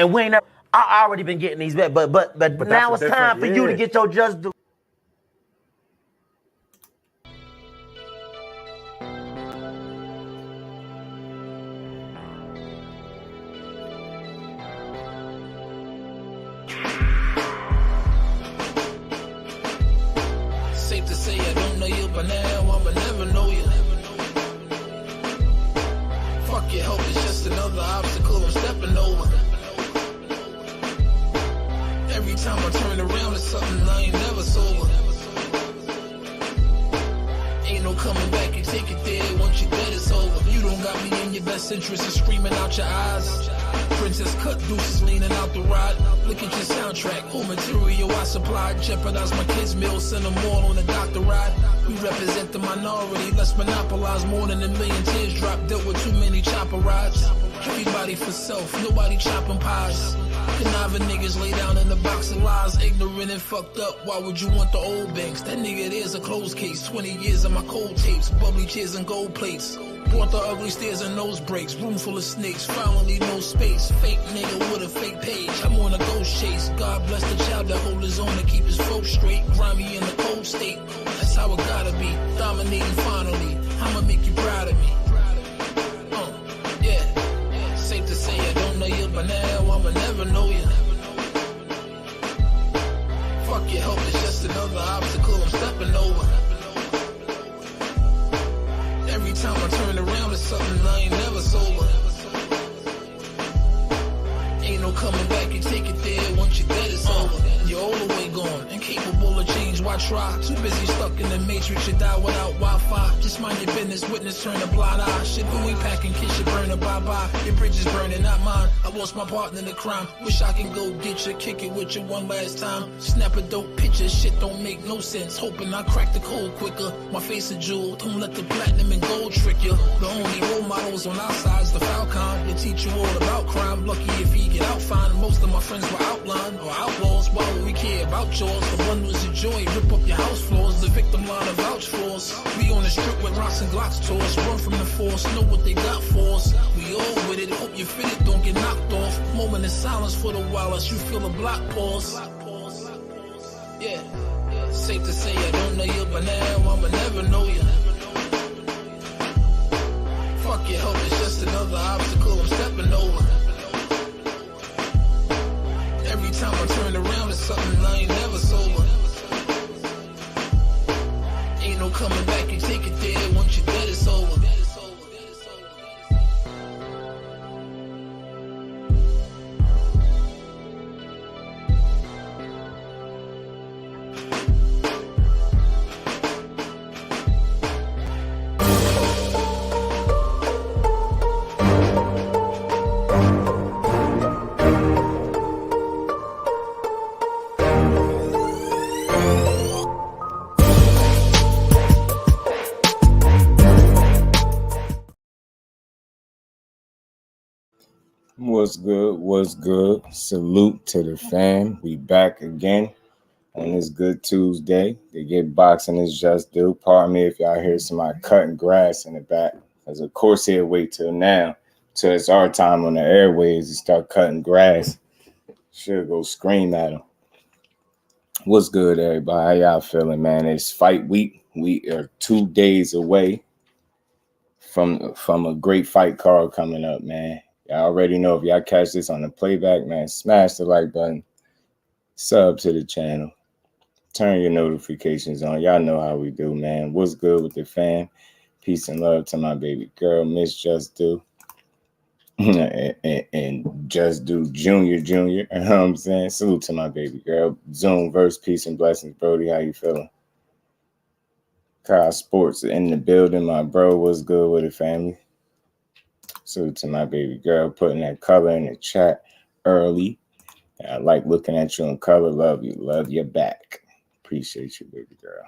And we ain't never, I already been getting these back, but now it's time for you to get your just due. Safe to say I don't know you, but now I'ma never know you. Fuck your hope, it's just another obstacle I'm stepping over. Every time I turn around, it's something I ain't never sober. Ain't no coming back, you take it there, once you're dead, it's over. You don't got me in your best interest, of screaming out your eyes. Princess cut deuces leaning out the ride. Look at your soundtrack, all material I supplied. Jeopardize my kids' meals, send them all on a doctor ride. We represent the minority, let's monopolize more than a million tears drop. Dealt with too many chopper rides. Everybody for self, nobody chopping pies. Conniving niggas lay down in the box of lies. Ignorant and fucked up, why would you want the old banks? That nigga there's a closed case. 20 years of my cold tapes, bubbly chairs and gold plates. Brought the ugly stairs and nose breaks. Room full of snakes, finally no space. Fake nigga with a fake page, I'm on a ghost chase. God bless the child that hold his own to keep his folks straight. Grimy in the cold state, that's how it gotta be. Dominating finally, I'ma make you proud of me. Yeah, safe to say I don't know you, but now I'ma never know you. Fuck your hope, it's just another obstacle I'm stepping over. Every time I turn around, it's something I ain't never sober. Ain't no coming back, you take it there, once you're dead, it's over. You're all the way gone, incapable of change, why try? Too busy stuck in the matrix, you die without Wi-Fi. Just mind your business, witness, turn a blind eye. Shit, who we packing, kiss your burner, bye-bye. Your bridge is burning, not mine. I lost my partner in the crime. Wish I can go get you, kick it with you one last time. Snap a dope picture, shit don't make no sense. Hoping I crack the code quicker. My face a jewel, don't let the platinum and gold trick you. The only role models on our side's the Falcon. They teach you all about crime. Lucky if he get out fine. Most of my friends were outlined or outlaws. Why would we care about yours? The one was a joy, rip up your house floors. The victim line of vouch for us. We on the strip with rocks and Glocks to us. Run from the force, know what they got for us. We all with it, hope you fit it, don't get knocked off. Moment of silence for the while as you feel a block pause. Yeah, safe to say I don't know you, but now I'ma never know you. Fuck your hope, it's just another obstacle I'm stepping over. Every time I turn around, it's something I ain't never sober. Ain't no coming back, you take it there, once you're dead, it's over. What's good? What's good? Salute to the fam. We back again on this good Tuesday. They get boxing is just due. Pardon me if y'all hear somebody cutting grass in the back. Because of course he'll wait till now, till it's our time on the airways to start cutting grass. Should go scream at him. What's good, everybody? How y'all feeling, man? It's fight week. We are 2 days away from a great fight card coming up, man. Y'all already know if y'all catch this on the playback, man, smash the like button, sub to the channel, turn your notifications on. Y'all know how we do, man. What's good with the fam? Peace and love to my baby girl, Miss Just Do. and Just Do Junior. You know what I'm saying? Salute to my baby girl. Zoom verse, peace and blessings, Brody. How you feeling? Kyle Sports in the building, my bro. What's good with the family? Salute to my baby girl, putting that color in the chat early. I like looking at you in color. Love you. Love you back. Appreciate you, baby girl.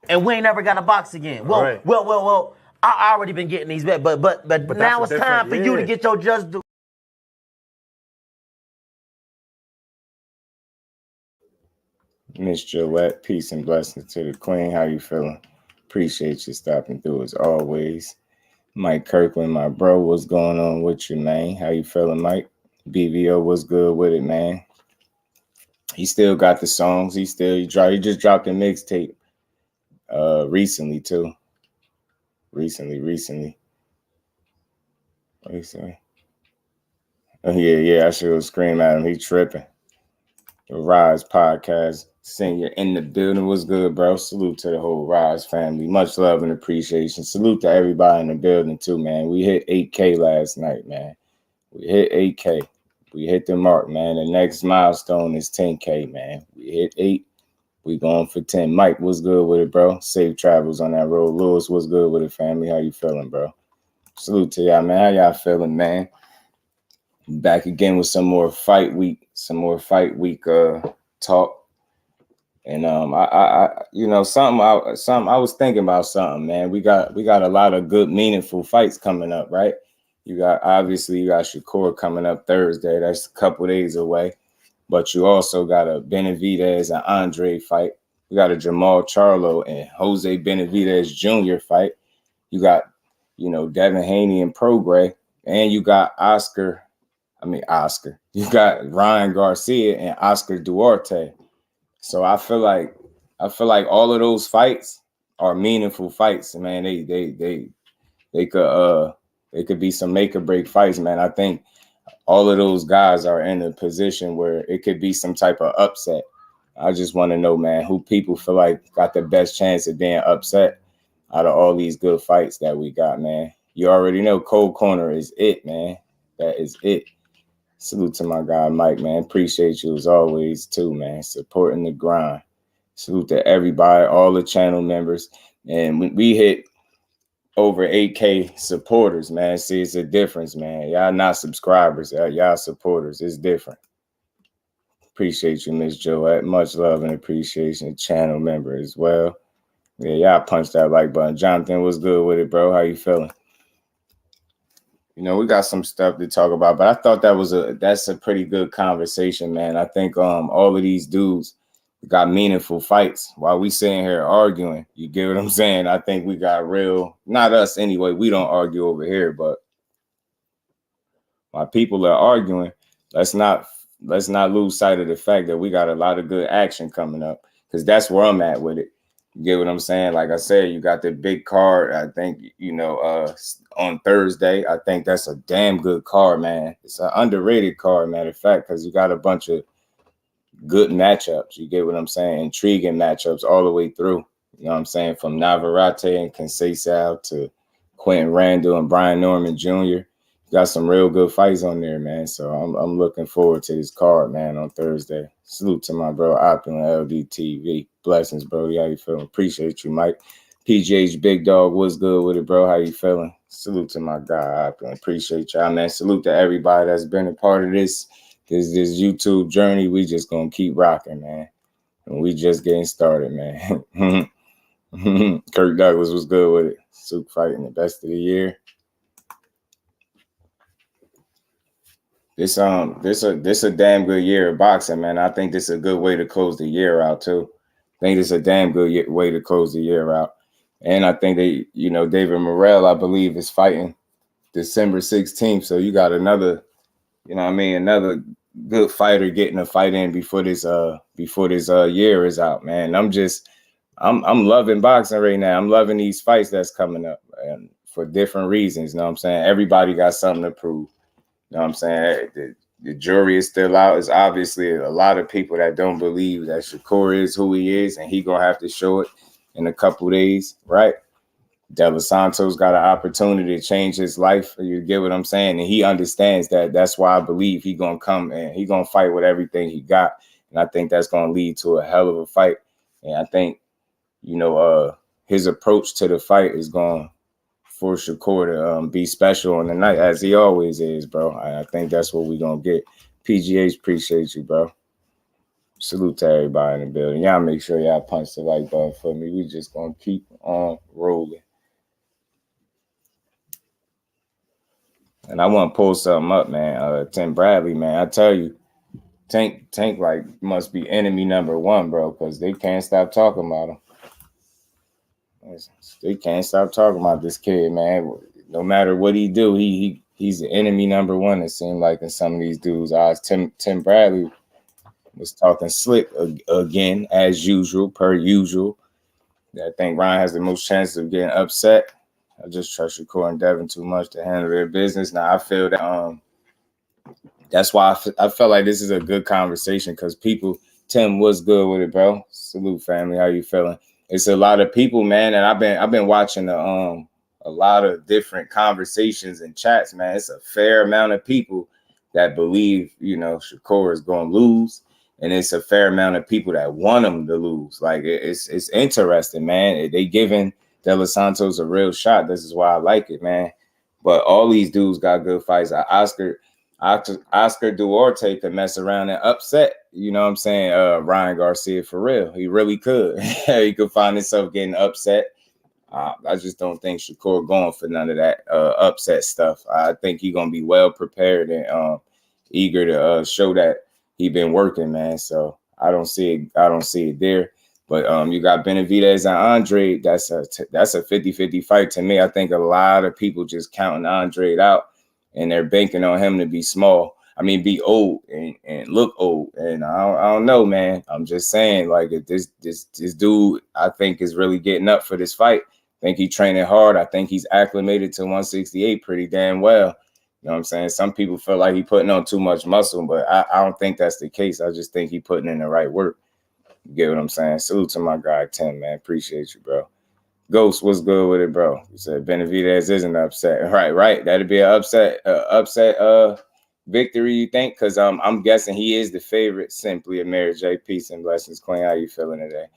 And we ain't never got a box again. Well, right. well. I already been getting these back, but now it's time for you to get your just due. Miss Gillette, peace and blessings to the queen. How you feeling? Appreciate you stopping through as always. Mike Kirkland, my bro, what's going on with you, man? How you feeling, Mike? BVO, what's good with it, man? He still got the songs. He just dropped a mixtape recently too. Recently. What you say? Oh, yeah, I should scream at him. He tripping. The Rise Podcast Senior in the building. What's good, bro? Salute to the whole Rise family. Much love and appreciation. Salute to everybody in the building too, man. We hit 8K last night, man. We hit 8K. We hit the mark, man. The next milestone is 10K, man. We hit 8. We going for 10. Mike, what's good with it, bro? Safe travels on that road. Lewis, what's good with it, family? How you feeling, bro? Salute to y'all, man. How y'all feeling, man? Back again with some more fight week talk. And I you know, I was thinking about something, man. We got a lot of good, meaningful fights coming up, right? You got Shakur coming up Thursday. That's a couple days away. But you also got a Benavidez and Andrade fight. You got a Jamal Charlo and Jose Benavidez Jr. fight. You got, Devin Haney and Prograis. And you got Oscar. You got Ryan Garcia and Oscar Duarte. So I feel like all of those fights are meaningful fights, man. They could be some make or break fights, man. I think all of those guys are in a position where it could be some type of upset. I just want to know, man, who people feel like got the best chance of being upset out of all these good fights that we got, man. You already know Cold Corner is it, man. That is it. Salute to my guy, Mike, man. Appreciate you as always, too, man. Supporting the grind. Salute to everybody, all the channel members. And we hit over 8K supporters, man. See, it's a difference, man. Y'all not subscribers. Y'all supporters. It's different. Appreciate you, Miss Joette. Much love and appreciation. Channel member as well. Yeah, y'all punch that like button. Jonathan, what's good with it, bro? How you feeling? We got some stuff to talk about, but I thought that's a pretty good conversation, man. I think all of these dudes got meaningful fights while we sitting here arguing. You get what I'm saying? I think we got real, not us anyway. We don't argue over here, but while people are arguing, let's not lose sight of the fact that we got a lot of good action coming up, because that's where I'm at with it. You get what I'm saying? Like I said, you got the big card. I think, on Thursday, I think that's a damn good card, man. It's an underrated card, matter of fact, because you got a bunch of good matchups. You get what I'm saying? Intriguing matchups all the way through. You know what I'm saying? From Navarrete and Conceição to Quinton Randall and Brian Norman Jr. Got some real good fights on there, man. So I'm looking forward to this card, man, on Thursday. Salute to my bro, Opulent LDTV. Blessings, bro. How you feeling? Appreciate you, Mike. PGH Big Dog, what's good with it, bro? How you feeling? Salute to my guy, Opulent. Appreciate y'all, man. Salute to everybody that's been a part of this YouTube journey. We just gonna keep rocking, man. And we just getting started, man. Kirk Douglas was good with it. Souk fighting the best of the year. This a damn good year of boxing, man. I think this is a good way to close the year out too. I think this is a damn good way to close the year out. And I think David Morrell, I believe, is fighting December 16th. So you got another, another good fighter getting a fight in before this year is out, man. I'm loving boxing right now. I'm loving these fights that's coming up, and for different reasons. You know what I'm saying? Everybody got something to prove. You know what I'm saying? The jury is still out. It's obviously a lot of people that don't believe that Shakur is who he is, and he going to have to show it in a couple days, right? Devin Santos got an opportunity to change his life. You get what I'm saying? And he understands that. That's why I believe he going to come and he going to fight with everything he got. And I think that's going to lead to a hell of a fight. And I think, his approach to the fight is going for Shakur to be special on the night, as he always is, bro. I think that's what we're going to get. PGH, appreciate you, bro. Salute to everybody in the building. Y'all make sure y'all punch the like button for me. We just going to keep on rolling. And I want to pull something up, man. Tim Bradley, man. I tell you, Tank like must be enemy number one, bro, because they can't stop talking about him. They can't stop talking about this kid, man. no matter what he do, he's the enemy number one. It seemed like in some of these dudes' eyes. Tim Bradley was talking slick again, as usual, per usual. I think Ryan has the most chances of getting upset. I just trust Shakur and Devin too much to handle their business. Now, I feel that that's why I felt like this is a good conversation because people, Tim, what's good with it, bro? Salute, family. How you feeling? It's a lot of people, man, and I've been watching a lot of different conversations and chats, man. It's a fair amount of people that believe, you know, Shakur is going to lose. And it's a fair amount of people that want him to lose. Like, it's interesting, man. They giving De Los Santos a real shot. This is why I like it, man. But all these dudes got good fights. Oscar Duarte could mess around and upset, you know what I'm saying, Ryan Garcia for real. He really could. He could find himself getting upset. I just don't think Shakur going for none of that upset stuff. I think he's going to be well prepared and eager to show that he been working, man. So I don't see it there. But you got Benavidez and Andrade. That's a 50-50 fight to me. I think a lot of people just counting Andrade out, and they're banking on him to be small. I mean, be old and look old. And I don't know, man. I'm just saying, like, if this dude, I think, is really getting up for this fight. I think he's training hard. I think he's acclimated to 168 pretty damn well. You know what I'm saying? Some people feel like he's putting on too much muscle, but I don't think that's the case. I just think he's putting in the right work. You get what I'm saying? Salute to my guy, Tim, man. Appreciate you, bro. Ghost, what's good with it, bro? You said Benavidez isn't upset. Right. That'd be an upset victory, you think? Because I'm guessing he is the favorite. Simply a Mary J. Peace and blessings, Queen. How you feeling today?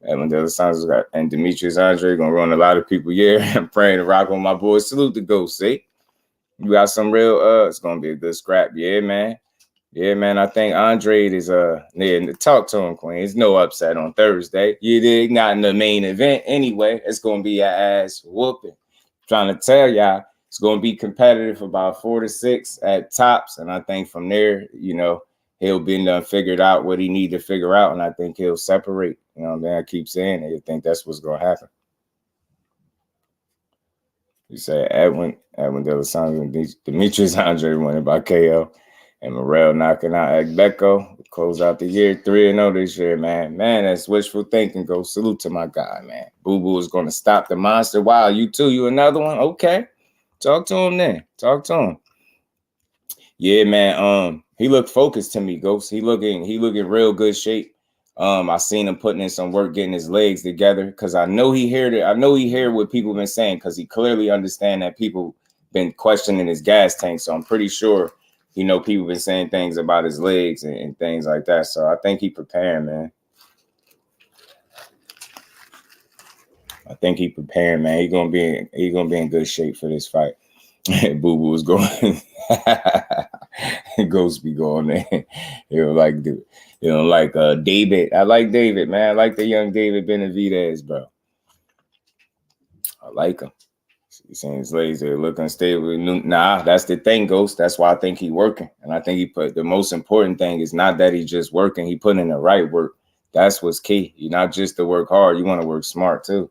Edwin De Los Santos got and Demetrius Andrade gonna run a lot of people. Yeah, I'm praying to rock with my boys. Salute the Ghost, see? You got some real, it's going to be a good scrap. Yeah, man. Yeah, man. I think Andrade is, talk to him, Queen. It's no upset on Thursday. You dig? Not in the main event anyway. It's going to be an ass whooping. Trying to tell y'all, it's going to be competitive about 4 to 6 at tops. And I think from there, you know, he'll be done figured out what he need to figure out. And I think he'll separate. You know what I mean? I keep saying it. I think that's what's going to happen. You say Edwin De Los Santos and Demetrius Andrade winning by KO, and Morrell knocking out Agbeko. Close out the year 3-0 this year, man. Man, that's wishful thinking. Go salute to my guy, man. Boo Boo is going to stop the monster. Wow, you too? You another one? Okay, talk to him then. Talk to him. Yeah, man. He looked focused to me, Ghost. He looking real good shape. I seen him putting in some work, getting his legs together, because I know he heard it. I know he heard what people been saying, because he clearly understand that people been questioning his gas tank. So I'm pretty sure, you know, people been saying things about his legs and things like that. So I think he preparing, man. He gonna be in good shape for this fight. Boo Boo was going. Ghost be going there. David. I like David, man. I like the young David Benavidez, bro. I like him. He's saying his legs are looking unstable. Nah, that's the thing, Ghost. That's why I think he working. And I think he put the most important thing is not that he just working. He putting in the right work. That's what's key. You not just to work hard. You want to work smart too.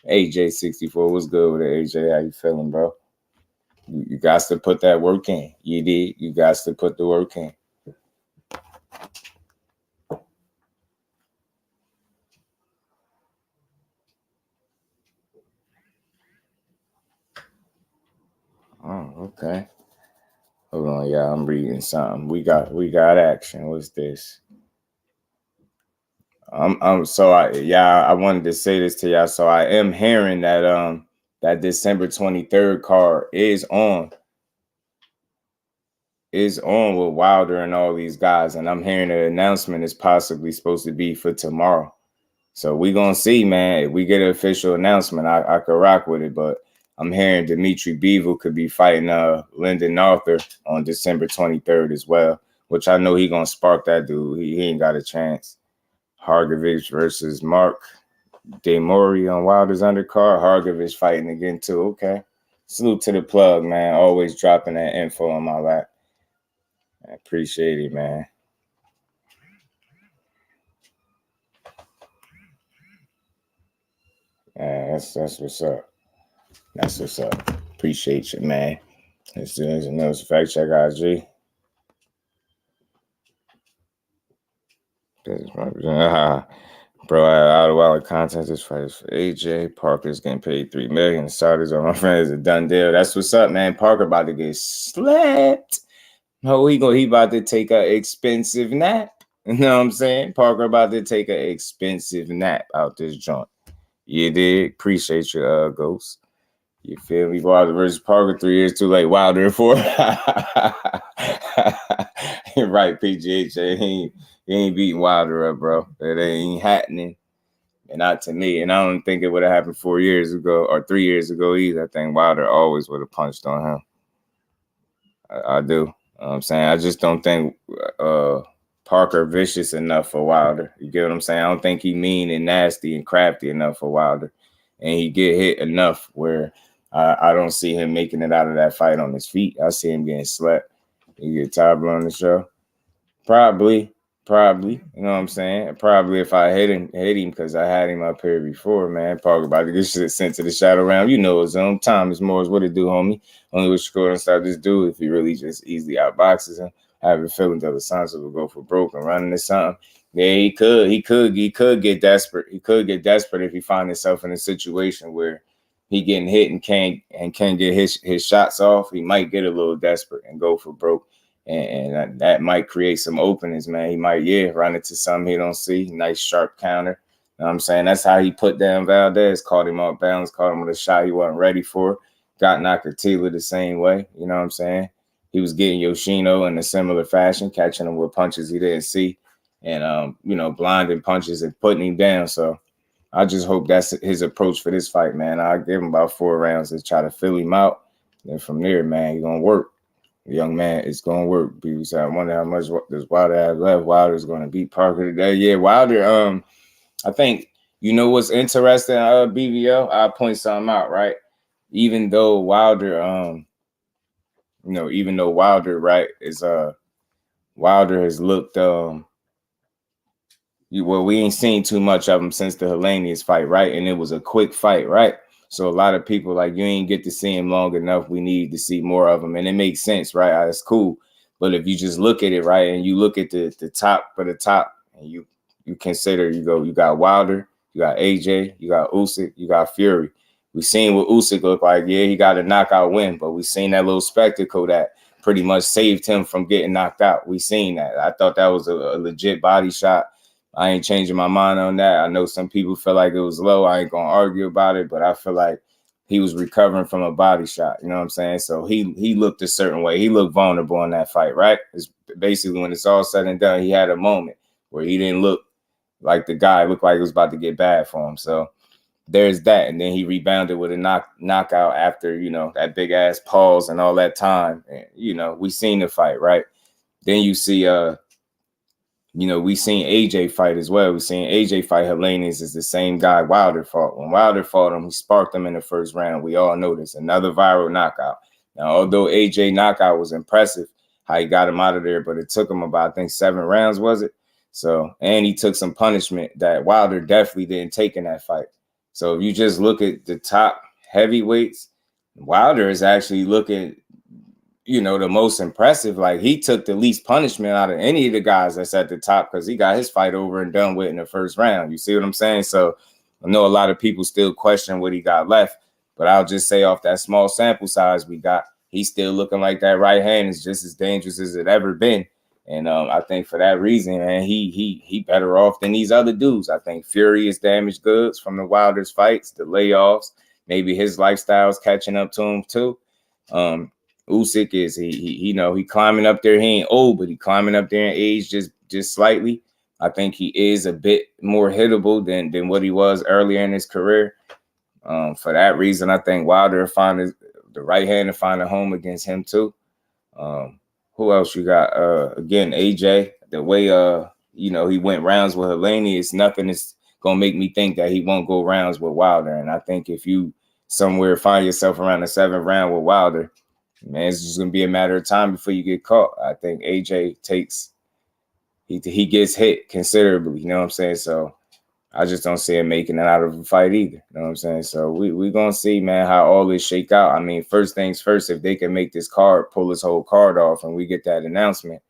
AJ64, what's good with it, AJ? How you feeling, bro? You got to put that work in. You did. You got to put the work in. Oh, okay. Hold on, y'all. I'm reading something. We got action. What's this? I wanted to say this to y'all. So I am hearing that that December 23rd card is on with Wilder and all these guys, and I'm hearing the announcement is possibly supposed to be for tomorrow. So we gonna see, man. If we get an official announcement, I could rock with it. But I'm hearing Dimitri Bivol could be fighting Lyndon Arthur on December 23rd as well, which I know he gonna spark that dude. He ain't got a chance. Hargovich versus Mark Demori on Wilder's undercard. Hargovich fighting again too. Okay. Salute to the plug, man. Always dropping that info on my lap. I appreciate it, man. That's what's up. That's what's up. Appreciate you, man. Let's do another fact check, IG. Bro, out of wallet content. This fight is for AJ. Parker's getting paid $3 million. The starters are my friends. A done deal. That's what's up, man. Parker about to get slapped. No, he about to take an expensive nap. You know what I'm saying? Parker about to take an expensive nap out this joint. You did. Appreciate you, Ghost. You feel me? Wilder versus Parker, 3 years too late. Wilder 4. You're right, PGH. He ain't beating Wilder up, bro. It ain't happening. And not to me. And I don't think it would have happened 4 years ago or 3 years ago either. I think Wilder always would have punched on him. I do. You know what I'm saying? I just don't think Parker vicious enough for Wilder. You get what I'm saying? I don't think he mean and nasty and crafty enough for Wilder. And he get hit enough where I don't see him making it out of that fight on his feet. I see him getting slapped. You get Tabla on the show? Probably. You know what I'm saying? Probably if I hit him because I had him up here before, man. Parker about to get shit sent to the shadow round. You know his own. Time is more is what it do, homie. Only with Shakur and stop this dude if he really just easily outboxes him. I have a feeling that the Santos will go for broke and running or something. Yeah, he could get desperate. He could get desperate if he find himself in a situation where he getting hit and can't get his shots off. He might get a little desperate and go for broke. And that might create some openings, man. He might, run into something he don't see. Nice, sharp counter. You know what I'm saying? That's how he put down Valdez. Caught him off balance. Caught him with a shot he wasn't ready for. Got Nakatila the same way. You know what I'm saying? He was getting Yoshino in a similar fashion, catching him with punches he didn't see. And, blinding punches and putting him down. So I just hope that's his approach for this fight, man. I'll give him about 4 rounds to try to fill him out. Then from there, man, he's going to work. The young man, it's going to work. People say, I wonder how much does Wilder have left. Wilder's going to beat Parker today. Yeah, Wilder, I think, you know what's interesting, BVL? I'll point something out, right? Even though Wilder, right, is Wilder has looked, we ain't seen too much of him since the Helenius fight, right? And it was a quick fight, right? So a lot of people you ain't get to see him long enough. We need to see more of him. And it makes sense, right? That's cool. But if you just look at it, right, and you look at the top of the top, and you consider, you got Wilder, you got AJ, you got Usyk, you got Fury. We seen what Usyk looked like. Yeah, he got a knockout win, but we seen that little spectacle that pretty much saved him from getting knocked out. We seen that. I thought that was a legit body shot. I ain't changing my mind on that. I know some people feel like it was low. I ain't going to argue about it, but I feel like he was recovering from a body shot. You know what I'm saying? So he looked a certain way. He looked vulnerable in that fight, right? It's basically, when it's all said and done, he had a moment where he didn't look like the guy. Looked like it was about to get bad for him. So there's that. And then he rebounded with a knockout after, that big-ass pause and all that time. And, we seen the fight, right? Then you see we seen AJ fight as well. We seen AJ fight Helenius is the same guy Wilder fought. When Wilder fought him, he sparked him in the first round. We all know this. Another viral knockout. Now, although AJ knockout was impressive, how he got him out of there, but it took him about, I think, 7 rounds, was it? So, and he took some punishment that Wilder definitely didn't take in that fight. So if you just look at the top heavyweights, Wilder is actually looking the most impressive. Like, he took the least punishment out of any of the guys that's at the top because he got his fight over and done with in the first round. You see what I'm saying? So I know a lot of people still question what he got left, but I'll just say off that small sample size we got, he's still looking like that right hand is just as dangerous as it ever been. And I think for that reason, man, he better off than these other dudes. I think Fury is damaged goods from the Wilder's fights, the layoffs, maybe his lifestyle's catching up to him too. Usyk is he climbing up there. He ain't old, but he climbing up there in age just slightly. I think he is a bit more hittable than what he was earlier in his career. For that reason, I think Wilder find the right hand to find a home against him too. Who else you got? Again, AJ. The way he went rounds with Helenius, nothing is gonna make me think that he won't go rounds with Wilder. And I think if you somewhere find yourself around the 7th round with Wilder, man, it's just gonna be a matter of time before you get caught. I think AJ he gets hit considerably. You know what I'm saying? So I just don't see him making it out of a fight either. You know what I'm saying? So we gonna see, man, how all this shake out. I mean, first things first, if they can make this card, pull this whole card off, and we get that announcement,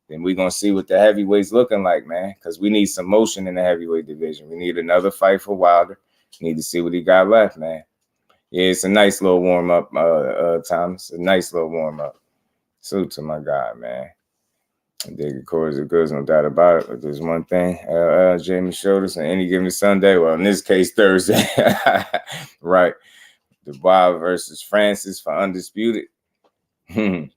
then we're gonna see what the heavyweights looking like, man. Because we need some motion in the heavyweight division. We need another fight for Wilder. We need to see what he got left, man. Yeah, it's a nice little warm up, Thomas. A nice little warm up. Salute to my guy, man. I dig the chords are good, no doubt about it. But there's one thing, Jamie showed us on any given Sunday. Well, in this case, Thursday, right? Dubois versus Francis for undisputed. That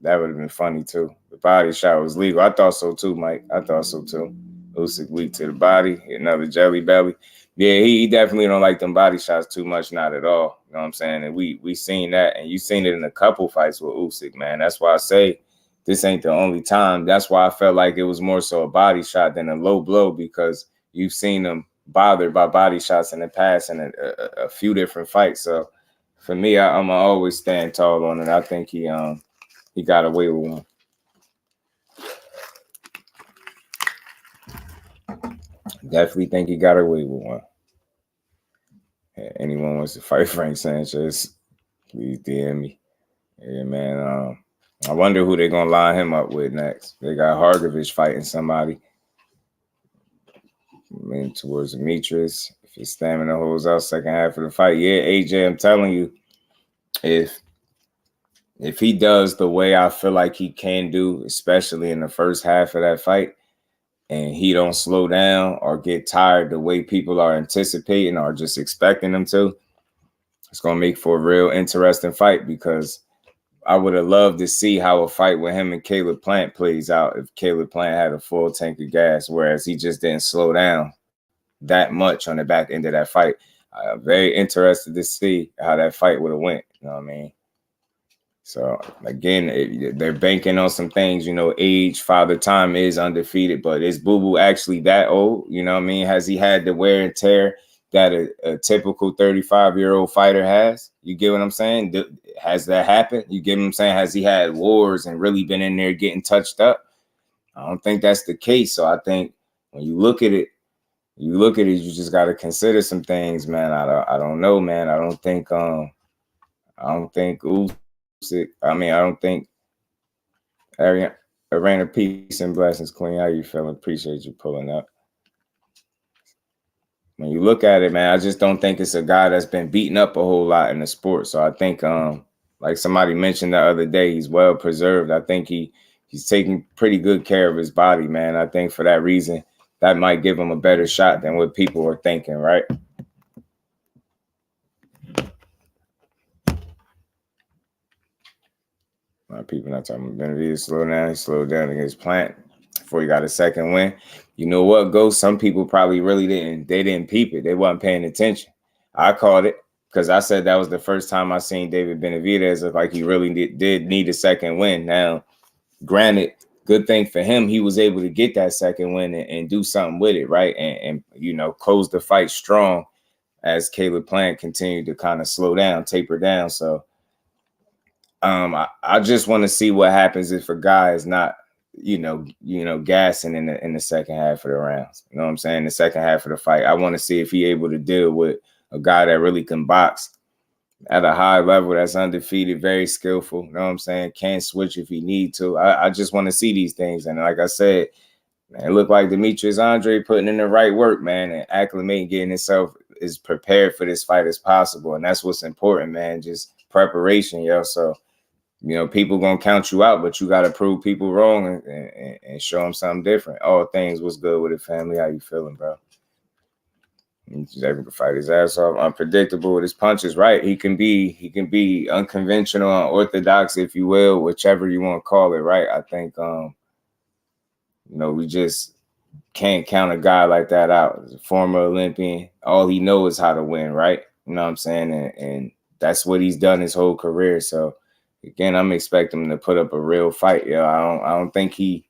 would have been funny too. The body shot was legal. I thought so too, Mike. I thought so too. Usyk weak to the body, another jelly belly. Yeah, he definitely don't like them body shots too much, not at all. You know what I'm saying? And we seen that, and you seen it in a couple fights with Usyk, man. That's why I say this ain't the only time. That's why I felt like it was more so a body shot than a low blow, because you've seen him bothered by body shots in the past in a few different fights. So for me, I'm always stand tall on it. I think he got away with one. Definitely think he got away with one. Anyone wants to fight Frank Sanchez, please DM me. Yeah, man. I wonder who they're gonna line him up with next. They got Hargovich fighting somebody. Leaning towards Demetrius. If his stamina holds out second half of the fight, yeah, AJ, I'm telling you, if he does the way I feel like he can do, especially in the first half of that fight, and he don't slow down or get tired the way people are anticipating or just expecting him to, it's going to make for a real interesting fight, because I would have loved to see how a fight with him and Caleb Plant plays out if Caleb Plant had a full tank of gas, whereas he just didn't slow down that much on the back end of that fight. I'm very interested to see how that fight would have went. You know what I mean? So, again, they're banking on some things, you know, age, Father Time is undefeated, but is Boo Boo actually that old? You know what I mean? Has he had the wear and tear that a typical 35-year-old fighter has? You get what I'm saying? Has that happened? You get what I'm saying? Has he had wars and really been in there getting touched up? I don't think that's the case. So I think when you look at it, you just got to consider some things, man. I don't know, man. I don't think Arena peace and blessings, Queen. How you feeling? Appreciate you pulling up. When you look at it, man, I just don't think it's a guy that's been beaten up a whole lot in the sport. So I think, like somebody mentioned the other day, he's well preserved. I think he's taking pretty good care of his body, man. I think for that reason, that might give him a better shot than what people are thinking, right? A lot of people not talking about Benavidez slow down. He slowed down against Plant before he got a second win. You know what, Ghost? Some people probably really didn't peep it. They wasn't paying attention. I called it because I said that was the first time I seen David Benavidez look like he really did need a second win. Now, granted, good thing for him, he was able to get that second win and do something with it, right? And you know, close the fight strong as Caleb Plant continued to kind of slow down, taper down. So I just want to see what happens if a guy is not, you know, gassing in the second half of the rounds. You know what I'm saying? The second half of the fight. I want to see if he able to deal with a guy that really can box at a high level, that's undefeated, very skillful. You know what I'm saying? Can switch if he need to. I just want to see these things. And like I said, man, it looked like Demetrius Andrade putting in the right work, man, and acclimating, getting himself as prepared for this fight as possible. And that's what's important, man, just preparation, yo. So, you know, people going to count you out, but you got to prove people wrong and show them something different. All things, what's good with the family? How you feeling, bro? He's able to fight his ass off, unpredictable with his punches, right? He can be unconventional, unorthodox, if you will, whichever you want to call it, right? I think, you know, we just can't count a guy like that out. As a former Olympian, all he knows is how to win, right? You know what I'm saying? And that's what he's done his whole career. So, again, I'm expecting him to put up a real fight. Yeah, I don't think he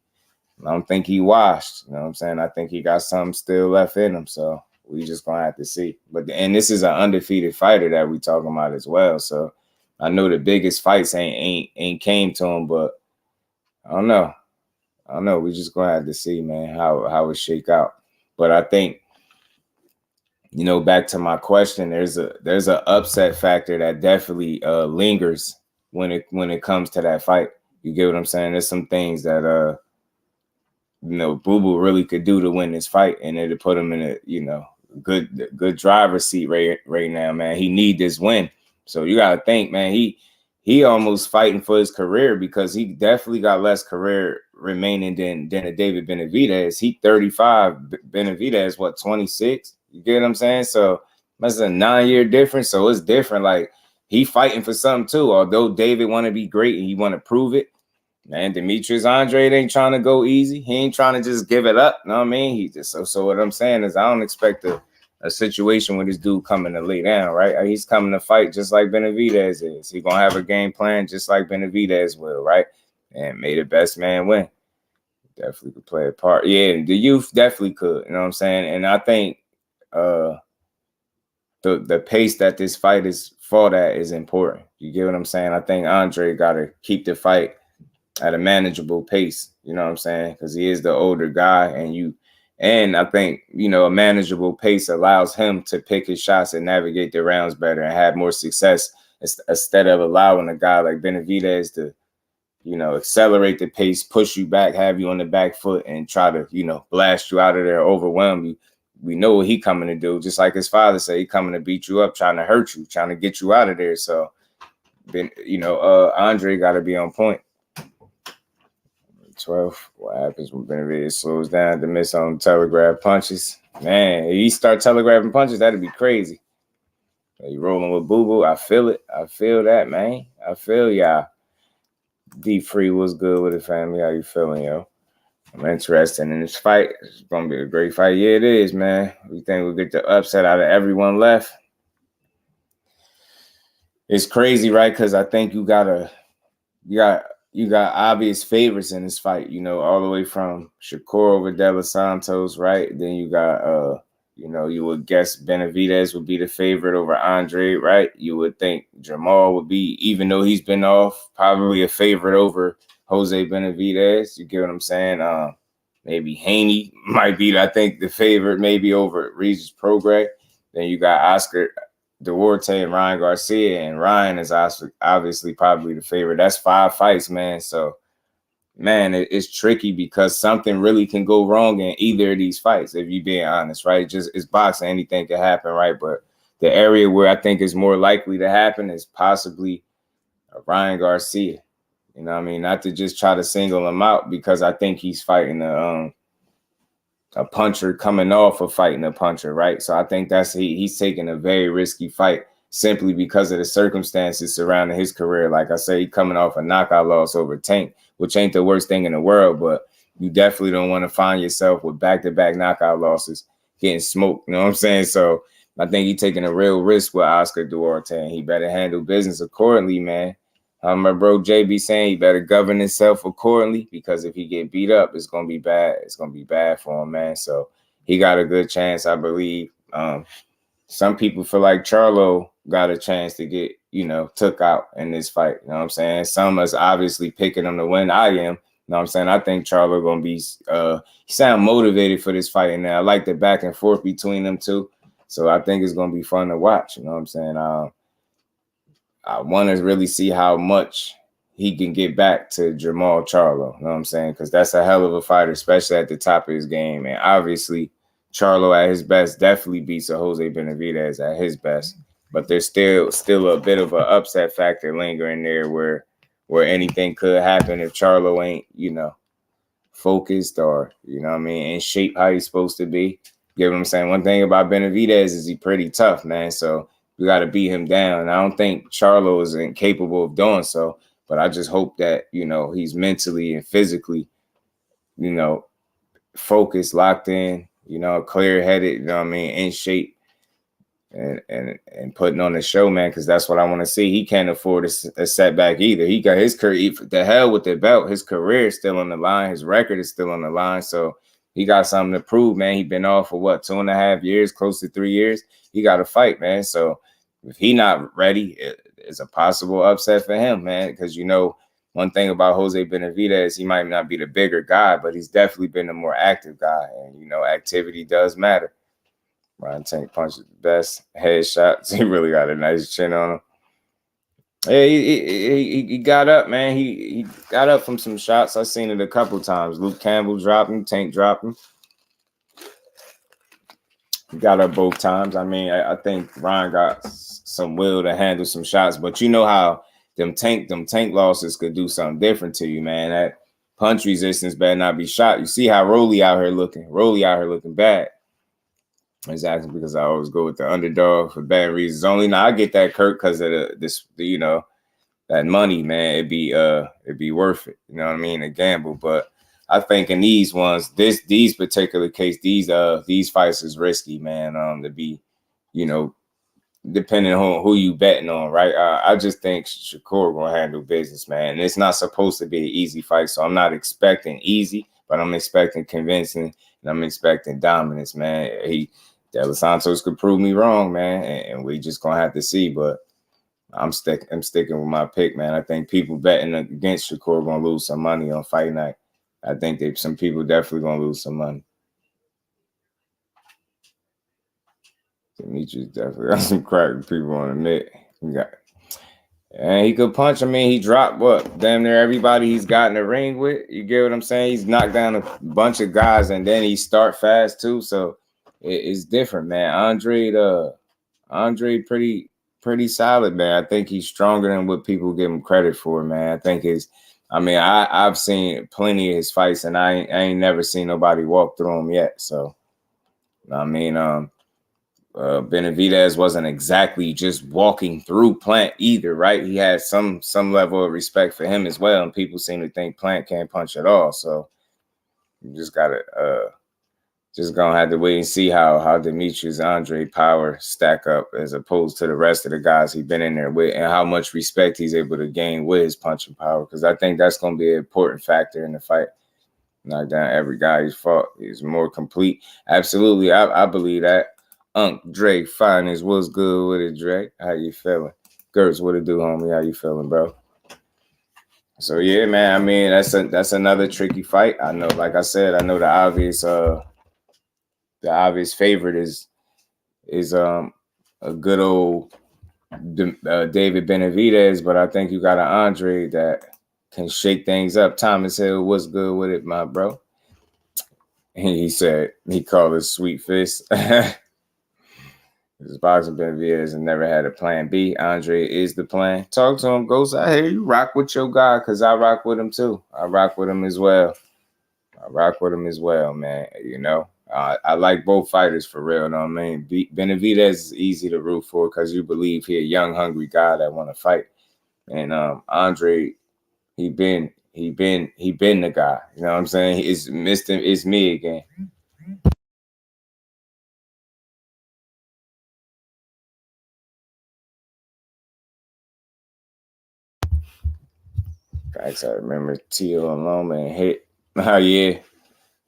washed. You know what I'm saying? I think he got something still left in him. So we just gonna have to see. And this is an undefeated fighter that we talking about as well. So I know the biggest fights ain't came to him, but I don't know. We just gonna have to see, man, how it shake out. But I think you know, back to my question, there's a upset factor that definitely lingers when it comes to that fight. You get what I'm saying? There's some things that you know, Boo Boo really could do to win this fight, and it'll put him in a, you know, good driver's seat right now, man. He need this win. So you gotta think, man, he almost fighting for his career, because he definitely got less career remaining than a David Benavidez. He 35, Benavidez, what, 26? You get what I'm saying? So that's a 9-year difference. So it's different. Like, he fighting for something too. Although David want to be great and he want to prove it, man, Demetrius Andrade ain't trying to go easy. He ain't trying to just give it up. You know what I mean? He just so what I'm saying is, I don't expect a situation where this dude coming to lay down, right? He's coming to fight just like Benavidez is. He gonna have a game plan just like Benavidez will, right? And may the best man win. Definitely could play a part. Yeah, the youth definitely could. You know what I'm saying? And I think the pace that this fight is fought at is important. You get what I'm saying? I think Andre got to keep the fight at a manageable pace, you know what I'm saying? Because he is the older guy, and I think, you know, a manageable pace allows him to pick his shots and navigate the rounds better and have more success, instead of allowing a guy like Benavidez to, you know, accelerate the pace, push you back, have you on the back foot, and try to, you know, blast you out of there, overwhelm you. We know what he coming to do. Just like his father said, he coming to beat you up, trying to hurt you, trying to get you out of there. So, you know, Andre got to be on point. 12. What happens when Benavidez slows down to miss on telegraph punches? Man, if he start telegraphing punches, that'd be crazy. You rolling with Boo Boo? I feel it. I feel that, man. I feel y'all. Deep Free, what's good with the family? How you feeling, yo? I'm interested in this fight. It's gonna be a great fight. Yeah, it is, man. We think we'll get the upset out of everyone left. It's crazy, right? Because I think you got obvious favorites in this fight, you know, all the way from Shakur over De Los Santos, right? Then you got, you know, you would guess Benavidez would be the favorite over Andre, right? You would think Jamal would be, even though he's been off, probably a favorite over Jose Benavidez. You get what I'm saying? Maybe Haney might be, I think, the favorite, maybe over Regis Prograis. Then you got Oscar Duarte and Ryan Garcia, and Ryan is obviously probably the favorite. That's 5 fights, man. So, man, it's tricky because something really can go wrong in either of these fights, if you're being honest, right? Just, it's boxing, anything can happen, right? But the area where I think is more likely to happen is possibly Ryan Garcia. You know what I mean? Not to just try to single him out, because I think he's fighting a puncher coming off of fighting a puncher, right? So I think he's taking a very risky fight simply because of the circumstances surrounding his career. Like I say, he coming off a knockout loss over Tank, which ain't the worst thing in the world, but you definitely don't want to find yourself with back-to-back knockout losses getting smoked. You know what I'm saying? So I think he's taking a real risk with Oscar Duarte, and he better handle business accordingly, man. My bro JB saying he better govern himself accordingly, because if he get beat up, it's gonna be bad. It's gonna be bad for him, man. So he got a good chance, I believe. Some people feel like Charlo got a chance to get, you know, took out in this fight. You know what I'm saying? Some is obviously picking him to win. I am. You know what I'm saying? I think Charlo gonna be he sound motivated for this fight, and I like the back and forth between them two. So I think it's gonna be fun to watch. You know what I'm saying? I want to really see how much he can get back to Jamal Charlo. You know what I'm saying? Because that's a hell of a fighter, especially at the top of his game. And obviously, Charlo at his best definitely beats a Jose Benavidez at his best. But there's still a bit of an upset factor lingering there where anything could happen if Charlo ain't, you know, focused or, you know what I mean, in shape how he's supposed to be. You know what I'm saying? One thing about Benavidez is he's pretty tough, man. So we got to beat him down. I don't think Charlo is incapable of doing so, but I just hope that, you know, he's mentally and physically, you know, focused, locked in, you know, clear-headed, you know what I mean, in shape and putting on the show, man, because that's what I want to see. He can't afford a setback either. He got his career, the hell with the belt. His career is still on the line. His record is still on the line. So he got something to prove, man. He been off for what, 2.5 years, close to 3 years. He got to fight, man. So if he not ready, it's a possible upset for him, man. Because, you know, one thing about Jose Benavidez, he might not be the bigger guy, but he's definitely been the more active guy. And, you know, activity does matter. Ryan Tank punches the best headshots. He really got a nice chin on him. Yeah, he got up, man. He got up from some shots. I seen it a couple times. Luke Campbell dropped him, Tank dropped him. He got up both times. I mean, I think Ryan got some will to handle some shots, but you know how them tank losses could do something different to you, man. That punch resistance better not be shot. You see how Rolly out here looking. Rolly out here looking bad. Exactly, because I always go with the underdog for bad reasons. Only now I get that Kurt because of that money, man. It'd be worth it. You know what I mean? A gamble. But I think in these ones, these particular case, these fights is risky, man. To be, depending on who you betting on, right? I just think Shakur gonna handle business, man. And it's not supposed to be an easy fight, so I'm not expecting easy, but I'm expecting convincing, and I'm expecting dominance, man. Santos could prove me wrong, man, and we just gonna have to see. But I'm sticking with my pick, man. I think people betting against Shakur gonna lose some money on fight night. I think some people definitely gonna lose some money. Demetrius definitely got some crack people on the net. And he could punch. I mean, he dropped damn near everybody he's got in the ring with. You get what I'm saying? He's knocked down a bunch of guys, and then he start fast too. So it's different, man. Andrade pretty solid, man. I think he's stronger than what people give him credit for, man. I've seen plenty of his fights, and I ain't never seen nobody walk through him yet. So, Benavidez wasn't exactly just walking through Plant either, right? He had some level of respect for him as well, and people seem to think Plant can't punch at all. So, you just gotta just gonna have to wait and see how Demetrius Andrade power stack up as opposed to the rest of the guys he's been in there with, and how much respect he's able to gain with his punching power. Because I think that's gonna be an important factor in the fight. Knock down every guy he's fought. He's more complete. Absolutely, I believe that. Dre Finest, what's good with it, Dre? How you feeling? Gertz, what it do, homie? How you feeling, bro? So yeah, man. I mean, that's another tricky fight. I know, like I said, I know the obvious favorite is a good old David Benavidez, but I think you got an Andre that can shake things up. Thomas Hill, what's good with it, my bro? He said he called it sweet fist. This boxing Benavidez and never had a plan B. Andre is the plan. Talk to him. Goes out here. You rock with your guy, because I rock with him too. I rock with him as well, man. I like both fighters for real. You know what I mean? Benavidez is easy to root for because you believe he a young, hungry guy that want to fight. And Andre, he been the guy. You know what I'm saying? It's me again. Facts. I remember Teal and Loma and hit. Oh yeah.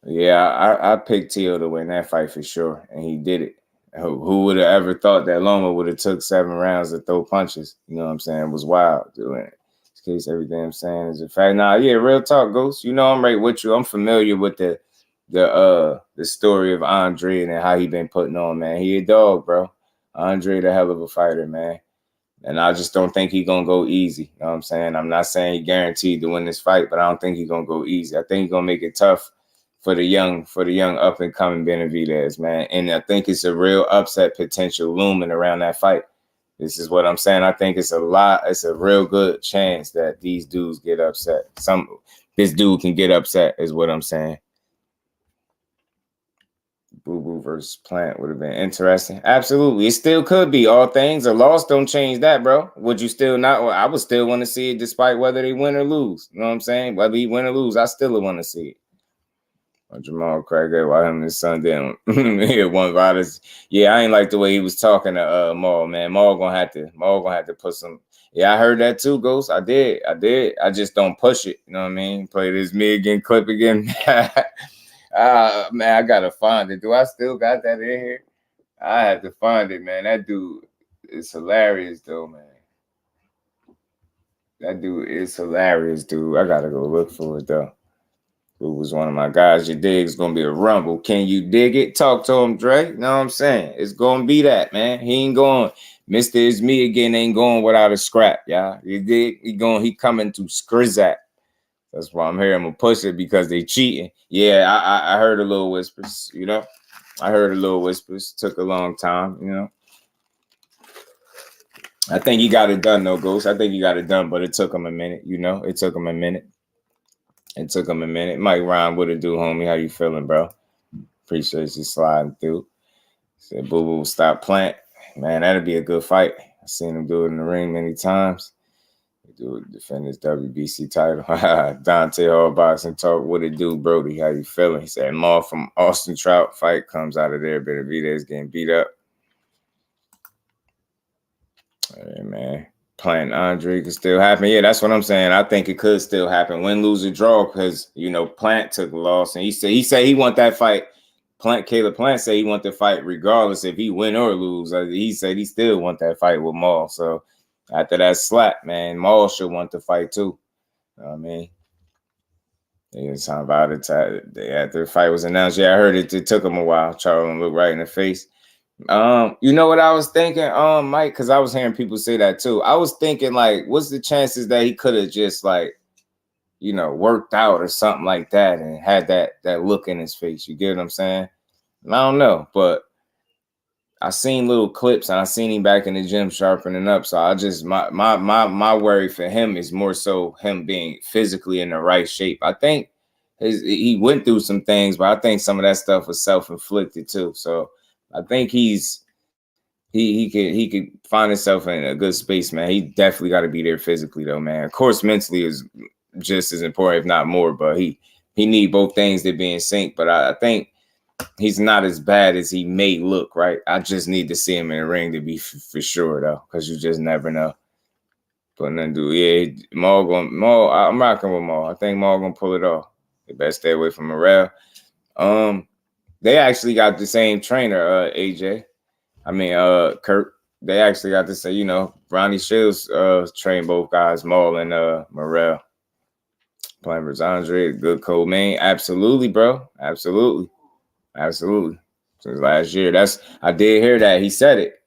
Yeah, I picked Teal to win that fight for sure, and he did it. Who would have ever thought that Loma would have took 7 rounds to throw punches? You know what I'm saying? It was wild doing it. In case everything I'm saying is a fact. Nah, yeah, real talk, Ghost. You know I'm right with you. I'm familiar with the story of Andre and how he been putting on, man. He a dog, bro. Andre the hell of a fighter, man. And I just don't think he's going to go easy. You know what I'm saying? I'm not saying he guaranteed to win this fight, but I don't think he's going to go easy. I think he's going to make it tough for the young up and coming Benavidez, man. And I think it's a real upset potential looming around that fight. This is what I'm saying. I think it's a real good chance that these dudes get upset. This dude can get upset is what I'm saying. Boo Boo versus Plant would have been interesting. Absolutely. It still could be. All things. A loss don't change that, bro. Would you still not? Well, I would still want to see it despite whether they win or lose. You know what I'm saying? Whether he win or lose, I still want to see it. Jamal Craig, while him and his son didn't hit one virus. Yeah, I ain't like the way he was talking to Maul, man. Maul gonna have to put some. Yeah, I heard that too, Ghost. I did. I just don't push it. You know what I mean? Play this me again clip again. Man, I gotta find it. Do I still got that in here? I have to find it, man. That dude is hilarious, though, man. That dude is hilarious, dude. I gotta go look for it, though. Who was one of my guys. You dig? It's gonna be a rumble. Can you dig it? Talk to him, Dre. Know what I'm saying? It's gonna be that, man. He ain't going. Mr. Is Me Again ain't going without a scrap, y'all. You dig? He coming to Skrizak. That's why I'm here. I'm gonna push it because they cheating. Yeah, I heard a little whispers, you know. I heard a little whispers. Took a long time, you know. I think he got it done, though, Ghost. I think he got it done, but it took him a minute, you know. It took him a minute. Mike Ryan, what it do, homie? How you feeling, bro? Appreciate you sliding through. Said Boo Boo stop plant. Man, that'd be a good fight. I've seen him do it in the ring many times. Defend his WBC title. Dante Hall Boxing Talk. What it do, Brody? How you feeling? He said Maul from Austin Trout fight comes out of there. Benavidez getting beat up. Hey, man. Playing Andrade could still happen. Yeah, that's what I'm saying. I think it could still happen. Win, lose, or draw, because, you know, Plant took a loss. And he said he want that fight. Caleb Plant said he want the fight regardless if he win or lose. He said he still want that fight with Maul. So after that slap, man, Maul should want the fight too. You know what I mean? They was talking about it after the fight was announced. Yeah, I heard it. It took him a while. Charlie looked right in the face. You know what I was thinking, Mike? Because I was hearing people say that too. I was thinking, like, what's the chances that he could have just, like, you know, worked out or something like that and had that look in his face? You get what I'm saying? And I don't know, but I seen little clips and I seen him back in the gym sharpening up. So I just my worry for him is more so him being physically in the right shape. I think he went through some things, but I think some of that stuff was self-inflicted too. So I think he could find himself in a good space, man. He definitely got to be there physically though, man. Of course, mentally is just as important, if not more, but he need both things to be in sync. But I think he's not as bad as he may look, right? I just need to see him in the ring to be for sure, though, because you just never know. But then, yeah, Maul. I'm rocking with Maul. I think Maul gonna pull it off. They better stay away from Morrell. They actually got the same trainer, AJ. I mean, Kurt. They actually got to say, you know, Ronnie Shields trained both guys, Maul and Morrell. Playing versus Andre, good co-main. Absolutely, bro. Absolutely. Since last year. I did hear that. He said it,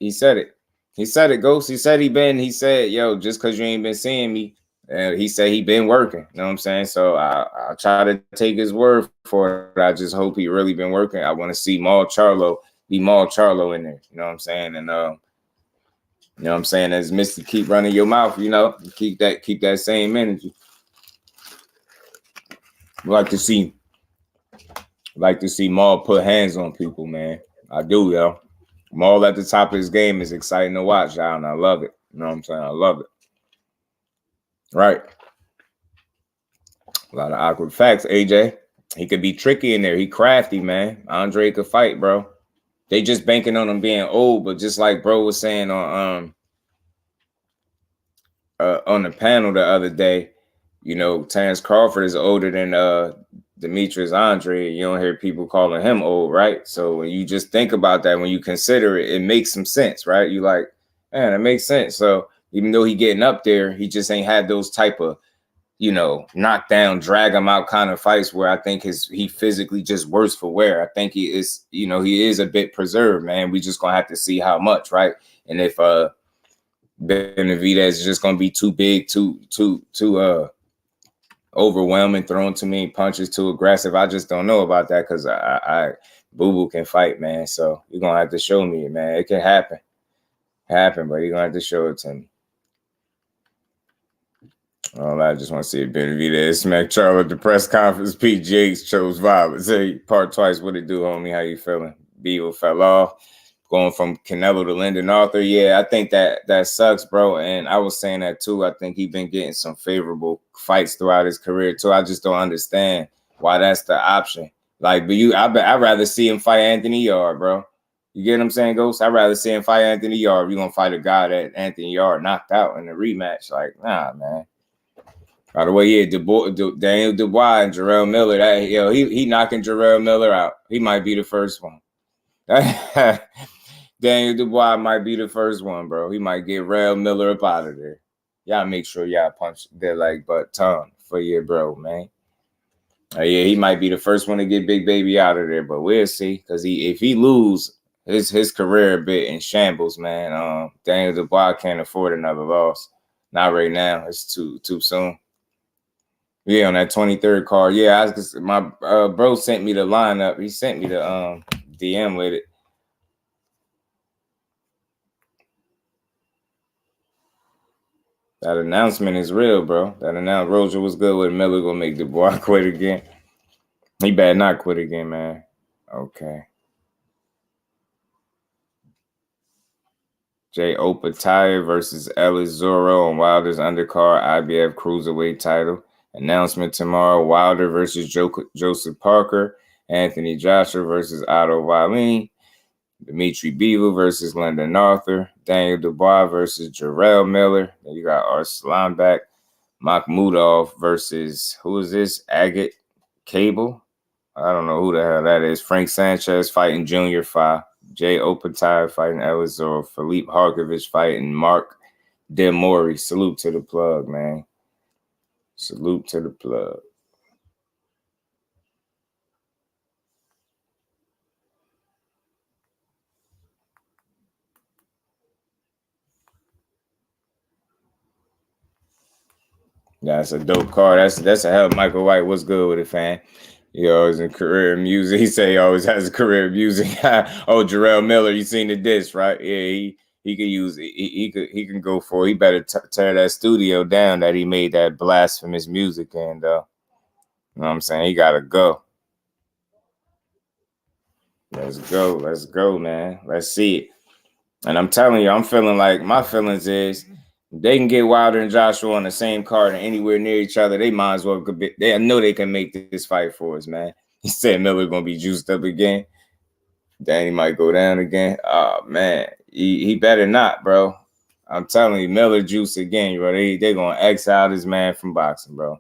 Ghost. He said, yo, just because you ain't been seeing me, he said he been working. You know what I'm saying? So I'll try to take his word for it. I just hope he really been working. I want to see Maul Charlo in there. You know what I'm saying? And you know what I'm saying? As Mr. Keep running your mouth, you know, keep that same energy. Like to see Maul put hands on people, man. I do, yo. Maul at the top of his game is exciting to watch, y'all, and I love it. You know what I'm saying? I love it. Right. A lot of awkward facts, AJ. He could be tricky in there. He crafty, man. Andre could fight, bro. They just banking on him being old, but just like bro was saying on the panel the other day, you know, Terrence Crawford is older than Demetrius Andre. You don't hear people calling him old, right? So when you just think about that, when you consider it, it makes some sense, right? You like, man, it makes sense. So even though he getting up there, he just ain't had those type of, you know, knock down, drag him out kind of fights where I think he physically just worse for wear. I think he is, you know, he is a bit preserved, man. We just gonna have to see how much, right? And if Benavidez is just gonna be too big, too overwhelming, throwing too many punches, too aggressive. I just don't know about that because Boo Boo can fight, man. So you're gonna have to show me it, man. It can happen, but you're gonna have to show it to me. Well, I just want to see if Benavidez smack Charlo at the press conference. Pete Jakes chose violence. Hey, part twice. What it do, homie? How you feeling? Beaver fell off. Going from Canelo to Lyndon Arthur. Yeah, I think that sucks, bro. And I was saying that too. I think he's been getting some favorable fights throughout his career too. I just don't understand why that's the option. Like, but I'd rather see him fight Anthony Yard, bro. You get what I'm saying, Ghost? I'd rather see him fight Anthony Yard. You're gonna fight a guy that Anthony Yard knocked out in the rematch. Like, nah, man. By the way, yeah, Daniel Dubois and Jarrell Miller. He knocking Jarrell Miller out. He might be the first one. Daniel Dubois might be the first one, bro. He might get Jarrell Miller up out of there. Y'all make sure y'all punch their like butt tongue for your bro, man. Yeah, he might be the first one to get Big Baby out of there, but we'll see. Because if he lose, his career a bit in shambles, man. Daniel Dubois can't afford another loss. Not right now. It's too soon. Yeah, on that 23rd card. Yeah, my bro sent me the lineup. He sent me the DM with it. That announcement is real, bro. That announcement, Roger was good with Miller gonna make Dubois quit again. He better not quit again, man. Okay. Jay Opataya versus Ellis Zorro on Wilder's undercard IBF Cruiserweight title. Announcement tomorrow, Wilder versus Joseph Parker. Anthony Joshua versus Otto Wallin. Dimitri Bivol versus Lyndon Arthur. Daniel Dubois versus Jarrell Miller. Then you got Arslan back. Makhmudov versus, who is this? Agate Cable. I don't know who the hell that is. Frank Sanchez fighting Junior Fa. Jay Opataya fighting Ellis Zorro. Philippe Harkovich fighting Mark Demori. Salute to the plug, man. Salute to the plug. That's a dope card. That's a hell. Michael White, what's good with it, fan? He always in career in music. He say he always has a career in music. Oh, Jarrell Miller, you seen the disc, right? Yeah, he could use it. He can go for it. He better tear that studio down that he made that blasphemous music, and you know what I'm saying? He gotta go. Let's go, man. Let's see it. And I'm telling you, I'm feeling like my feelings is they can get Wilder and Joshua on the same card and anywhere near each other. They might as well. I know they can make this fight for us, man. He said Miller gonna be juiced up again. Danny might go down again. Oh man, he better not, bro. I'm telling you, Miller juice again, bro. They gonna exile this man from boxing, bro.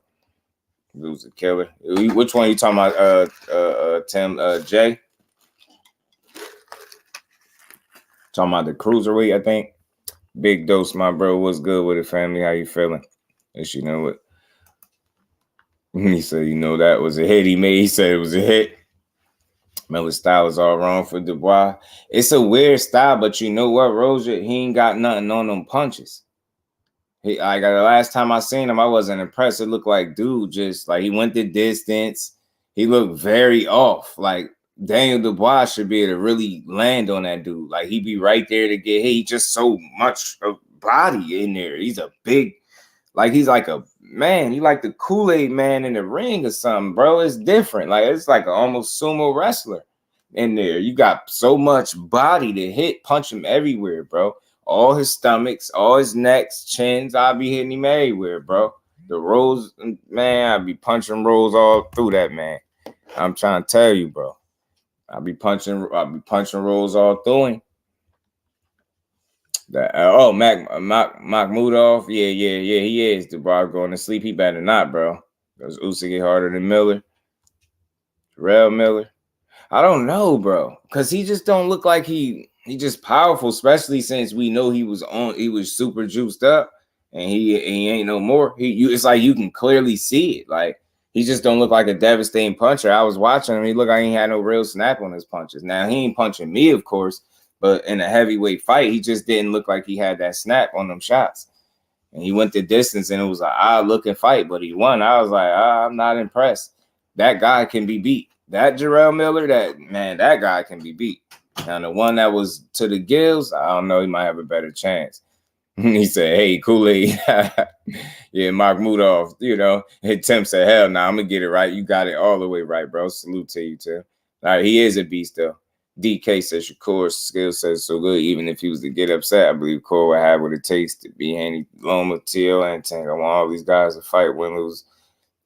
Lose a killer. Which one you talking about? Tim Jay. Talking about the cruiserweight, I think. Big dose, my bro. What's good with it, family? How you feeling? Yes, you know what? He said, you know, that was a hit he made. He said it was a hit. Miller's style is all wrong for Dubois. It's a weird style, but you know what, Roger? He ain't got nothing on them punches. The last time I seen him, I wasn't impressed. It looked like dude just like he went the distance. He looked very off. Like Daniel Dubois should be able to really land on that dude. Like he'd be right there to get hit. He just so much of body in there. He's a big, like he's like a man. He like the Kool-Aid man in the ring or something, bro. It's different. Like it's like an almost sumo wrestler in there. You got so much body to hit, punch him everywhere, bro. All his stomachs, all his necks, chins. I'll be hitting him everywhere, bro. The rolls, man. I'll be punching rolls all through that man. I'm trying to tell you, bro. I'll be punching rolls all through him. Makhmudov, yeah, he is. Dubois going to sleep. He better not, bro. Because Usyk get harder than Miller. Jarrell Miller. I don't know, bro. Because he just don't look like he just powerful, especially since we know he was super juiced up, and he ain't no more. It's like you can clearly see it. Like he just don't look like a devastating puncher. I was watching him. He looked like he had no real snap on his punches. Now he ain't punching me, of course. But in a heavyweight fight, he just didn't look like he had that snap on them shots. And he went the distance, and it was an odd-looking fight, but he won. I was like, I'm not impressed. That guy can be beat. That Jarrell Miller, that guy can be beat. Now, the one that was to the gills, I don't know, he might have a better chance. He said, hey, Kool-Aid. Yeah, Makhmudov, you know. And Tim said, hell no, I'm going to get it right. You got it all the way right, bro. Salute to you, Tim. All right, he is a beast, though. DK says Shakur's skill set is so good, even if he was to get upset, I believe Cole would have what it takes to be Haney, Loma, Teal, and Tank. I want all these guys to fight, win, lose.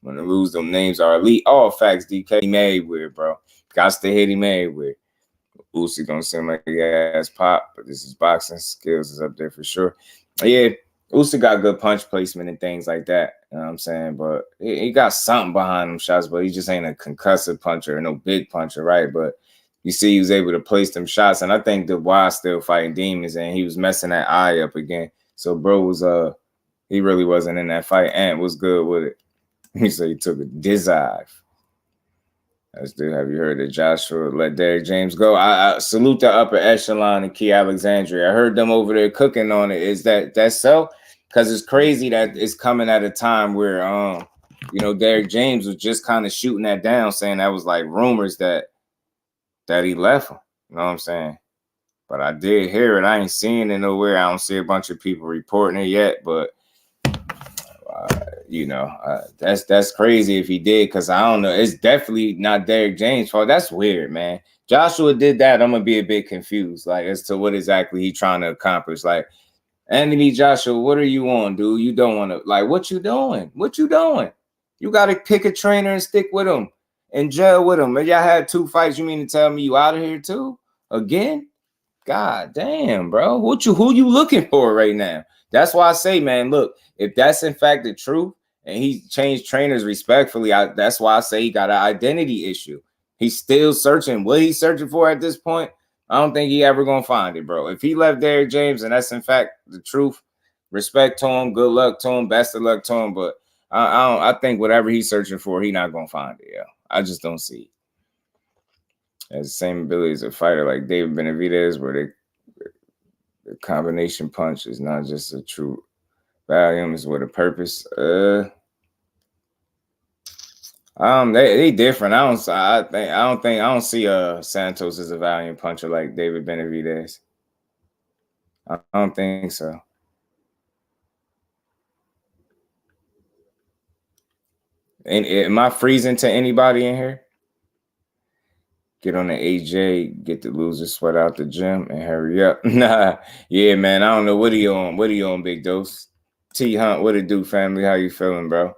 When they lose, them names are elite. All facts, DK. He made with, bro. Got to hit him made with. Usyk gonna seem like he has pop, but this is boxing skills is up there for sure. Yeah, Usyk got good punch placement and things like that. You know what I'm saying? But he got something behind them shots, but he just ain't a concussive puncher, no big puncher, right? But you see, he was able to place them shots, and I think Dubois still fighting demons, and he was messing that eye up again. So, bro was he really wasn't in that fight. Ant was good with it. He said he took a dive. Have you heard that Joshua let Derrick James go? I salute the upper echelon and Key Alexandria. I heard them over there cooking on it. Is that so? Because it's crazy that it's coming at a time where Derrick James was just kind of shooting that down, saying that was like rumors that he left him. You know what I'm saying? But I did hear it. I ain't seeing it nowhere. I don't see a bunch of people reporting it yet, but that's crazy if he did, because I don't know. It's definitely not Derrick James' fault. That's weird, man. Joshua did that. I'm gonna be a bit confused, like, as to what exactly he's trying to accomplish. Like, Anthony Joshua, what are you on, dude? You don't want to, like, what you doing? What you doing? You got to pick a trainer and stick with him and gel with him. If y'all had 2 fights, you mean to tell me you out of here too? Again? God damn, bro. Who you looking for right now? That's why I say, man, look, if that's in fact the truth and he changed trainers respectfully, that's why I say he got an identity issue. He's still searching. What he's searching for at this point, I don't think he ever gonna find it, bro. If he left Derrick James and that's in fact the truth, respect to him, good luck to him, best of luck to him. But I think whatever he's searching for, he not gonna find it. Yeah, I just don't see it. Has the same ability as a fighter like David Benavidez, where the combination punch is not just a true volume, is with a purpose. They different. I don't see Santos as a valiant puncher like David Benavidez. I don't think so. Am I freezing to anybody in here? Get on the AJ, get the loser sweat out the gym, and hurry up. Nah, yeah, man. I don't know what he on. What he on, Big Dose? T Hunt, what it do, family? How you feeling, bro?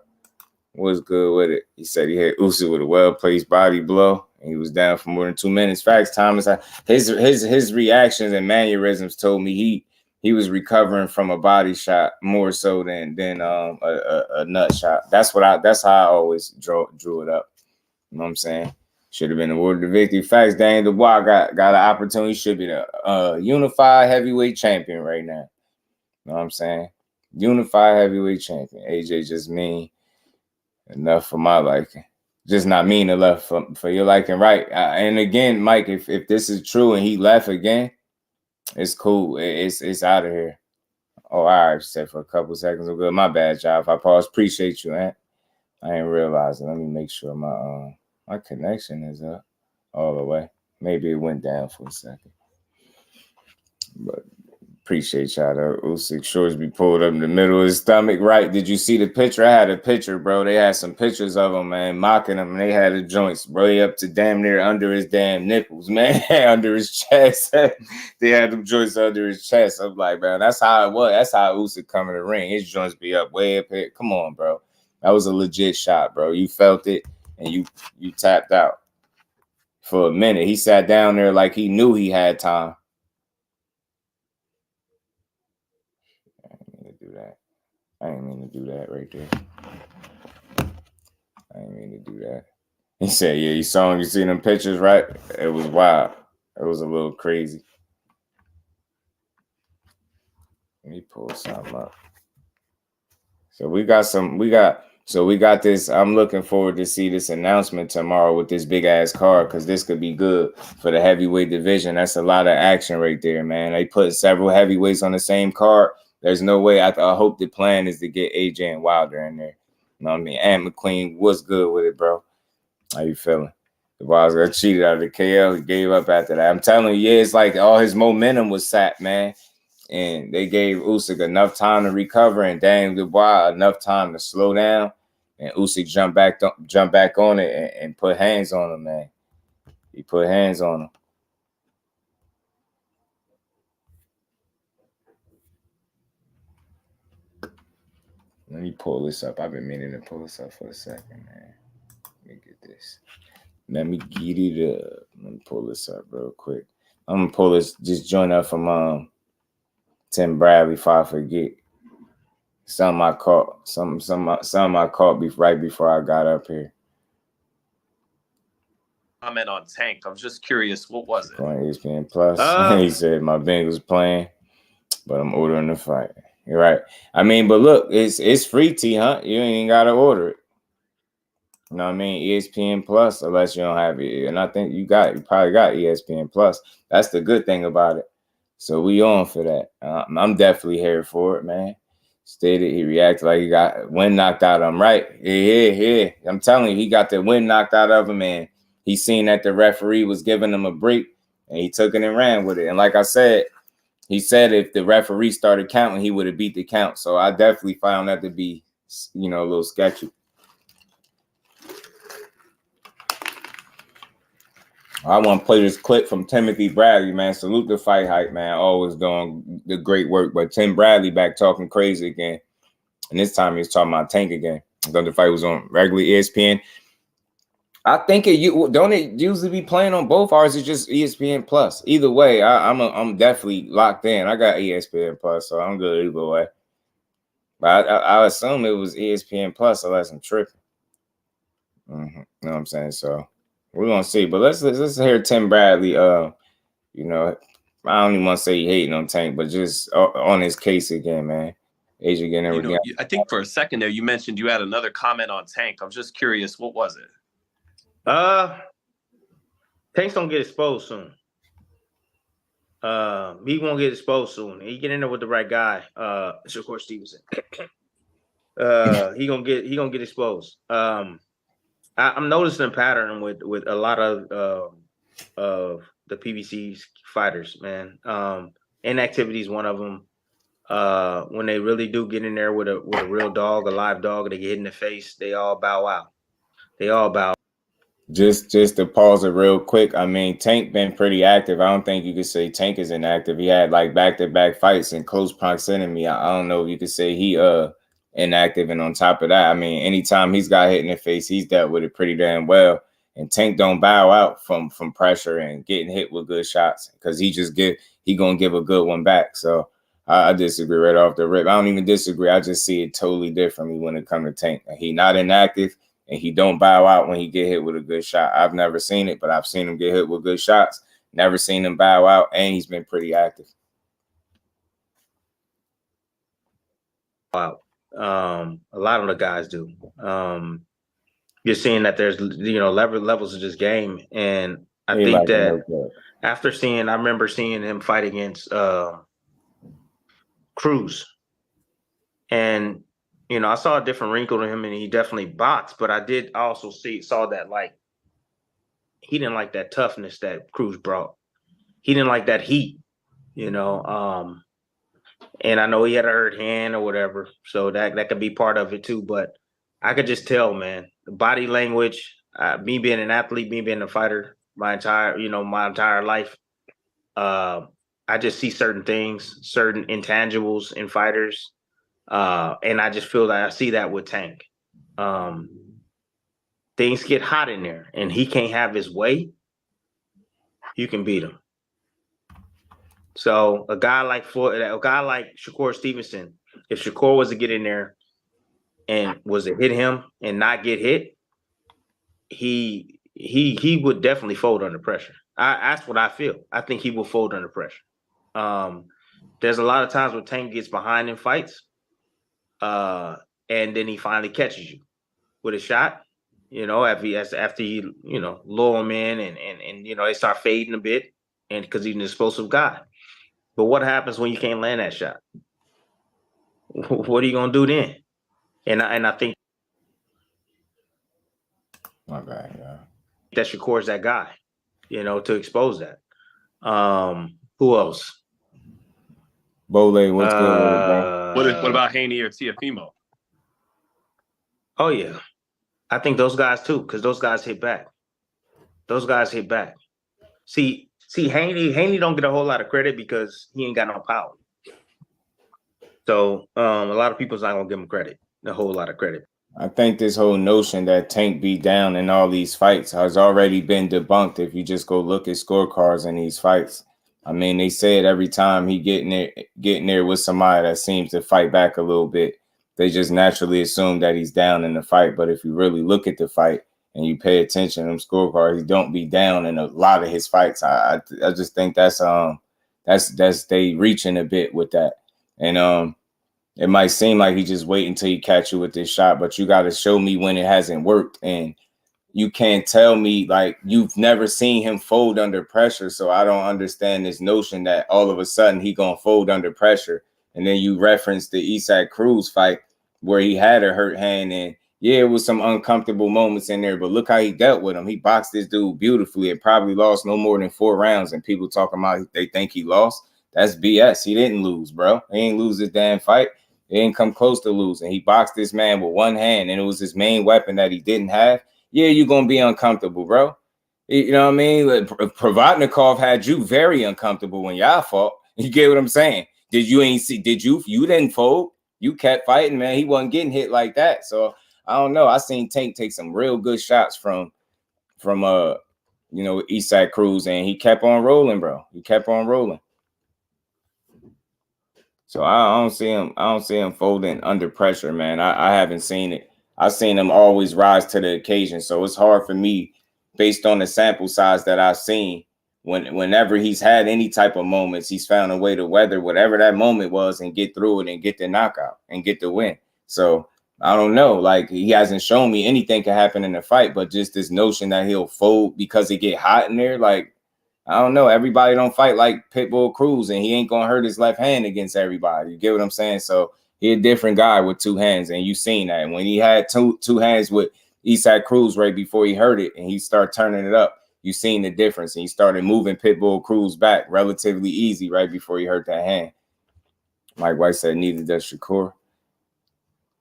What's good with it? He said he hit Usyk with a well-placed body blow, and he was down for more than 2 minutes. Facts, Thomas. His reactions and mannerisms told me he was recovering from a body shot more so than a nut shot. That's how I always drew it up. You know what I'm saying? Should have been awarded the victory. Facts, Daniel Dubois got an opportunity. Should be the unified heavyweight champion right now. You know what I'm saying? Unified heavyweight champion. AJ just mean enough for my liking. Just not mean enough for your liking, right? And again, Mike, if this is true and he left again, it's cool. It's out of here. Oh, all right. Said for a couple seconds. I'm good. My bad, y'all. If I pause, appreciate you, man. I ain't realizing. Let me make sure my connection is up all the way. Maybe it went down for a second. But appreciate y'all. Usyk shorts be pulled up in the middle of his stomach. Right. Did you see the picture? I had a picture, bro. They had some pictures of him, man, mocking him. And they had the joints, bro. They up to damn near under his damn nipples, man. Under his chest. They had them joints under his chest. I'm like, man, that's how it was. That's how Usyk come in the ring. His joints be up way up here. Come on, bro. That was a legit shot, bro. You felt it. And you tapped out for a minute. He sat down there like he knew he had time. I didn't mean to do that. I didn't mean to do that right there. I didn't mean to do that. He said, yeah, you saw him. You see them pictures, right? It was wild. It was a little crazy. Let me pull something up. So we got this. I'm looking forward to see this announcement tomorrow with this big ass card, because this could be good for the heavyweight division. That's a lot of action right there, man. They put several heavyweights on the same card. There's no way. I hope the plan is to get AJ and Wilder in there. You know what I mean? And McLean, what's good with it, bro? How you feeling? The Wilds got cheated out of the KL. He gave up after that. I'm telling you, yeah, it's like all his momentum was sapped, man. And they gave Usyk enough time to recover and Daniel Dubois enough time to slow down. And Usyk jump back on it and put hands on him, man. He put hands on him. Let me pull this up. I've been meaning to pull this up for a second, man. Let me get this. Let me get it up. Let me pull this up real quick. I'm gonna pull this. Just join up from Tim Bradley. If I forget, some I caught right before I got up here. Comment on Tank. I was just curious, what was it? Playing ESPN Plus. He said my Bengals playing, but I'm ordering the fight. You're right. I mean, but look, it's free, T Hunt. You ain't gotta order it. You know what I mean? ESPN Plus, unless you don't have it. And I think you probably got ESPN Plus. That's the good thing about it. So we on for that. I'm definitely here for it, man. Stated he reacted like he got wind knocked out of him. Right. Yeah. I'm telling you, he got the wind knocked out of him, and he seen that the referee was giving him a break, and he took it and ran with it. And like I said, he said if the referee started counting, he would have beat the count. So I definitely found that to be, a little sketchy. I want to play this clip from Timothy Bradley, man. Salute the fight hype, man. Always doing the great work. But Tim Bradley back talking crazy again. And this time he was talking about Tank again. I thought the fight was on regular ESPN. I think don't it usually be playing on both, or is it just ESPN Plus? Either way, I'm definitely locked in. I got ESPN Plus, so I'm good either way. But I assume it was ESPN Plus unless I'm tripping. You know what I'm saying? So we're gonna see. But let's hear Tim Bradley. I don't even want to say he hating on Tank, but just on his case again, man. Age again, everything. I think for a second there you mentioned you had another comment on Tank. I'm just curious, what was it? Tank's gonna get exposed soon. He won't get exposed soon. He get in there with the right guy. Shakur Stevenson. He gonna get exposed. I'm noticing a pattern with a lot of the PBC fighters, man. Inactivity is one of them. When they really do get in there with a real dog, a live dog, they get hit in the face, they all bow out. They all bow. Just to pause it real quick. I mean, Tank been pretty active. I don't think you could say Tank is inactive. He had like back-to-back fights in close proximity. I don't know if you could say he inactive. And on top of that, I mean, anytime he's got hit in the face, he's dealt with it pretty damn well. And Tank don't bow out from pressure and getting hit with good shots, because he gonna give a good one back. So I disagree right off the rip. I don't even disagree. I just see it totally differently when it comes to Tank. He not inactive, and he don't bow out when he get hit with a good shot. I've never seen it, but I've seen him get hit with good shots. Never seen him bow out, and he's been pretty active. Wow. A lot of the guys do. You're seeing that there's levels of this game, and I think that after I remember seeing him fight against Cruz, and I saw a different wrinkle to him, and he definitely boxed, but I did also saw that like he didn't like that toughness that Cruz brought. He didn't like that heat, and I know he had a hurt hand or whatever, so that could be part of it too. But I could just tell, man, the body language, me being an athlete, me being a fighter, my entire life, I just see certain things, certain intangibles in fighters, and I just feel that I see that with Tank. Things get hot in there, and he can't have his way. You can beat him. So a guy like Shakur Stevenson, if Shakur was to get in there and was to hit him and not get hit, he would definitely fold under pressure. That's what I feel. I think he will fold under pressure. There's a lot of times where Tank gets behind in fights, and then he finally catches you with a shot. After you lure him in and they start fading a bit, and because he's an explosive guy. But what happens when you can't land that shot? What are you gonna do then? And I think my bad, yeah. That Shakur's that guy, to expose that. Who else? Bole, what's good? What about Haney or Tiafimo? Oh yeah, I think those guys too, because those guys hit back. See, Haney don't get a whole lot of credit because he ain't got no power. So a lot of people's not gonna give him credit, a whole lot of credit. I think this whole notion that Tank beat down in all these fights has already been debunked if you just go look at scorecards in these fights. I mean, they say it every time he getting there with somebody that seems to fight back a little bit. They just naturally assume that he's down in the fight. But if you really look at the fight and you pay attention to them scorecards, he don't be down in a lot of his fights. I just think that's they reaching a bit with that. And it might seem like he just wait until he catch you with this shot, but you got to show me when it hasn't worked. And you can't tell me like you've never seen him fold under pressure. So I don't understand this notion that all of a sudden he gonna fold under pressure. And then you reference the Isaac Cruz fight where he had a hurt hand, and yeah, it was some uncomfortable moments in there, but look how he dealt with him. He boxed this dude beautifully and probably lost no more than 4 rounds. And people talking about they think he lost. That's BS. He didn't lose, bro. He ain't lose this damn fight. He didn't come close to losing. He boxed this man with one hand, and it was his main weapon that he didn't have. Yeah, you're going to be uncomfortable, bro. You know what I mean? Like, Provodnikov had you very uncomfortable when y'all fought. You get what I'm saying? You didn't fold. You kept fighting, man. He wasn't getting hit like that. So I don't know. I seen Tank take some real good shots from Isaac Cruz, and he kept on rolling, bro. He kept on rolling. So I don't see him folding under pressure, man. I haven't seen it. I've seen him always rise to the occasion. So it's hard for me, based on the sample size that I've seen, whenever he's had any type of moments, he's found a way to weather whatever that moment was and get through it and get the knockout and get the win. So I don't know. Like, he hasn't shown me anything can happen in the fight, but just this notion that he'll fold because it get hot in there, like, I don't know. Everybody don't fight like Pitbull Cruz, and he ain't gonna hurt his left hand against everybody. You get what I'm saying? So he a different guy with 2 hands, and you seen that. And when he had two hands with Isaac Cruz right before he hurt it, and he started turning it up, you seen the difference. And he started moving Pitbull Cruz back relatively easy right before he hurt that hand. Mike White said neither does Shakur.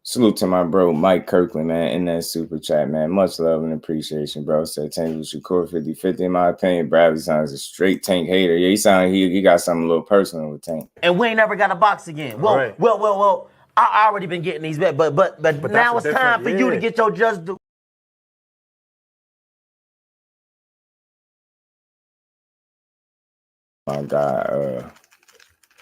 Salute to my bro Mike Kirkland, man, in that super chat, man. Much love and appreciation, bro. Said Tank with Shakur 50-50. In my opinion, Bradley sounds a straight Tank hater. Yeah, he sound he got something a little personal with Tank. And we ain't never got to box again. Well, right. well. I already been getting these bets, but now it's time for you to get your just do. My God,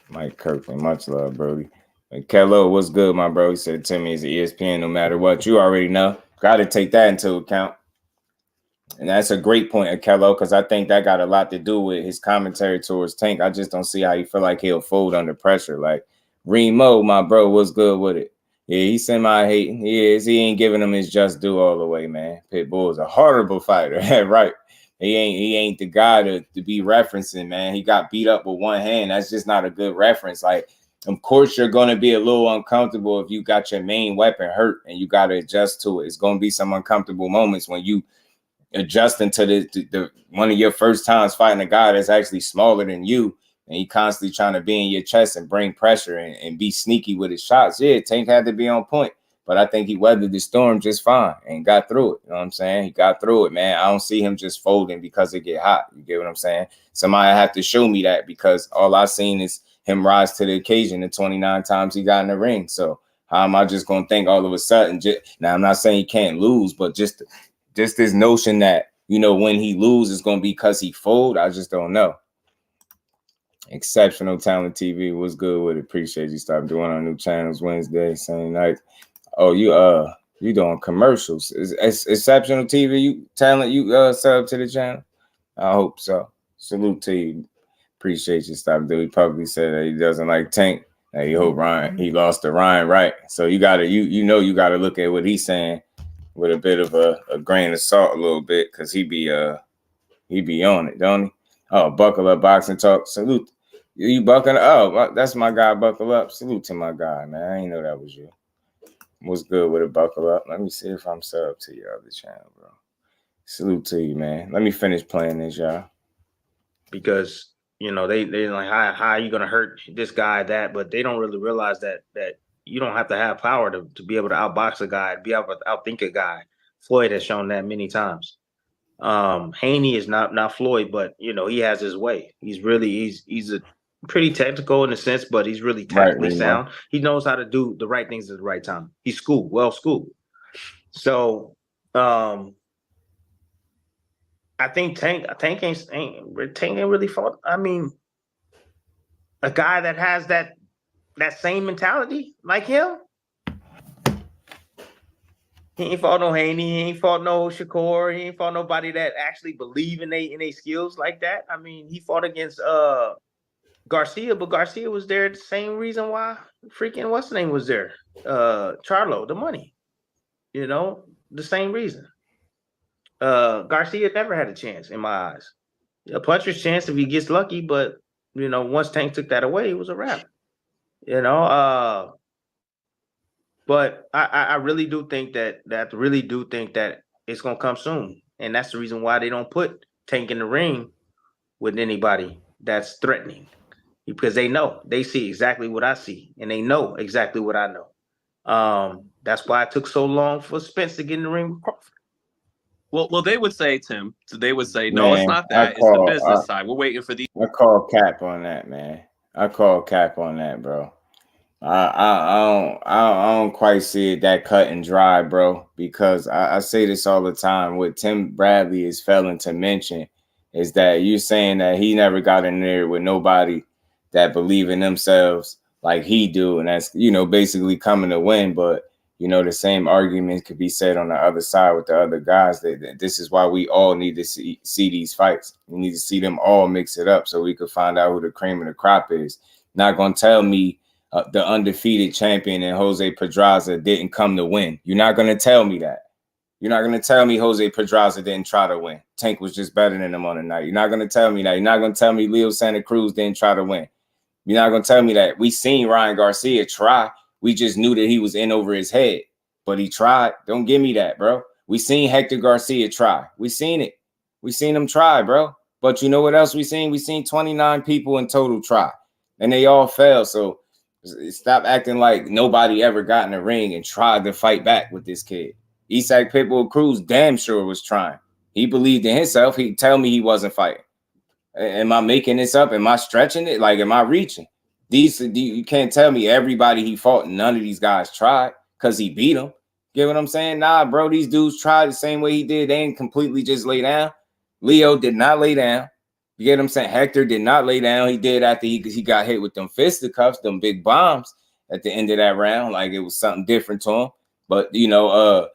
Mike Kirkland, much love, Brody. Kello, what's good, my bro? He said Timmy is ESPN no matter what. You already know. Got to take that into account. And that's a great point, Kello, because I think that got a lot to do with his commentary towards Tank. I just don't see how you feel like he'll fold under pressure. Like, Remo, my bro, what's good with it? Yeah, he's semi-hating. He is. He ain't giving him his just due all the way, man. Pitbull is a horrible fighter. Right. He ain't the guy to be referencing, man. He got beat up with one hand. That's just not a good reference. Like, of course, you're going to be a little uncomfortable if you got your main weapon hurt and you got to adjust to it. It's going to be some uncomfortable moments when you adjusting to the one of your first times fighting a guy that's actually smaller than you, and he constantly trying to be in your chest and bring pressure and be sneaky with his shots. Yeah, Tank had to be on point, but I think he weathered the storm just fine and got through it. You know what I'm saying? He got through it, man. I don't see him just folding because it get hot. You get what I'm saying? Somebody have to show me that, because all I've seen is him rise to the occasion the 29 times he got in the ring. So how am I just going to think all of a sudden? Now, I'm not saying he can't lose, but just this notion that, you know, when he loses, it's going to be because he fold. I just don't know. Exceptional Talent TV was good with it. Appreciate you stop doing our new channels Wednesday, Sunday night. Oh, you doing commercials? Is Exceptional TV you sub to the channel? I hope so. Salute to you. Appreciate you stop doing. He publicly said that he doesn't like Tank. He hope he lost to Ryan Wright. So you gotta you gotta look at what he's saying with a bit of a grain of salt a little bit, because he be on it, don't he? Oh, Buckle Up Boxing Talk. Salute. You buckling? Oh, that's my guy, Buckle Up. Salute to my guy, man. I didn't know that was you. What's good with it, Buckle Up? Let me see if I'm sub to your other channel, bro. Salute to you, man. Let me finish playing this, y'all. Because, you know, they like, how are you going to hurt this guy, that? But they don't really realize that you don't have to have power to be able to outbox a guy, be able to outthink a guy. Floyd has shown that many times. Haney is not Floyd, but, you know, he has his way. He's a pretty technical in a sense, but he's really tactically sound. He knows how to do the right things at the right time. He's well schooled. So I think Tank ain't really fought. I mean, a guy that has that same mentality like him. He ain't fought no Haney. He ain't fought no Shakur. He ain't fought nobody that actually believe in they skills like that. I mean, he fought against Garcia, but Garcia was there the same reason why freaking what's the name was there? Charlo, the money. You know, the same reason. Garcia never had a chance in my eyes. A puncher's chance if he gets lucky, but you know, once Tank took that away, it was a wrap. You know, but I really do think that it's gonna come soon, and that's the reason why they don't put Tank in the ring with anybody that's threatening, because they see exactly what I see, and they know exactly what I know. That's why it took so long for Spence to get in the ring with Crawford. Well, they would say, Tim, they would say, no, it's not that. It's the business side. We're waiting for these. I call cap on that, man. I call cap on that, bro. I don't quite see it that cut and dry, bro, because I say this all the time. What Tim Bradley is failing to mention is that you're saying that he never got in there with nobody that believe in themselves like he do, and that's, you know, basically coming to win. But you know, the same argument could be said on the other side with the other guys. That this is why we all need to see these fights. We need to see them all mix it up so we could find out who the cream of the crop is. Not gonna tell me the undefeated champion and Jose Pedraza didn't come to win. You're not going to tell me that. You're not going to tell me Jose Pedraza didn't try to win. Tank was just better than him on the night. You're not going to tell me that. You're not going to tell me Leo Santa Cruz didn't try to win. You're not going to tell me that. We seen Ryan Garcia try. We just knew that he was in over his head, but he tried. Don't give me that, bro. We seen Hector Garcia try. We seen it. We seen him try, bro. But you know what else we seen? We seen 29 people in total try, and they all failed. So stop acting like nobody ever got in the ring and tried to fight back with this kid. Isak Pitbull Cruz damn sure was trying. He believed in himself. He'd tell me he wasn't fighting. Am I making this up? Am I stretching it? Like, am I reaching? You can't tell me everybody he fought, none of these guys tried because he beat them. Get what I'm saying? Nah, bro, these dudes tried the same way he did. They ain't completely just lay down. Leo did not lay down. You get what I'm saying? Hector did not lay down. He did after he got hit with them fisticuffs, them big bombs at the end of that round. Like it was something different to him. But, you know,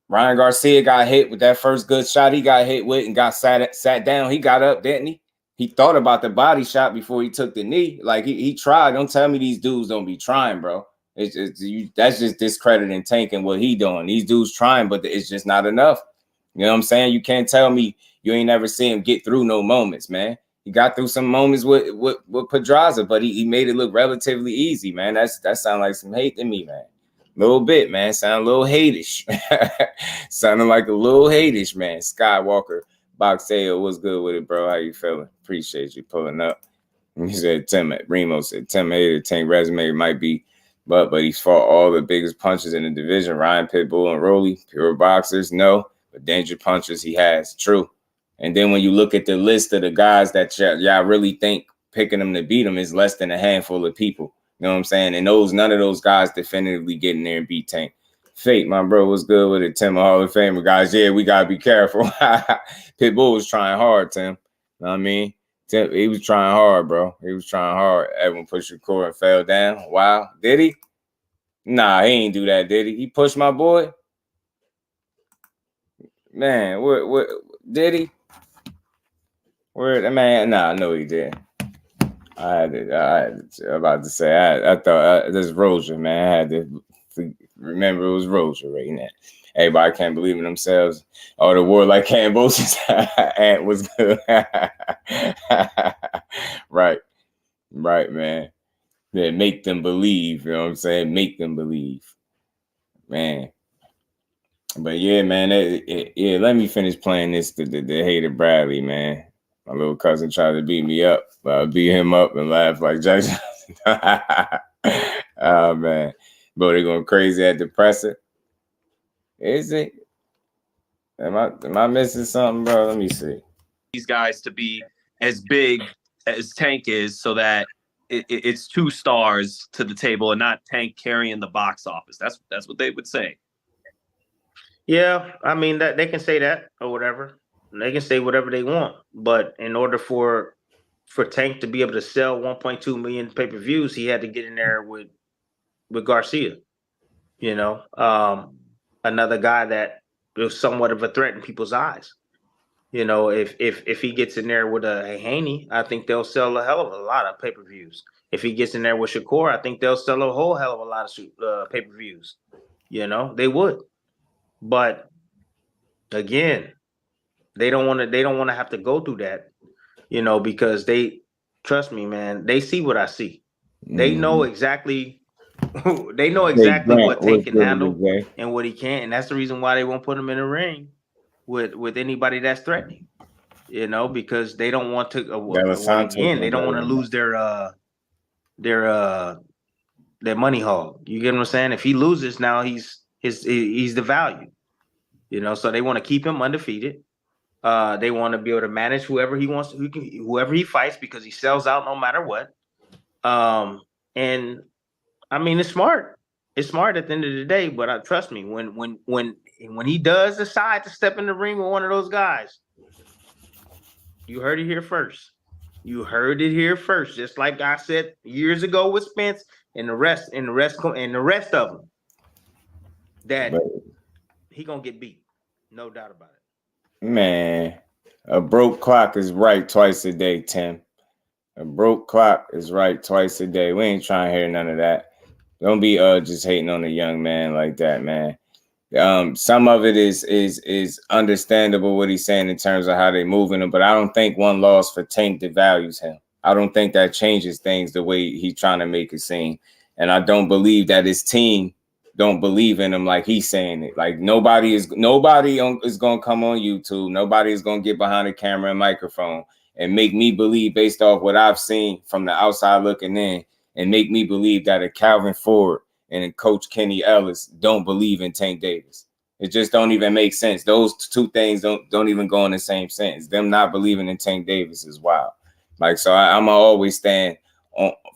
Ryan Garcia got hit with that first good shot he got hit with and got sat down. He got up, didn't he? He thought about the body shot before he took the knee. Like he tried. Don't tell me these dudes don't be trying, bro. That's just discrediting Tank and what he doing. These dudes trying, but it's just not enough. You know what I'm saying? You can't tell me you ain't never seen him get through no moments, man. He got through some moments with Pedraza, but he made it look relatively easy, man. That sounds like some hate to me, man. A little bit, man. Sound a little hate-ish. Sounding like a little hate-ish, man. Skywalker, Boxeo, what's good with it, bro? How you feeling? Appreciate you pulling up. He said, Remo said, Tim hated Tank resume might be, but he's fought all the biggest punches in the division. Ryan, Pitbull, and Rolly, pure boxers, no. But danger punches he has. True. And then when you look at the list of the guys that y'all really think picking them to beat them is less than a handful of people. You know what I'm saying? And none of those guys definitively get in there and beat Tank. Fate, my bro, what's good with it? Tim, Hall of Famer guys. Yeah, we got to be careful. Pitbull was trying hard, Tim. You know what I mean? Tim, he was trying hard, bro. He was trying hard. Everyone pushed the core and fell down. Wow. Did he? Nah, he ain't do that, did he? He pushed my boy? Man, what did he? Where, man? Nah, no, he did. I about to say, I thought this Roger, man. I had to remember it was Roger right now. Everybody can't believe in themselves. Oh, the war like KAMBOSOS ant was good. Right, man. Yeah, make them believe. You know what I'm saying? Make them believe, man. But yeah, man, yeah. Let me finish playing this. The hater Bradley, man. My little cousin tried to beat me up, but I beat him up and laugh like Jack Johnson. Oh man, bro, they going crazy at the presser. Is it? Am I missing something, bro? Let me see. These guys to be as big as Tank is, so that it's 2 stars to the table and not Tank carrying the box office. That's what they would say. Yeah, I mean that they can say that or whatever. They can say whatever they want, but in order for Tank to be able to sell 1.2 million pay-per-views, he had to get in there with Garcia. You know, another guy that was somewhat of a threat in people's eyes. You know, if he gets in there with a Haney, I think they'll sell a hell of a lot of pay-per-views. If he gets in there with Shakur, I think they'll sell a whole hell of a lot of pay-per-views. You know, they would. But again, they don't want to have to go through that, you know, because trust me, man, they see what I see. They know exactly what Tank can handle and what he can't, and that's the reason why they won't put him in the ring with anybody that's threatening. You know, because they don't want to again, they don't want to lose their money hog. You get what I'm saying? If he loses now, he's the value. You know, so they want to keep him undefeated. They want to be able to manage whoever he wants, whoever he fights, because he sells out no matter what. And I mean, it's smart. It's smart at the end of the day. But trust me, when he does decide to step in the ring with one of those guys, you heard it here first. You heard it here first. Just like I said years ago with Spence and the rest of them, that he gonna get beat, no doubt about it. Man, a broke clock is right twice a day, Tim. A broke clock is right twice a day. We ain't trying to hear none of that. Don't be just hating on a young man like that, man. Some of it is understandable what he's saying in terms of how they're moving him, but I don't think one loss for Tank devalues him. I don't think that changes things the way he's trying to make it seem. And I don't believe that his team don't believe in him like he's saying it. Like nobody is gonna come on YouTube. Nobody is gonna get behind a camera and microphone and make me believe, based off what I've seen from the outside looking in, and make me believe that a Calvin Ford and a Coach Kenny Ellis don't believe in Tank Davis. It just don't even make sense. Those two things don't even go in the same sentence. Them not believing in Tank Davis is wild. Like, so I'm gonna always stand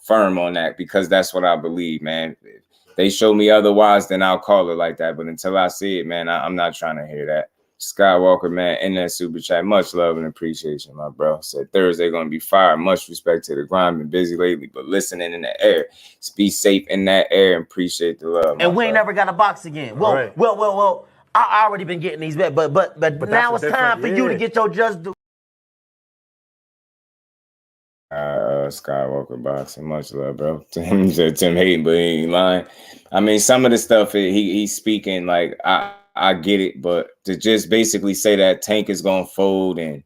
firm on that, because that's what I believe, man. If they show me otherwise, then I'll call it like that. But until I see it, man, I'm not trying to hear that. Skywalker, man, in that super chat, much love and appreciation, my bro. Said Thursday gonna be fire. Much respect to the grind. Been busy lately, but listening in the air. Be safe in that air and appreciate the love. And we ain't never got a box again. Well. I already been getting these bets, but now it's time for you to get your just due. Skywalker boxing, much love, bro. Tim said Tim hating, but he ain't lying. I mean, some of the stuff he's speaking, like I get it, but to just basically say that Tank is gonna fold and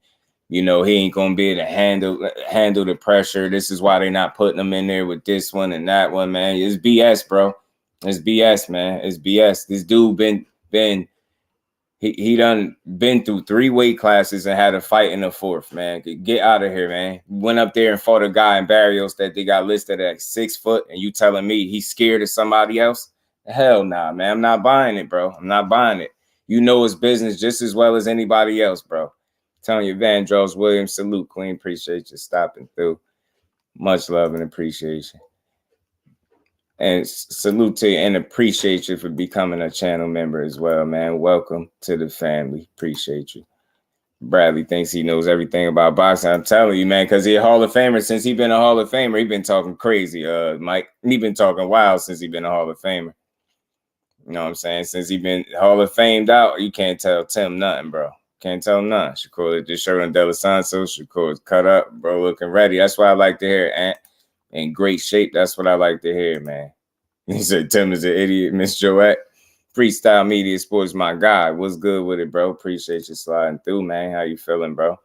you know he ain't gonna be able to handle the pressure. This is why they're not putting him in there with this one and that one, man. It's BS, bro. It's BS, man. It's BS. This dude he done been through 3 weight classes and had a fight in the 4th, man. Get out of here, man. Went up there and fought a guy in Barrios that they got listed at 6 foot, and you telling me he's scared of somebody else? Hell nah, man. I'm not buying it, bro. I'm not buying it. You know his business just as well as anybody else, bro. I'm telling you, Vandross Williams, salute, Queen. Appreciate you stopping through. Much love and appreciation. And salute to you and appreciate you for becoming a channel member as well, man. Welcome to the family. Appreciate you. Bradley thinks he knows everything about boxing. I'm telling you, man, because he's a Hall of Famer. Since he's been a Hall of Famer, he's been talking crazy, Mike. He's been talking wild since he's been a Hall of Famer. You know what I'm saying? Since he's been Hall of Famed out, you can't tell Tim nothing, bro. Can't tell him nothing. Shakur just showed on De Los Santos. Shakur's cut up, bro, looking ready. That's what I like to hear, Ant. In great shape. That's what I like to hear, man. He said Tim is an idiot, Miss Joette. Freestyle Media Sports, my guy. What's good with it, bro? Appreciate you sliding through, man. How you feeling, bro?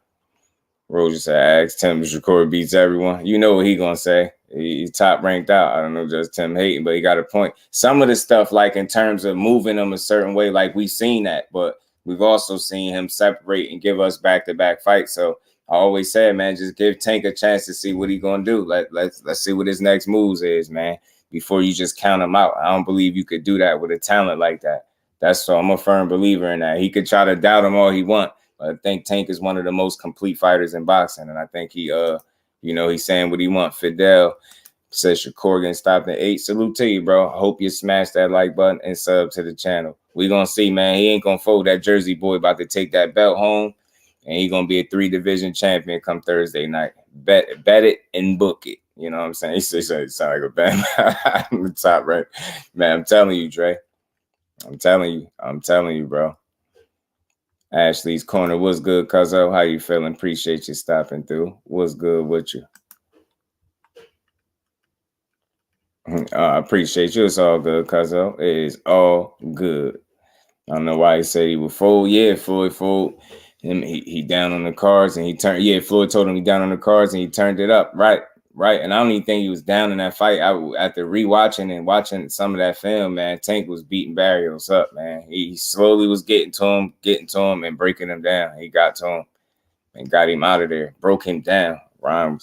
Roger said, ask Tim if Shakur beats everyone. You know what he gonna say. He's top ranked out. I don't know, just Tim hating, but he got a point. Some of the stuff, like in terms of moving him a certain way, like we've seen that, but we've also seen him separate and give us back-to-back fights. So I always said, man, just give Tank a chance to see what he gonna do. Let's see what his next moves is, man, before you just count him out. I don't believe you could do that with a talent like that. That's so I'm a firm believer in that. He could try to doubt him all he want, but I think Tank is one of the most complete fighters in boxing, and I think he, you know, he's saying what he want. Fidel says Shakur getting stopped at 8. Salute to you, bro. I hope you smash that like button and sub to the channel. We gonna see, man. He ain't gonna fold. That Jersey boy about to take that belt home, and he gonna be a 3-division champion come Thursday night. Bet it and book it. You know what I'm saying? He said it sound like a band. I'm the top right, man. I'm telling you, Dre. I'm telling you, bro. Ashley's Corner. What's good, Cuzzo? How you feeling? Appreciate you stopping through. What's good with you? I appreciate you. It's all good, Cuzzo. It is all good. I don't know why he said he would fold. Yeah, Floyd fold. He down on the cards and he turned. Yeah, Floyd told him he down on the cards and he turned it up. Right. And I don't even think he was down in that fight. After rewatching and watching some of that film, man, Tank was beating Barrios up, man. He slowly was getting to him and breaking him down. He got to him and got him out of there, broke him down. Ryan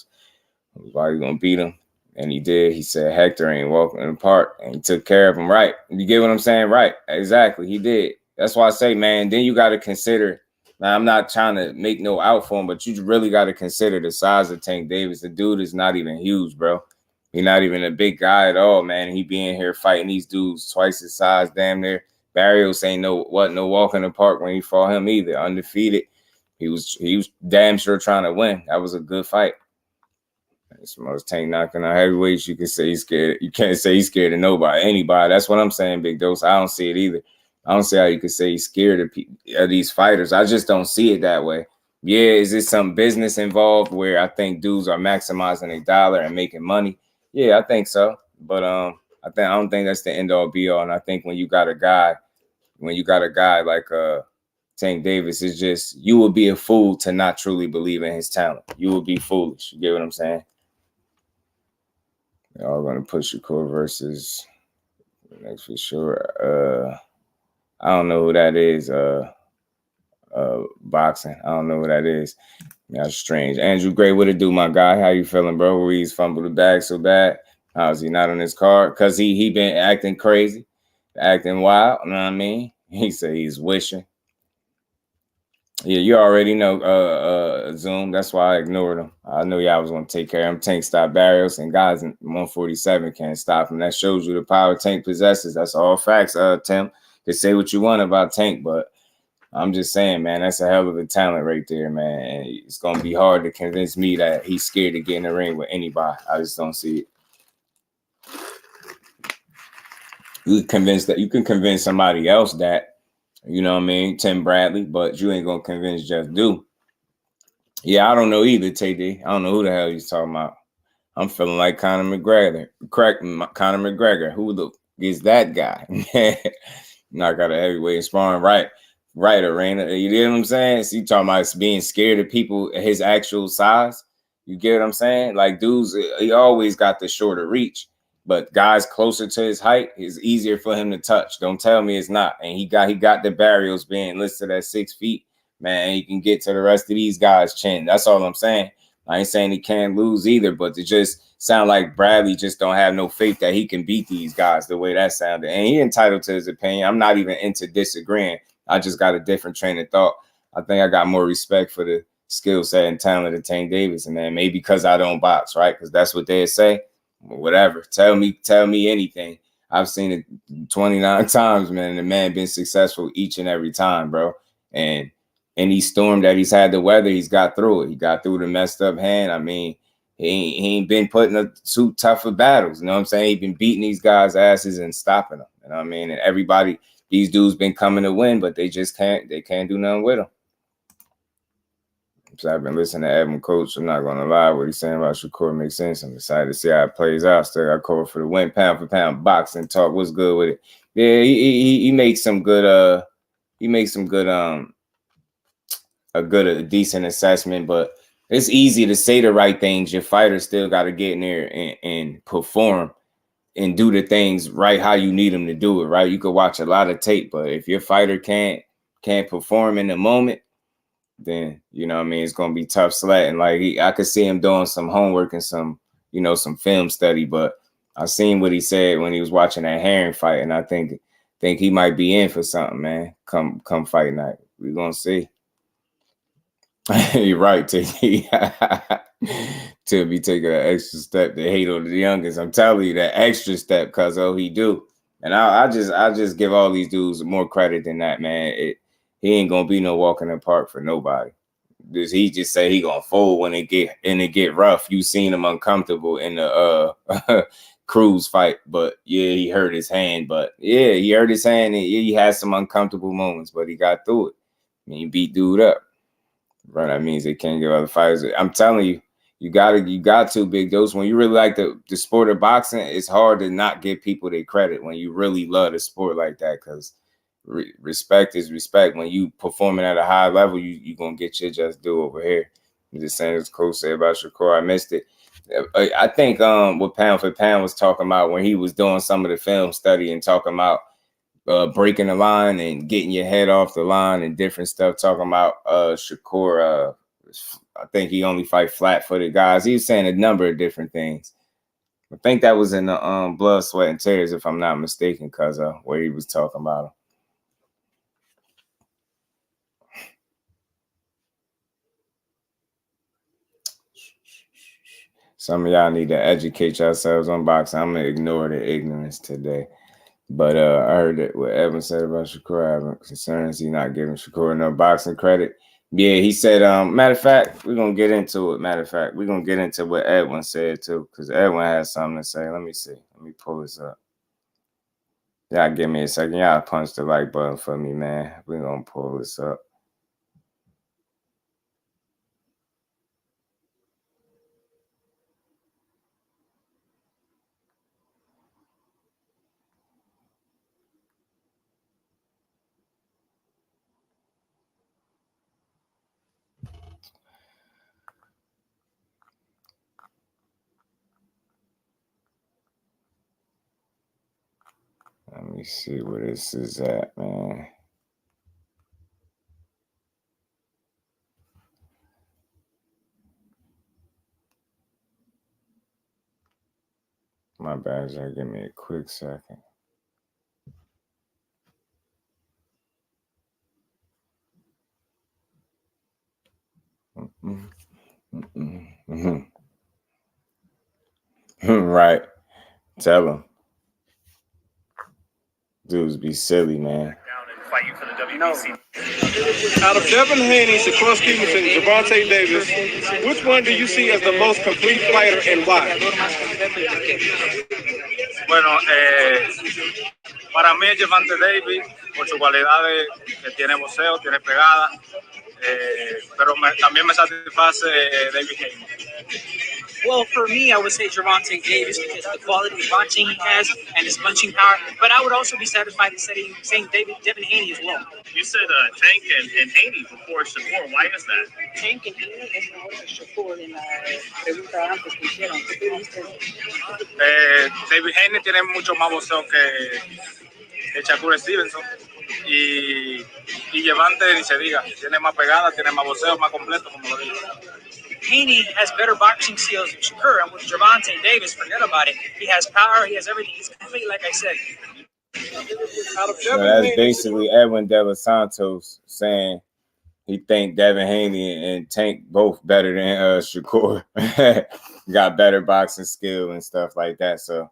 was why you gonna beat him. And he did. He said Hector ain't walking in the park, and he took care of him. Right. You get what I'm saying? Right. Exactly. He did. That's why I say, man, then you got to consider. Now, I'm not trying to make no out for him, but you really got to consider the size of Tank Davis. The dude is not even huge, bro. He's not even a big guy at all, man. He be in here fighting these dudes twice his size, damn near. Barrios ain't no walk in the park when he fought him either. Undefeated. He was damn sure trying to win. That was a good fight. It's most Tank knocking out heavyweights. You can say he's scared. You can't say he's scared of anybody. That's what I'm saying, Big Dose. I don't see it either. I don't see how you could say he's scared of these fighters. I just don't see it that way. Yeah, is it some business involved where I think dudes are maximizing their dollar and making money? Yeah, I think so. But I don't think that's the end all be all. And I think when you got a guy like Tank Davis, it's just you would be a fool to not truly believe in his talent. You would be foolish. You get what I'm saying? They're all gonna push Shakur versus next for sure. I don't know who that is. Boxing. I don't know who that is. That's strange. Andrew Gray, what it do, my guy? How you feeling, bro? Ruiz fumbled the bag so bad. How's he not on his card? Cause he been acting crazy, acting wild. You know what I mean? He said he's wishing. Yeah, you already know Zoom. That's why I ignored him. I knew y'all was going to take care of him. Tank stopped Barrios, and guys in 147 can't stop him. That shows you the power Tank possesses. That's all facts, Tim. You say what you want about Tank, but I'm just saying, man, that's a hell of a talent right there, man. And it's going to be hard to convince me that he's scared to get in the ring with anybody. I just don't see it. You can convince somebody else that. You know what I mean? Tim Bradley, but you ain't going to convince JusDueBoxing. Yeah, I don't know either, TD. I don't know who the hell he's talking about. I'm feeling like Conor McGregor. Conor McGregor. Who the is that guy? Knock out a heavyweight sparring. Right, Arena. You get what I'm saying? So you talking about being scared of people his actual size? You get what I'm saying? Like dudes, he always got the shorter reach. But guys closer to his height is easier for him to touch. Don't tell me it's not. And he got the Barrios being listed at 6 feet. Man, he can get to the rest of these guys' chin. That's all I'm saying. I ain't saying he can't lose either, but to just sound like Bradley just don't have no faith that he can beat these guys the way that sounded. And he entitled to his opinion. I'm not even into disagreeing. I just got a different train of thought. I think I got more respect for the skill set and talent of Tank Davis. And man, maybe because I don't box, right? Because that's what they say. Whatever. Tell me anything. I've seen it 29 times, man. And the man been successful each and every time, bro. And any storm that he's had to weather, he's got through it. He got through the messed up hand. I mean, he ain't been putting up too tough of battles. You know what I'm saying? He's been beating these guys' asses and stopping them. You know what I mean? And everybody, these dudes been coming to win, but they just can't do nothing with them. So I've been listening to Evan Coach. I'm not gonna lie, what he's saying about Shakur makes sense. I'm excited to see how it plays out. Still got covered for the win, pound for pound boxing talk. What's good with it? Yeah, he makes some good a decent assessment, but it's easy to say the right things. Your fighters still got to get in there and perform and do the things right how you need them to do it. Right, you could watch a lot of tape, but if your fighter can't perform in the moment, then you know what I mean, it's gonna be tough sledding. Like I could see him doing some homework and some film study, but I seen what he said when he was watching that Herring fight, and I think he might be in for something, man. Come fight night, we're gonna see. You're right, T. To be taking an extra step to hate on the youngest. I'm telling you that extra step, cause he do, and I just give all these dudes more credit than that, man. He ain't gonna be no walk in the park for nobody. He just say he gonna fold when it get rough. You seen him uncomfortable in the Cruz fight, but yeah, he hurt his hand. But yeah, he hurt his hand and he had some uncomfortable moments, but he got through it. mean, you beat dude up. Right, that means they can't give other fighters. I'm telling you, you got to big dose. When you really like the sport of boxing, it's hard to not give people their credit when you really love the sport like that, because respect is respect. When you performing at a high level, you're going to get your just due over here. I'm just saying, as Coach said about Shakur, I missed it. I think what Pound for Pound was talking about when he was doing some of the film study and talking about breaking the line and getting your head off the line and different stuff, talking about Shakur. I think he only fight flat-footed guys. He was saying a number of different things. I think that was in the Blood, Sweat, and Tears, if I'm not mistaken, because where he was talking about him. Some of y'all need to educate yourselves on boxing. I'm going to ignore the ignorance today. But I heard that what Evan said about Shakur having concerns. He's not giving Shakur enough boxing credit. Yeah, he said, matter of fact, we're going to get into it. Matter of fact, we're going to get into what Edwin said, too, because Edwin has something to say. Let me see. Let me pull this up. Y'all give me a second. Y'all punch the like button for me, man. We're going to pull this up. Let me see where this is at, man. My bad, y'all. Give me a quick second. Right. Tell him. Dudes be silly, man. Out of Devin Haney, Shakur Stevenson, Gervonta Davis, which one do you see as the most complete fighter and why? Bueno, para mí es Gervonta Davis por su cualidades que tiene boxeo, tiene pegada, pero también me satisface Devin Haney. Well, for me, I would say Gervonta Davis because of the quality of boxing he has and his punching power. But I would also be satisfied in saying Devin Haney as well. You said Tank and Haney before Shakur. Why is that? Tank and Haney es mejor que Shakur en la pregunta antes que hicieron. ¿Qué tú dices? Devin Haney tiene mucho más boxeo que Shakur Stevenson. Y Gervonta ni se diga. Tiene más pegada, tiene más boxeo, más completo, como lo digo. Haney has better boxing skills than Shakur, and with Gervonta Davis, forget about it. He has power, he has everything. He's complete, like I said. So that's basically Edwin De Los Santos saying he think Devin Haney and Tank both better than Shakur. Got better boxing skill and stuff like that. So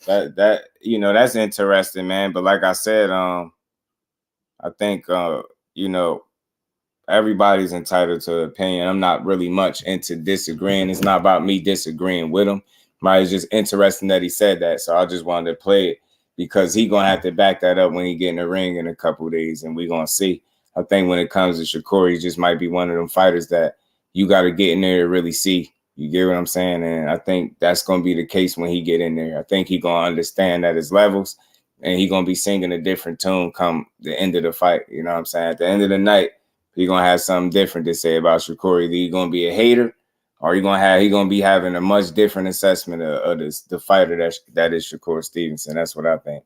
that you know, that's interesting, man. But like I said, I think you know, everybody's entitled to an opinion. I'm not really much into disagreeing. It's not about me disagreeing with him. It's just interesting that he said that. So I just wanted to play it because he's going to have to back that up when he get in the ring in a couple of days, and we're going to see. I think when it comes to Shakur, he just might be one of them fighters that you got to get in there to really see. You get what I'm saying? And I think that's going to be the case when he get in there. I think he's going to understand that his levels, and he's going to be singing a different tune come the end of the fight. You know what I'm saying? At the end of the night, he's going to have something different to say about Shakur. Either he's going to be a hater or he's going to be having a much different assessment of the fighter that is Shakur Stevenson. That's what I think.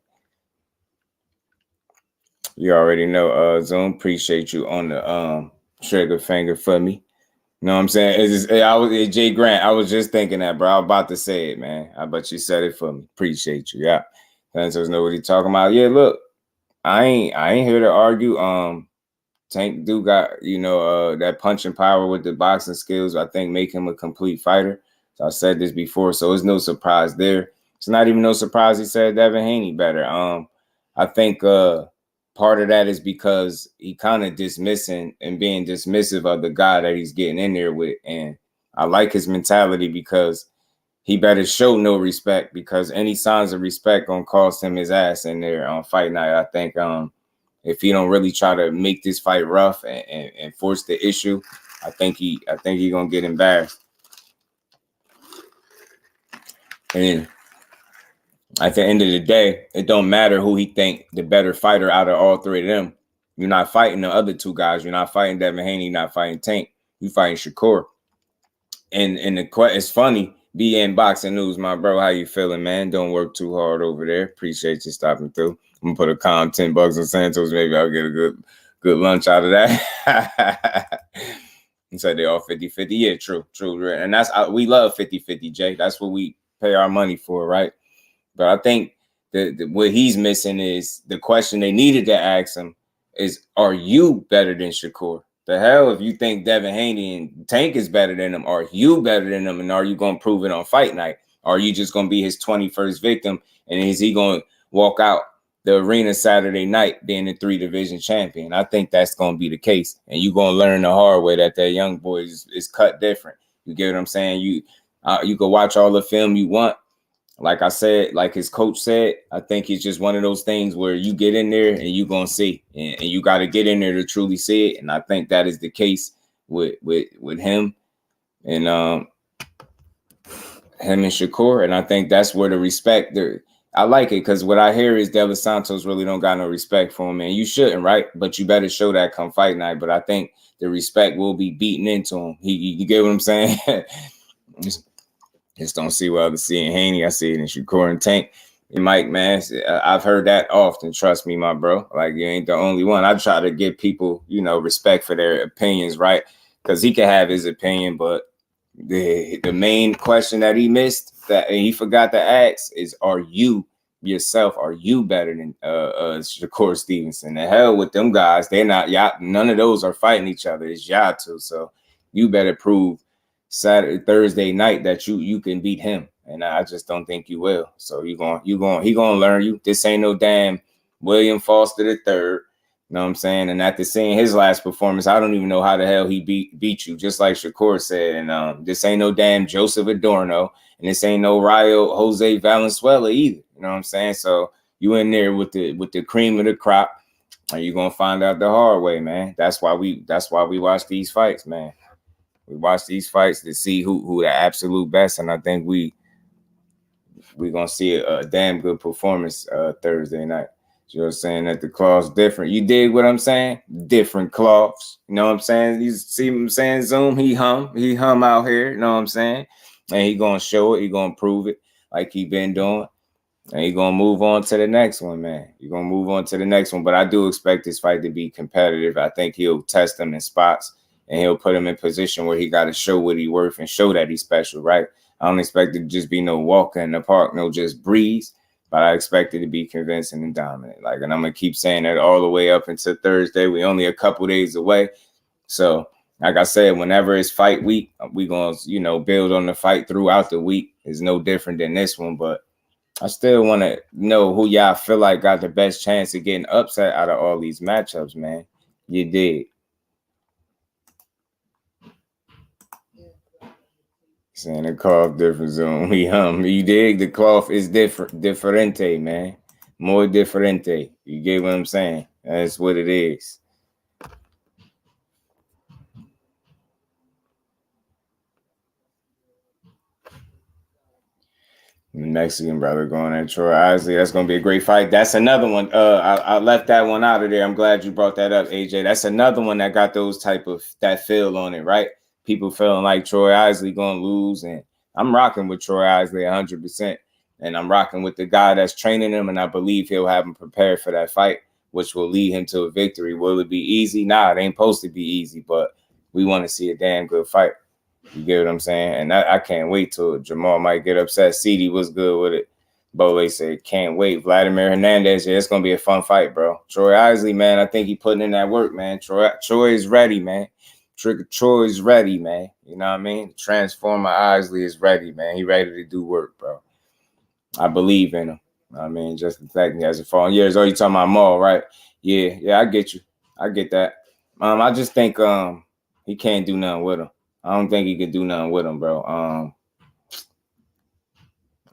You already know, Zoom. Appreciate you on the trigger finger for me. You know what I'm saying? It's Jay Grant. I was just thinking that, bro. I was about to say it, man. I bet you said it for me. Appreciate you. Yeah. Santos know what he's talking about. Yeah, look, I ain't here to argue. Tank do got, you know, that punching power with the boxing skills, I think make him a complete fighter. So I said this before, so it's no surprise there. It's not even no surprise he said Devin Haney better. I think part of that is because he kind of dismissing and being dismissive of the guy that he's getting in there with. And I like his mentality because he better show no respect, because any signs of respect gonna cost him his ass in there on fight night. I think if he don't really try to make this fight rough and force the issue, I think he gonna get embarrassed. And at the end of the day, it don't matter who he think the better fighter out of all three of them. You're not fighting the other two guys. You're not fighting Devin Haney. You're not fighting Tank. You're fighting Shakur. And it's funny. Be in boxing news, my bro. How you feeling, man? Don't work too hard over there. Appreciate you stopping through. I'm gonna put a calm $10 on Santos. Maybe I'll get a good lunch out of that. And so they all 50-50. Yeah, true. And we love 50-50, Jay. That's what we pay our money for, right? But I think what he's missing is the question they needed to ask him is, are you better than Shakur? The hell, if you think Devin Haney and Tank is better than him, are you better than him? And are you going to prove it on fight night? Or are you just going to be his 21st victim? And is he going to walk out the arena Saturday night being the 3-division champion? I think that's going to be the case. And you're going to learn the hard way that young boy is cut different. You get what I'm saying? You can watch all the film you want. Like I said, like his coach said, I think it's just one of those things where you get in there and you're going to see. And you got to get in there to truly see it. And I think that is the case with him and him and Shakur. And I think that's where the respect there. I like it because what I hear is Devin Santos really don't got no respect for him. And you shouldn't, right? But you better show that come fight night. But I think the respect will be beaten into him. You get what I'm saying? Just don't see what others see in Haney. I see it in Shakur and Tank. And Mike, man, I've heard that often. Trust me, my bro. Like, you ain't the only one. I try to give people, respect for their opinions, right? Because he can have his opinion, but the main question that he missed, that he forgot to ask, is, are you yourself? Are you better than Shakur Stevenson? The hell with them guys. They're not. Y'all, none of those are fighting each other. It's y'all two. So you better prove Thursday night that you can beat him, and I just don't think you will. So he gonna learn you. This ain't no damn William Foster III. You know what I'm saying? And after seeing his last performance, I don't even know how the hell he beat you. Just like Shakur said, and this ain't no damn Joseph Adorno, and this ain't no Rayo Jose Valenzuela either. You know what I'm saying? So you in there with the cream of the crop, and you're gonna find out the hard way, man. That's why we watch these fights, man. We watch these fights to see who the absolute best, and I think we're gonna see a damn good performance Thursday night. You know what I'm saying? That the cloth's different. You dig what I'm saying? Different cloths. You know what I'm saying? You see what I'm saying? Zoom, he hum out here. You know what I'm saying? And he gonna show it. He gonna prove it like he been doing. And he gonna move on to the next one, man. You're gonna move on to the next one. But I do expect this fight to be competitive. I think he'll test them in spots. And he'll put him in position where he got to show what he's worth and show that he's special, right? I don't expect it to just be no walker in the park, no just breeze, but I expect it to be convincing and dominant. And I'm going to keep saying that all the way up until Thursday. We only a couple days away. So, like I said, whenever it's fight week, we're going to, build on the fight throughout the week. It's no different than this one, but I still want to know who y'all feel like got the best chance of getting upset out of all these matchups, man. You did. Saying the cloth different zone. You dig? The cloth is differente, man. More differente. You get what I'm saying? That's what it is. The Mexican brother going at Troy Isley. That's going to be a great fight. That's another one. I left that one out of there. I'm glad you brought that up, AJ. That's another one that got those type of that feel on it, right? People feeling like Troy Isley going to lose, and I'm rocking with Troy Isley 100%, and I'm rocking with the guy that's training him, and I believe he'll have him prepared for that fight, which will lead him to a victory. Will it be easy? Nah, it ain't supposed to be easy, but we want to see a damn good fight. You get what I'm saying? And I can't wait till Jamal might get upset. CD was good with it. Bole said, can't wait. Vladimir Hernandez, yeah, it's going to be a fun fight, bro. Troy Isley, man, I think he putting in that work, man. Troy is ready, man. Troy is ready, man. You know what I mean? Transformer Isley is ready, man. He ready to do work, bro. I believe in him. I mean, just the fact he hasn't fallen years. Oh, you talking about Maul, right? Yeah, I get you. I get that. I just think he can't do nothing with him. I don't think he can do nothing with him, bro.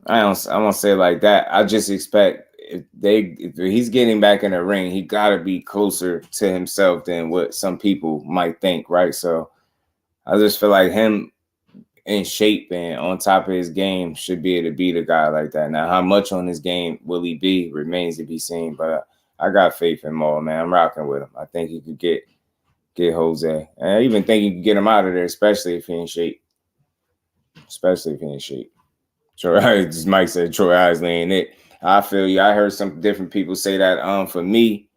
I won't say it like that. I just expect if he's getting back in the ring, he got to be closer to himself than what some people might think, right? So I just feel like him in shape and on top of his game should be able to beat a guy like that. Now, how much on his game will he be remains to be seen, but I got faith in Maul, man. I'm rocking with him. I think he could get Jose. And I even think you can get him out of there, especially if he in shape. Troy, just Mike said Troy Isley ain't it. I feel you. I heard some different people say that. For me,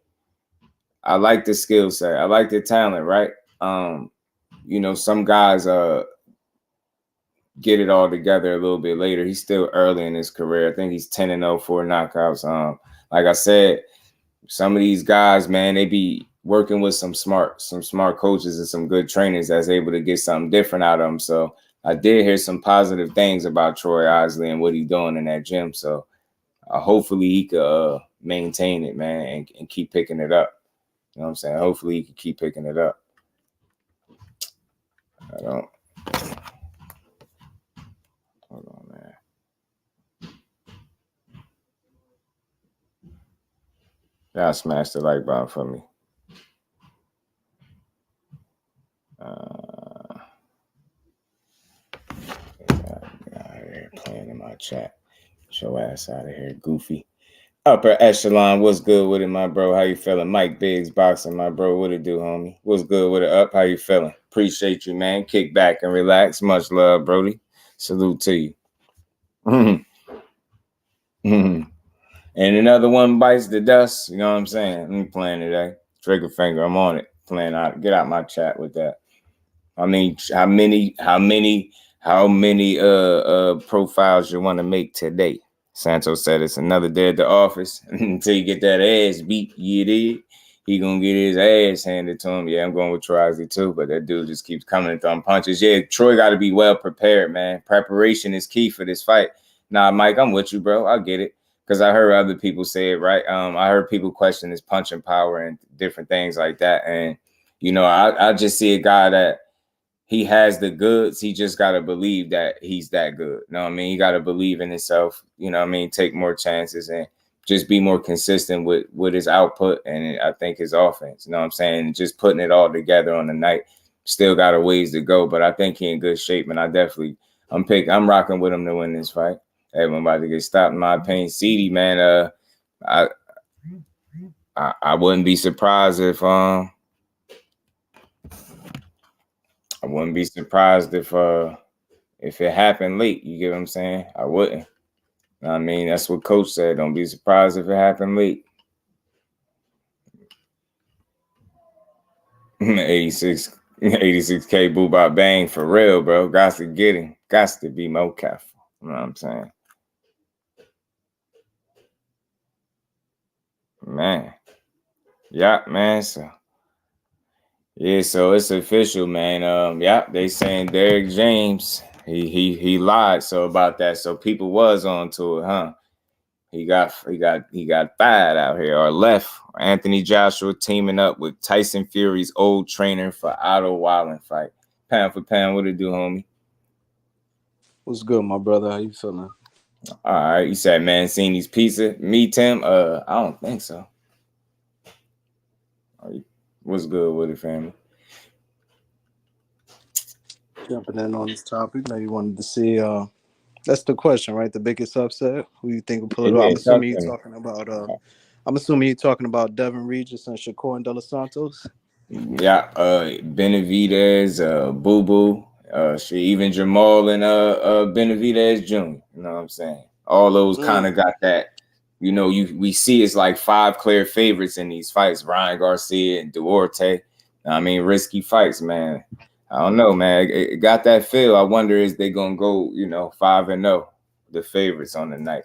I like the skill set. I like the talent, right? Some guys get it all together a little bit later. He's still early in his career. I think he's 10-0, 4 knockouts. Like I said, some of these guys, man, they be working with some smart coaches and some good trainers that's able to get something different out of them. So I did hear some positive things about Troy Isley and what he's doing in that gym. So hopefully he could maintain it, man, and keep picking it up. You know what I'm saying? Hopefully he can keep picking it up. Hold on, man. Y'all smash the like button for me. Playing in my chat. Get your ass out of here, goofy. Upper echelon, what's good with it, my bro? How you feeling? Mike Biggs boxing, my bro. What it do, homie? What's good with it? Up? How you feeling? Appreciate you, man. Kick back and relax. Much love, Brody. Salute to you. And another one bites the dust. You know what I'm saying? I'm playing today. Trigger finger. I'm on it. Playing out. Get out my chat with that. I mean, how many profiles you want to make today? Santos said it's another day at the office until you get that ass beat. You did. He gonna get his ass handed to him. Yeah, I'm going with Troy Isley too, but that dude just keeps coming and throwing punches. Yeah, Troy got to be well prepared, man. Preparation is key for this fight. Nah, Mike, I'm with you, bro. I get it. Because I heard other people say it, right? I heard people question his punching power and different things like that. And, I just see a guy that he has the goods. He just got to believe that he's that good. You know what I mean? He got to believe in himself. You know what I mean? Take more chances and just be more consistent with his output. And I think his offense, you know what I'm saying? Just putting it all together on the night. Still got a ways to go, but I think he in good shape. And I'm rocking with him to win this fight. Everyone about to get stopped, in my opinion. CD, man, I wouldn't be surprised if if it happened late. You get what I'm saying? I wouldn't. You know what I mean? That's what Coach said. Don't be surprised if it happened late. 86K boo bop bang for real, bro. Got to get him. Got to be more careful. You know what I'm saying? Man. Yeah, man. So it's official, man. They saying Derrick James, he lied about that. So people was on to it, huh? He got fired out here or left. Anthony Joshua teaming up with Tyson Fury's old trainer for Otto Wallen fight. Pound for pound, what it do, homie? What's good, my brother? How you feeling? All right, you said Mancini's pizza. Me, Tim? I don't think so. What's good with it, family? Jumping in on this topic, maybe wanted to see. That's the question, right? The biggest upset. Who you think will pull it off? I'm assuming you're talking about. Devin Regis and Shakur and Santos. Yeah, Benavidez, Boo Boo. Even Jamal and Benavidez Jr. You know what I'm saying? All those kind of got that. We see it's like 5 clear favorites in these fights. Ryan Garcia and Duarte. I mean, risky fights, man. I don't know, man. It got that feel. I wonder is they gonna go, 5-0, the favorites on the night.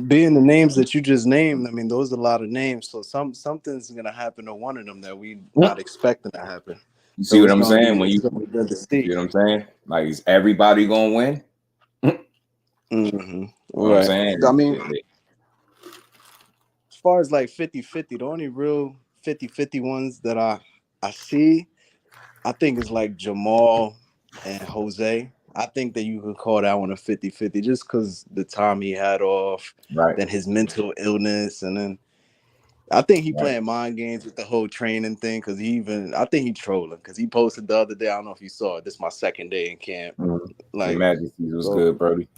Being the names that you just named, I mean, those are a lot of names. So something's gonna happen to one of them that we not expecting to happen. You see what I'm saying? You know what I'm saying? Like, is everybody gonna win? Mm-hmm. What I'm saying? I mean, as far as like 50-50, the only real 50-50 ones that I see, I think it's like Jamal and Jose. I think that you could call that one a 50-50 just because the time he had off, then his mental illness, and then I think he playing mind games with the whole training thing because I think he trolling because he posted the other day. I don't know if you saw it. This is my second day in camp. Like, Majesty was good, Brody.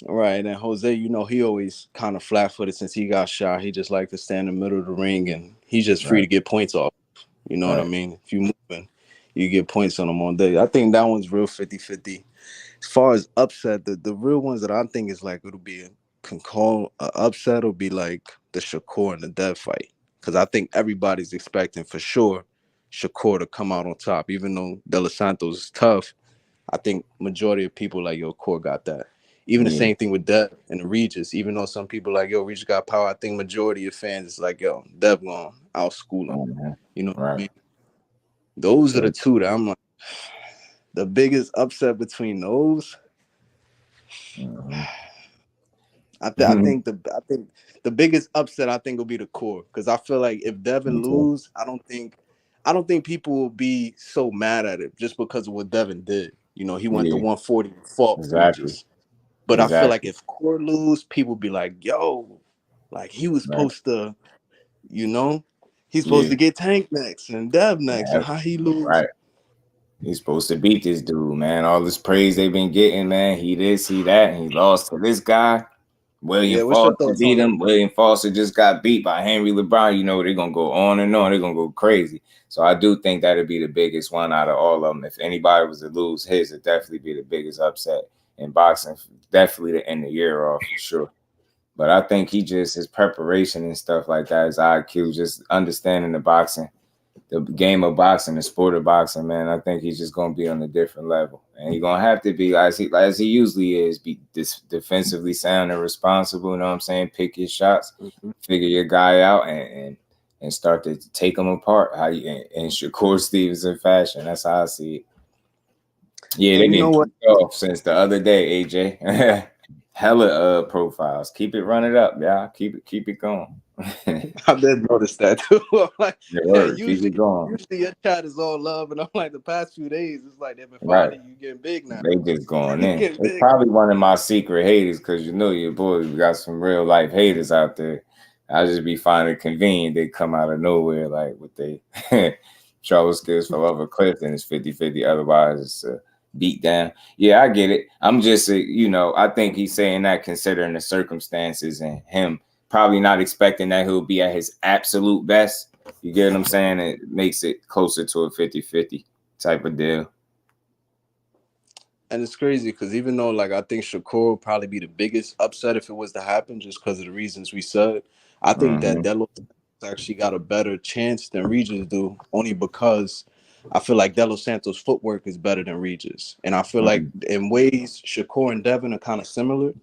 Right, and Jose, he always kind of flat-footed since he got shot. He just like to stand in the middle of the ring, and he's just free to get points off. You know what I mean? If you moving, you get points on him all day. I think that one's real 50-50. As far as upset, the real ones that I think is like it'll be upset will be like the Shakur and the Dev fight, because I think everybody's expecting for sure Shakur to come out on top, even though De Los Santos is tough. I think majority of people like, yo, Core got that. Even the same thing with Dev and the Regis. Even though some people like, yo, Regis got power, I think majority of fans is like, yo, Dev gonna outschool him. You know what I mean? Those are the two that I'm like, the biggest upset between those. I think the biggest upset I think will be the Core, because I feel like if Devin lose, I don't think people will be so mad at it just because of what Devin did. He went to 140 and fought Regis. But I feel like if Core lose, people be like, yo, like he was supposed to, he's supposed to get Tank next and Dev next, and how he lose. Right. He's supposed to beat this dude, man. All this praise they've been getting, man. He did see that, and he lost to this guy. William Foster beat him. William Foster just got beat by Henry LeBron. They're going to go on and on. They're going to go crazy. So I do think that'd be the biggest one out of all of them. If anybody was to lose his, it'd definitely be the biggest upset in boxing. Definitely to end the year off for sure. But I think his preparation and stuff like that, his IQ, just understanding the boxing, the game of boxing, the sport of boxing, man. I think he's just going to be on a different level. And he's going to have to be, as he usually is, be defensively sound and responsible, you know what I'm saying? Pick your shots, figure your guy out, and start to take them apart in Shakur Stevenson fashion. That's how I see it. Yeah, they been off since the other day, AJ. Hella profiles. Keep it running up, y'all. Keep it going. I did notice that too. I'm like, usually your chat is all love, and I'm like, the past few days, it's like they've been finding you getting big now. They just going in. It's probably one of my secret haters, because your boy got some real life haters out there. I just be finding it convenient they come out of nowhere, like with they Charles skills for love of Cliff, and it's 50-50. Otherwise, it's beat down. Yeah, I get it. I'm just, I think he's saying that considering the circumstances and him probably not expecting that he'll be at his absolute best. You get what I'm saying? It makes it closer to a 50-50 type of deal. And it's crazy because even though, like, I think Shakur will probably be the biggest upset if it was to happen, just because of the reasons we said, I think that Delos actually got a better chance than Regis do, only because I feel like De Los Santos' footwork is better than Regis. And I feel like in ways, Shakur and Devin are kind of similar.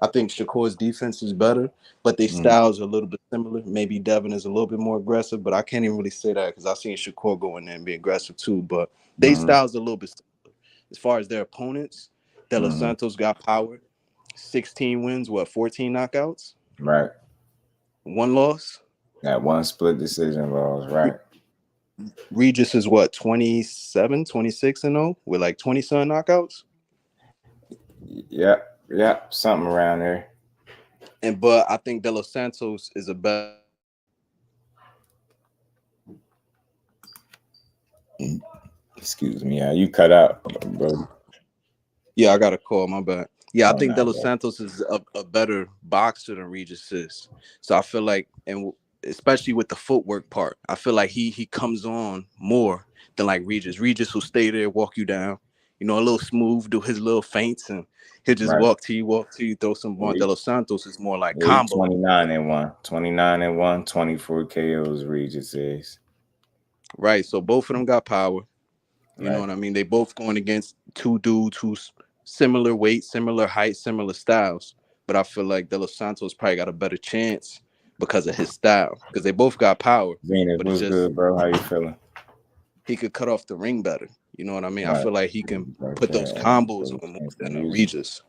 I think Shakur's defense is better, but their styles are a little bit similar. Maybe Devin is a little bit more aggressive, but I can't even really say that because I've seen Shakur go in there and be aggressive too. But their styles are a little bit similar. As far as their opponents, De Los Santos got power. 16 wins, 14 knockouts? Right. 1 loss? That 1 split decision loss, right. Regis is 27, 26-0 with like 20-some knockouts? Yeah, something around there. But I think De Los Santos is a better. Excuse me, you cut out, bro. Yeah, I got a call. My bad. Yeah, I think De Los Santos is a better boxer than Regis is. So I feel like, and especially with the footwork part, I feel like he comes on more than like Regis. Regis will stay there, walk you down, a little smooth, do his little feints, and he'll just walk to you, throw some more. De Los Santos is more like combo. 29-1, 24 KOs Regis is. Right, so both of them got power. You know what I mean? They both going against two dudes who's similar weight, similar height, similar styles. But I feel like De Los Santos probably got a better chance because of his style. Because they both got power. Venus, what's good, bro? How you feeling? He could cut off the ring better. You know what I mean? I feel like he can put those combos on more than Regis.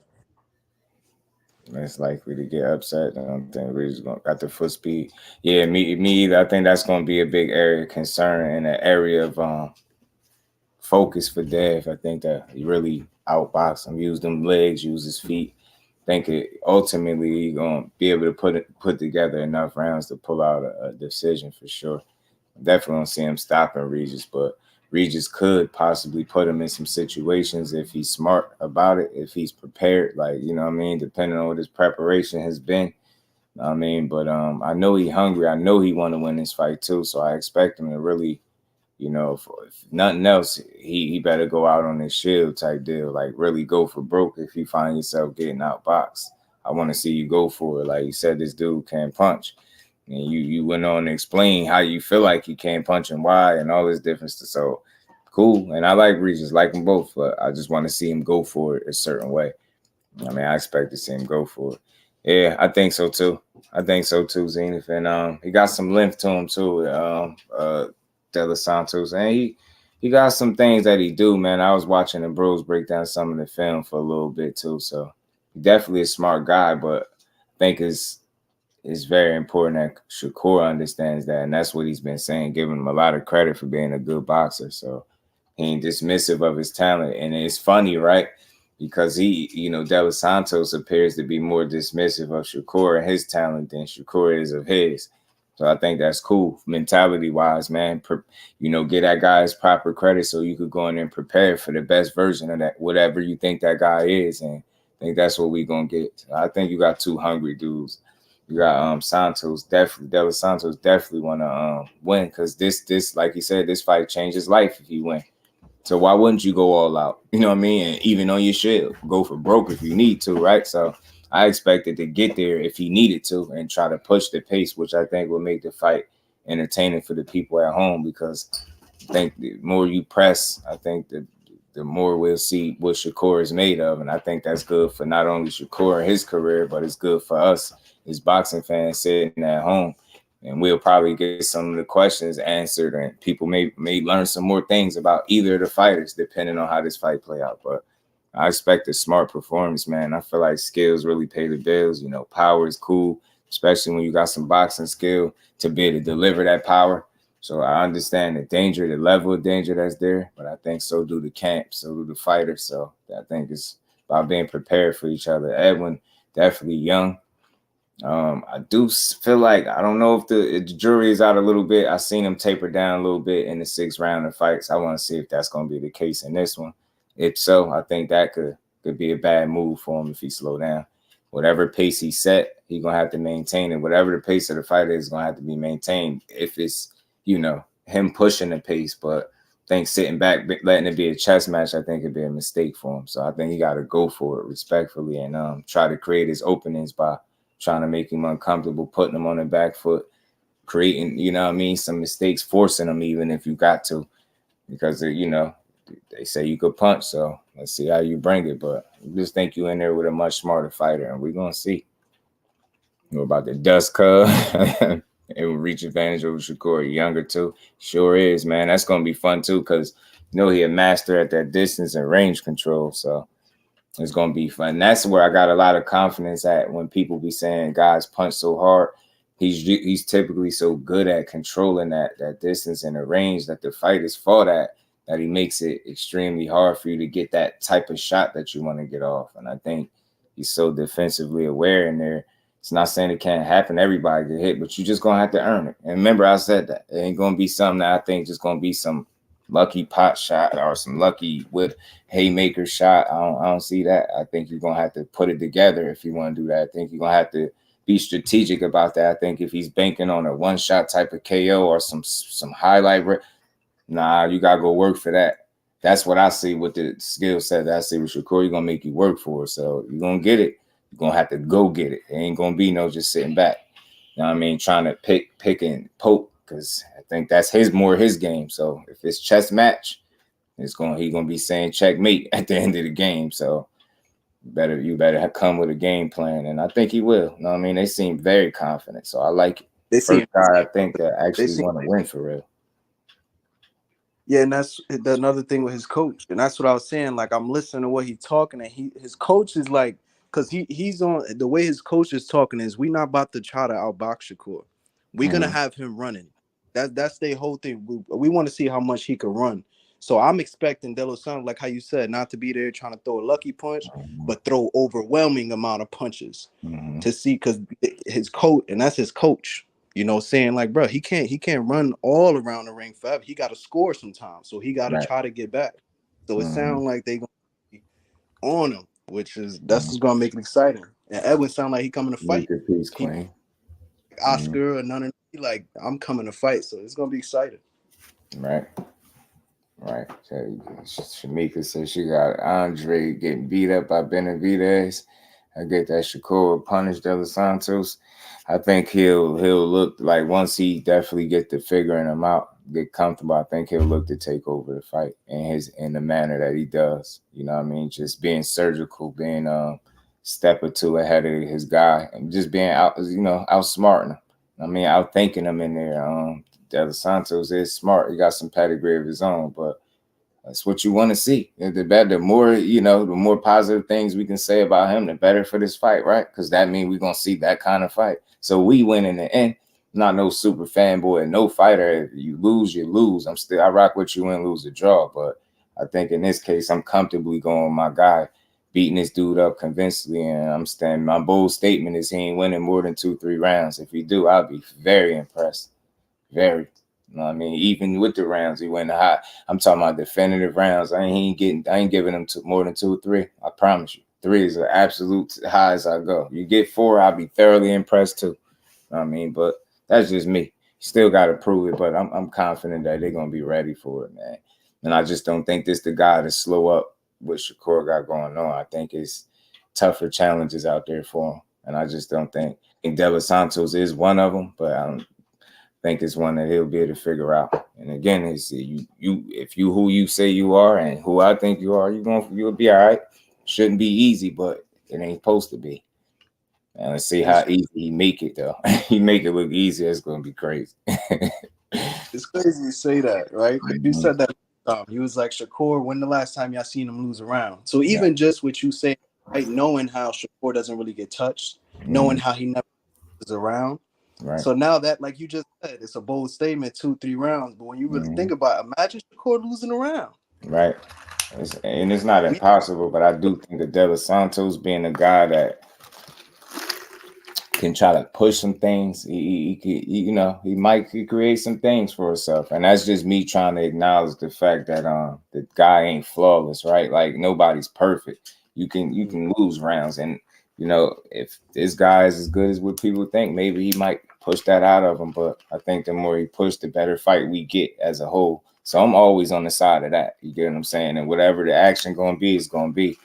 Less likely to get upset. I don't think Regis got the foot speed. Yeah, me either. I think that's going to be a big area of concern in the area of focus for Dev. I think that he really outboxed him, used them legs, used his feet. I think ultimately he's gonna be able to put together enough rounds to pull out a decision for sure. Definitely don't see him stopping Regis, but Regis could possibly put him in some situations if he's smart about it, if he's prepared, like, you know what I mean, depending on what his preparation has been. I mean, but I know he's hungry. I know he want to win this fight too, so I expect him to really, you know, if nothing else, he better go out on his shield type deal, like really go for broke if you find yourself getting outboxed. I want to see you go for it. Like you said, this dude can't punch. And you went on to explain how you feel like he can't punch and why and all this different stuff. So cool. And I like Regis, like them both, but I just want to see him go for it a certain way. I mean, I expect to see him go for it. Yeah, I think so too. Zenith. And he got some length to him too, De Los Santos. And he got some things that he do, man. I was watching the bros break down some of the film for a little bit too. So definitely a smart guy, but I think it's very important that Shakur understands that, and that's what he's been saying, giving him a lot of credit for being a good boxer. So he ain't dismissive of his talent. And it's funny, right? Because he, you know, De Los Santos appears to be more dismissive of Shakur and his talent than Shakur is of his. So I think that's cool, mentality-wise, man. You know, get that guy his proper credit so you could go in there and prepare for the best version of that, whatever you think that guy is. And I think that's what we're going to get. So I think you got two hungry dudes. You got Santos, definitely, De Los Santos definitely want to win, because this, like he said, this fight changes life if you win. So why wouldn't you go all out? You know what I mean? And even on your shield, go for broke if you need to, right? So I expected to get there if he needed to and try to push the pace, which I think will make the fight entertaining for the people at home, because I think the more you press, I think the more we'll see what Shakur is made of. And I think that's good for not only Shakur and his career, but it's good for us as boxing fans sitting at home. And we'll probably get some of the questions answered, and people may learn some more things about either of the fighters, depending on how this fight play out. But I expect a smart performance, man. I feel like skills really pay the bills. You know, power is cool, especially when you got some boxing skill to be able to deliver that power. So I understand the danger, the level of danger that's there, but I think so do the camp, so do the fighters. So I think it's about being prepared for each other. Edwin, definitely young. I do feel like, I don't know if the jury is out a little bit. I seen him taper down a little bit in the 6th round of fights. I want to see if that's going to be the case in this one. If so, I think that could be a bad move for him if he slow down. Whatever pace he set, he's going to have to maintain it. Whatever the pace of the fight is going to have to be maintained if it's, you know, him pushing the pace. But I think sitting back, letting it be a chess match, I think it'd be a mistake for him. So I think he got to go for it respectfully and try to create his openings by trying to make him uncomfortable, putting him on the back foot, creating, you know what I mean, some mistakes, forcing him even if you got to, because, you know, they say you could punch. So let's see how you bring it. But I just think you in there with a much smarter fighter, and we're going to see. You know about the dust cub. It will reach advantage over Shakur. Younger too. Sure is, man. That's going to be fun too, because, you know, he a master at that distance and range control. So it's going to be fun. That's where I got a lot of confidence at when people be saying guys punch so hard. He's typically so good at controlling that distance and the range that the fighters fought at, that he makes it extremely hard for you to get that type of shot that you want to get off. And I think he's so defensively aware in there. It's not saying it can't happen. Everybody get hit, but you're just going to have to earn it. And remember, I said that. It ain't going to be something that I think just going to be some lucky pot shot or some lucky with haymaker shot. I don't see that. I think you're going to have to put it together if you want to do that. I think you're going to have to be strategic about that. I think if he's banking on a one-shot type of KO or some highlight, nah, you got to go work for that. That's what I see with the skill set that I see with Shakur. You're going to make you work for it. So you're going to get it. You're going to have to go get it. It ain't going to be no just sitting back. You know what I mean? Trying to pick and poke, because I think that's more his game. So if it's chess match, he's going to be saying checkmate at the end of the game. So you better come with a game plan, and I think he will. You know what I mean? They seem very confident, so I like it. First guy I think that actually want to win for real. Yeah, and that's another thing with his coach, and that's what I was saying. Like, I'm listening to what he's talking, and his coach is like, because he's on the way his coach is talking is, we not about to try to outbox Shakur. We're gonna have him running. That's their whole thing. We want to see how much he can run. So I'm expecting De Los Santos, like how you said, not to be there trying to throw a lucky punch, but throw overwhelming amount of punches to see, because his coach, and that's his coach, you know, saying like, bro, he can't run all around the ring forever. He got to score sometimes, so he got to try to get back. So it sounds like they gonna be on him, which is what's gonna make it exciting. And Edwin sound like he coming to fight. Peace, Queen. Oscar or none of them, like, I'm coming to fight, so it's gonna be exciting. Right. Shamika says she got Andre getting beat up by Benavidez. I get that Shakur punish De Los Santos. I think he'll look like, once he definitely get to figuring him out, get comfortable, I think he'll look to take over the fight in the manner that he does. You know what I mean? Just being surgical, being step or two ahead of his guy, and just being outsmarting him. I mean, outthinking him in there. De Los Santos is smart. He got some pedigree of his own, but that's what you want to see. The more positive things we can say about him, the better for this fight, right? Because that means we're going to see that kind of fight. So we win in the end. I'm not no super fanboy and no fighter. If you lose, you lose. I rock with you and lose a draw. But I think in this case, I'm comfortably going with my guy, beating this dude up convincingly. And I'm standing. My bold statement is he ain't winning more than 2-3 rounds. If he do, I'll be very impressed. Very. You know what I mean? Even with the rounds, he went high. I'm talking about definitive rounds. I ain't giving him more than 2 or 3. I promise you. 3 is the absolute high as I go. You get 4, I'll be thoroughly impressed too. You know what I mean? But that's just me. Still got to prove it, but I'm confident that they're going to be ready for it, man. And I just don't think this the guy to slow up what Shakur got going on. I think it's tougher challenges out there for him. And I just don't think De Los Santos is one of them, but I don't think it's one that he'll be able to figure out. And again, it's if you who you say you are and who I think you are, you'll be all right. Shouldn't be easy, but it ain't supposed to be. And let's see how easy he make it though. He make it look easy. It's gonna be crazy. It's crazy you say that, right? You said that. He was like, Shakur, when the last time y'all seen him lose a round? So even just what you say, right, knowing how Shakur doesn't really get touched, knowing how he never is around. Right. So now that, like you just said, it's a bold statement, 2-3 rounds. But when you really think about it, imagine Shakur losing a round. Right. It's not impossible, but I do think that De Los Santos being a guy that can try to push some things, he create some things for himself. And that's just me trying to acknowledge the fact that the guy ain't flawless, right? Like nobody's perfect. You can lose rounds, and if this guy is as good as what people think, maybe he might push that out of him. But I think the more he pushed, the better fight we get as a whole. So I'm always on the side of that. You get what I'm saying? And whatever the action going to be is going to be.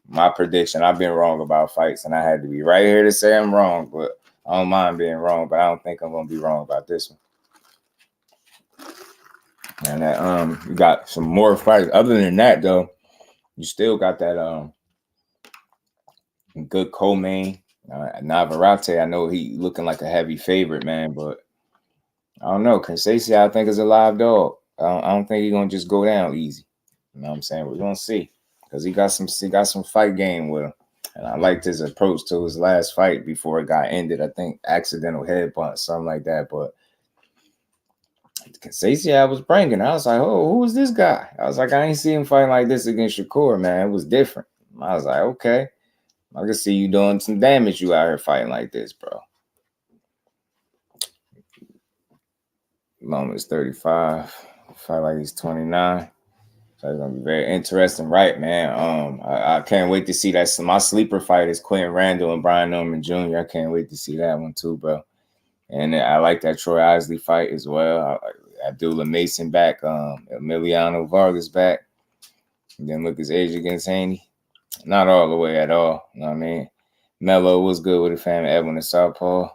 My prediction, I've been wrong about fights, and I had to be right here to say I'm wrong. But I don't mind being wrong, but I don't think I'm going to be wrong about this one. And that you got some more fights. Other than that, though, you still got that good co-main. Navarrete, I know he looking like a heavy favorite, man, but I don't know. Conceição, I think, is a live dog. I don't think he's gonna just go down easy. You know what I'm saying? We're gonna see, because he got some fight game with him, and I liked his approach to his last fight before it got ended. I think accidental headbutt, something like that. But Conceição, I was bringing. I was like, oh, who is this guy? I was like, I ain't seen him fighting like this against Shakur, man. It was different. I was like, okay. I can see you doing some damage. You out here fighting like this, bro. Loma's 35. Fight like he's 29. So it's gonna be very interesting, right, man? I can't wait to see that. So my sleeper fight is Quinton Randall and Brian Norman Jr. I can't wait to see that one too, bro. And I like that Troy Isley fight as well. Abdullah Mason back, Emiliano Vargas back. And then look his age against Haney. Not all the way at all. You know what I mean? Melo was good with the family. Edwin and Southpaw.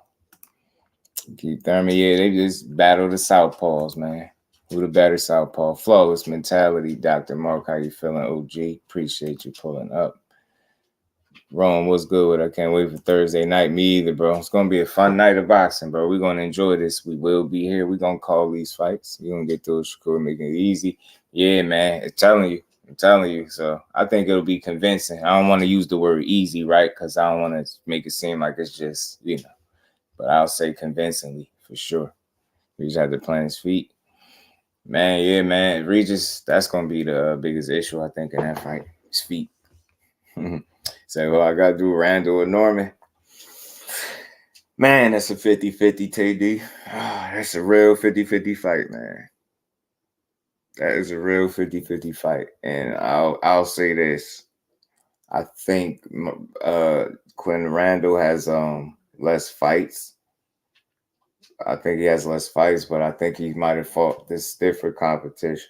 Keith Thurman, yeah, they just battle the Southpaws, man. Who the better Southpaw? Flawless mentality. Dr. Mark, how you feeling, OG? Appreciate you pulling up. Rome, what's good with it? I can't wait for Thursday night. Me either, bro. It's going to be a fun night of boxing, bro. We're going to enjoy this. We will be here. We're going to call these fights. We're going to get through Shakur, making it easy. Yeah, man. I'm telling you. So I think it'll be convincing. I don't want to use the word easy, right? Because I don't want to make it seem like it's just, but I'll say convincingly for sure. We just have to plant his feet. Man, yeah, man. Regis, that's gonna be the biggest issue, I think, in that fight. His feet. Say, well, I gotta do Randall or Norman. Man, that's a 50-50 TD. That's a real 50-50 fight, man. That is a real 50-50 fight. And I'll say this. I think Quinton Randall has less fights. I think he has less fights, but I think he might have fought this different competition,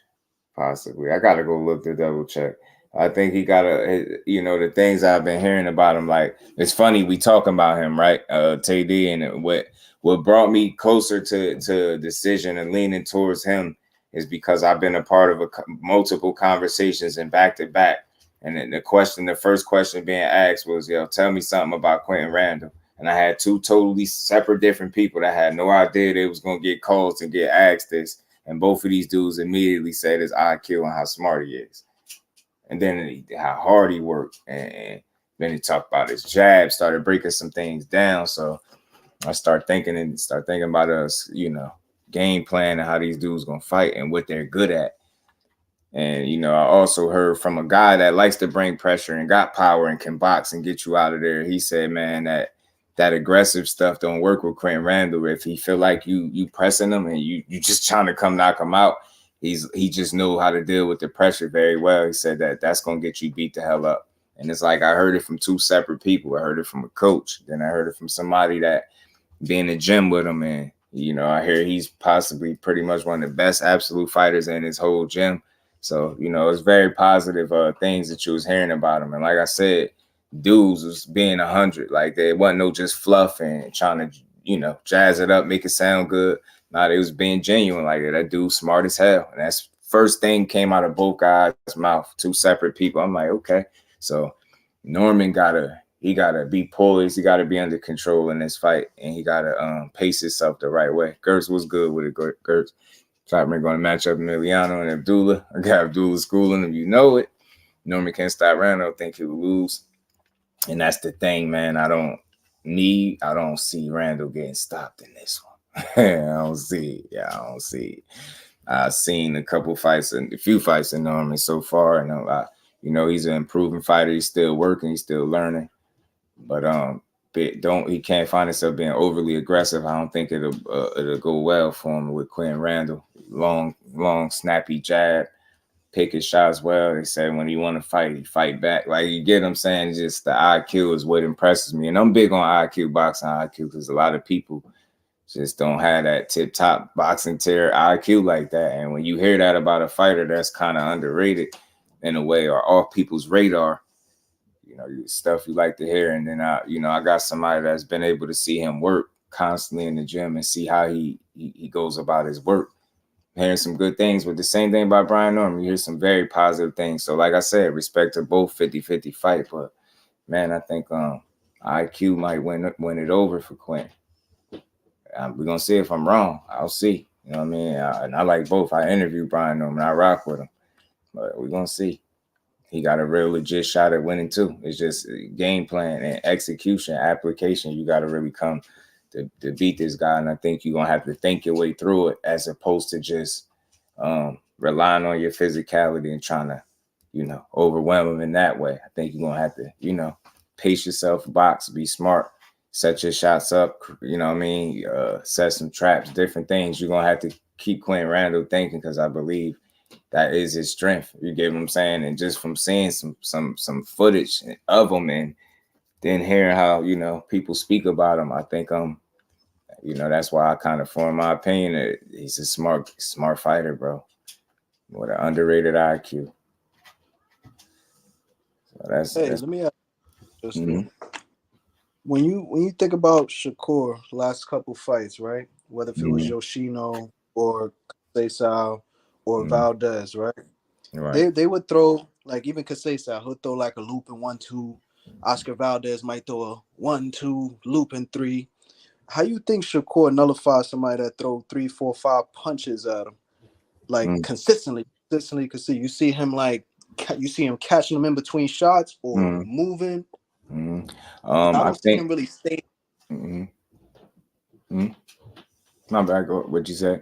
possibly. I gotta go look to double check. I think he got the things I've been hearing about him. Like, it's funny we talking about him, right? TD, and what brought me closer to a decision and leaning towards him is because I've been a part of multiple conversations and back to back. And then the first question being asked was, tell me something about Quinton Randall. And I had two totally separate different people that had no idea they was going to get calls and get asked this. And both of these dudes immediately said his IQ and how smart he is. And then how hard he worked. And then he talked about his jab, started breaking some things down. So I start thinking about us, game plan and how these dudes going to fight and what they're good at. And, I also heard from a guy that likes to bring pressure and got power and can box and get you out of there. He said, man, that aggressive stuff don't work with Quinton Randall. If he feel like you pressing him and you just trying to come knock him out, he just know how to deal with the pressure very well. He said that's going to get you beat the hell up. And it's like I heard it from two separate people. I heard it from a coach. Then I heard it from somebody that be in the gym with him. And, I hear he's possibly pretty much one of the best absolute fighters in his whole gym. So, it's very positive things that you was hearing about him. And like I said, dudes was being 100. Like, there wasn't no just fluff and trying to, jazz it up, make it sound good. Nah, they was being genuine. Like, that dude smart as hell. And that's first thing came out of both guys' mouth, two separate people. I'm like, okay. So Norman gotta be poised. He gotta be under control in this fight. And he gotta pace himself the right way. Gertz was good with it. Gertz. We're going to match up Emiliano and Abdullah. I got Abdullah schooling him. You know it. Norman can't stop Randall. I think he will lose. And that's the thing, man. I don't see Randall getting stopped in this one. I don't see it. I've seen a few fights in Norman so far. And he's an improving fighter. He's still working. He's still learning. But he can't find himself being overly aggressive. I don't think it'll go well for him with Quinton Randall. Long, snappy jab, pick his shots well. They say when he want to fight, he fight back. Like, you get what I'm saying? Just the IQ is what impresses me. And I'm big on IQ, boxing IQ, because a lot of people just don't have that tip-top boxing tier IQ like that. And when you hear that about a fighter that's kind of underrated in a way or off people's radar, stuff you like to hear. And then I got somebody that's been able to see him work constantly in the gym and see how he goes about his work. Hearing some good things, but the same thing about Brian Norman. You hear some very positive things. So like I said, respect to both 50-50 fight. But man, I think IQ might win it over for Quinton. We're gonna see if I'm wrong. I'll see. You know what I mean? And I like both. I interviewed Brian Norman. I rock with him. But we're gonna see. He got a real legit shot at winning too. It's just game plan and execution, application. You got to really come to beat this guy. And I think you're going to have to think your way through it as opposed to just relying on your physicality and trying to, overwhelm him in that way. I think you're going to have to, pace yourself, box, be smart, set your shots up, set some traps, different things. You're going to have to keep Quinton Randall thinking, because I believe that is his strength. You get what I'm saying? And just from seeing some footage of him and then hearing how, people speak about him, I think that's why I kind of formed my opinion that he's a smart fighter, bro. With an underrated IQ. So let me ask you just when you think about Shakur last couple fights, right? Whether if it was Yoshino or TSZYU or Valdez, right? They would throw, like, even TSZYU, he'll throw like a loop in 1-2. Oscar Valdez might throw a 1-2 loop in 3. How you think Shakur nullifies somebody that throw 3, 4, 5 punches at him, like consistently? Because you see him catching them in between shots or moving. I don't see him really stay. My bad. What'd you say?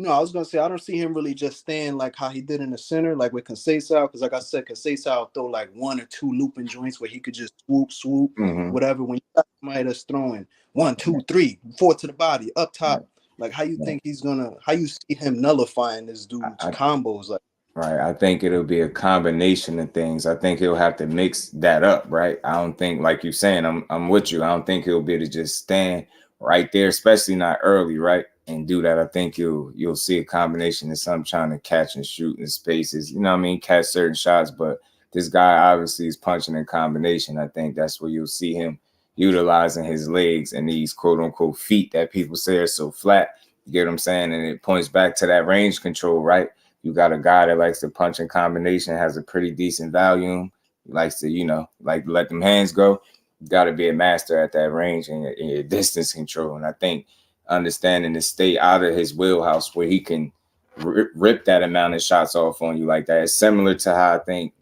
No, I was gonna say I don't see him really just stand like how he did in the center, like with Conceição, because like I said, Conceição throw like 1 or 2 looping joints where he could just swoop, whatever. When you got somebody that's throwing 1, 2, 3, 4 to the body, up top, like how you think he's gonna, how you see him nullifying this dude's combos, like. Right. I think it'll be a combination of things. I think he'll have to mix that up, right? I don't think, like you're saying, I'm with you. I don't think he'll be able to just stand right there, especially not early, right? And do that. I think you'll see a combination of some trying to catch and shoot in spaces, you know what I mean, catch certain shots. But this guy obviously is punching in combination. I think that's where you'll see him utilizing his legs and these quote unquote feet that people say are so flat. You get what I'm saying? And it points back to that range control, right? You got a guy that likes to punch in combination, has a pretty decent volume, likes to, you know, like let them hands go. You got to be a master at that range and your distance control. And I think understanding to stay out of his wheelhouse where he can rip that amount of shots off on you like that. It's similar to how I think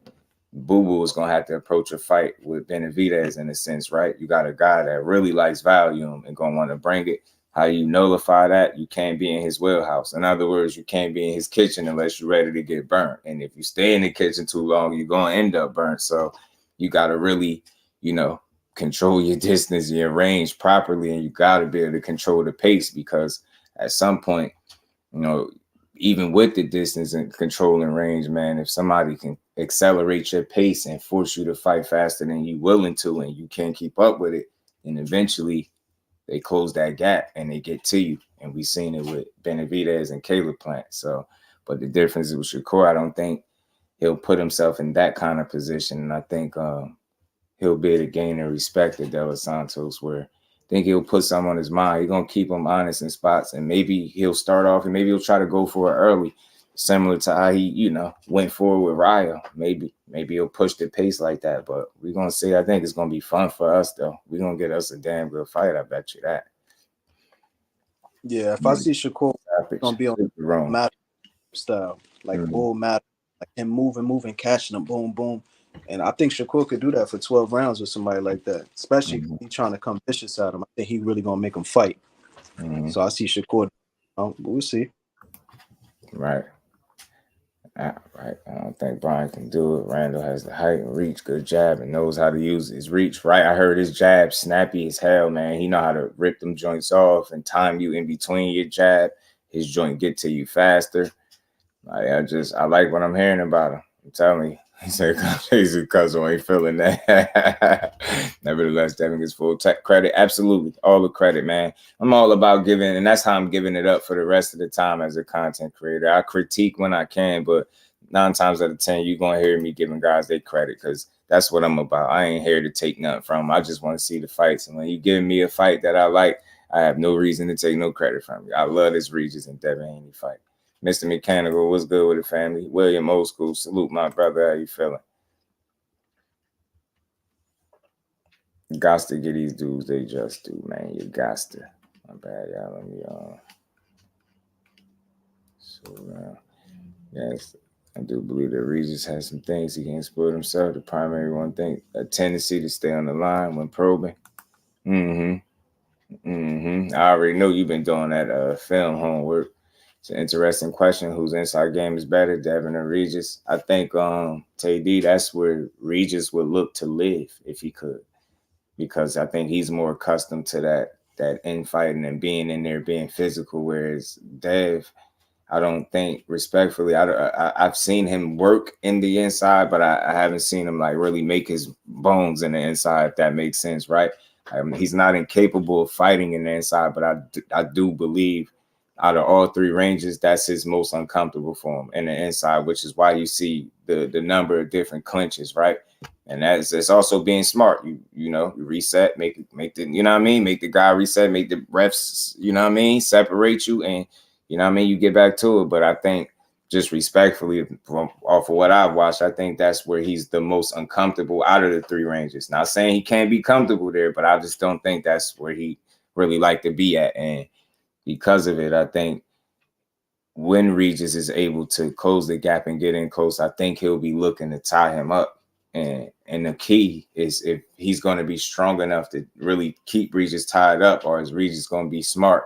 Boo Boo is going to have to approach a fight with Benavidez in a sense, right? You got a guy that really likes volume and going to want to bring it. How you nullify that? You can't be in his wheelhouse. In other words, you can't be in his kitchen unless you're ready to get burnt. And if you stay in the kitchen too long, you're going to end up burnt. So you got to really, you know, control your distance, your range properly. And you got to be able to control the pace, because at some point, you know, even with the distance and controlling range, man, if somebody can accelerate your pace and force you to fight faster than you're willing to, and you can't keep up with it, then eventually they close that gap and they get to you. And we've seen it with Benavidez and Caleb Plant. So, but the difference is with Shakur, I don't think he'll put himself in that kind of position. And I think he'll be able to gain the respect of Della Santos, where I think he'll put something on his mind. He's going to keep him honest in spots. And maybe he'll start off and maybe he'll try to go for it early, similar to how he, you know, went forward with Raya. Maybe he'll push the pace like that, but we're going to see. I think it's going to be fun for us, though. We're going to get us a damn good fight. I bet you that. Yeah, if I see Shakur, it's going to be on the mat style, like bull mat, like him moving, catching him, boom, boom. And I think Shakur could do that for 12 rounds with somebody like that, especially if he's trying to come vicious at him. I think he's really going to make him fight. So I see Shakur. But we'll see. Right. Right. I don't think Brian can do it. Randall has the height and reach, good jab, and knows how to use his reach. Right. I heard his jab snappy as hell, man. He know how to rip them joints off and time you in between your jab. His joint get to you faster. I like what I'm hearing about him. I'm telling you. He said, cousin ain't feeling that. Nevertheless, Devin gets full credit. Absolutely. All the credit, man. I'm all about giving, and that's how I'm giving it up for the rest of the time as a content creator. I critique when I can, but 9 times out of 10, you're going to hear me giving guys their credit, because that's what I'm about. I ain't here to take nothing from them. I just want to see the fights. And when you give me a fight that I like, I have no reason to take no credit from you. I love this Regis and Devin Haney fight. Mr. Mechanical, what's good with the family? William Old School, salute my brother. How you feeling? Gots to get these dudes they just do, man. You gots to. My bad, y'all. Let me yes, I do believe that Regis has some things he can exploit himself. The primary one thing, a tendency to stay on the line when probing. I already know you've been doing that film homework. It's an interesting question. Whose inside game is better, Devin or Regis? I think TD, that's where Regis would look to live if he could, because I think he's more accustomed to that infighting and being in there, being physical. Whereas Dev, I don't think, respectfully, I've seen him work in the inside, but I haven't seen him like really make his bones in the inside, if that makes sense, right? He's not incapable of fighting in the inside, but I do believe out of all 3 ranges, that's his most uncomfortable for him in the inside, which is why you see the number of different clinches, right? And it's also being smart. You know, you reset, make the, you know what I mean? Make the guy reset, make the refs, you know what I mean? Separate you, and you know what I mean? You get back to it. But I think, just respectfully, off of what I've watched, I think that's where he's the most uncomfortable out of the 3 ranges. Not saying he can't be comfortable there, but I just don't think that's where he really like to be at. And because of it, I think when Regis is able to close the gap and get in close, I think he'll be looking to tie him up. And the key is if he's going to be strong enough to really keep Regis tied up, or is Regis going to be smart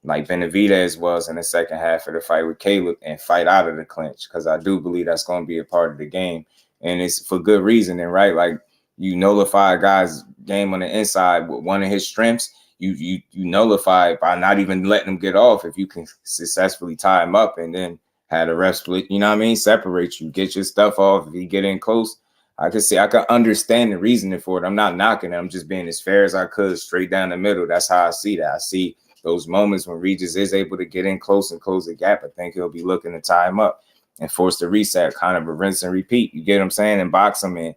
like Benavidez was in the second half of the fight with Caleb, and fight out of the clinch, because I do believe that's going to be a part of the game, and it's for good reason. And right, like you nullify a guy's game on the inside with one of his strengths. You nullify it by not even letting him get off if you can successfully tie him up and then have the ref split. You know what I mean? Separate you, get your stuff off. If you get in close, I can understand the reasoning for it. I'm not knocking it. I'm just being as fair as I could, straight down the middle. That's how I see that. I see those moments when Regis is able to get in close and close the gap. I think he'll be looking to tie him up and force the reset, kind of a rinse and repeat. You get what I'm saying? And box him and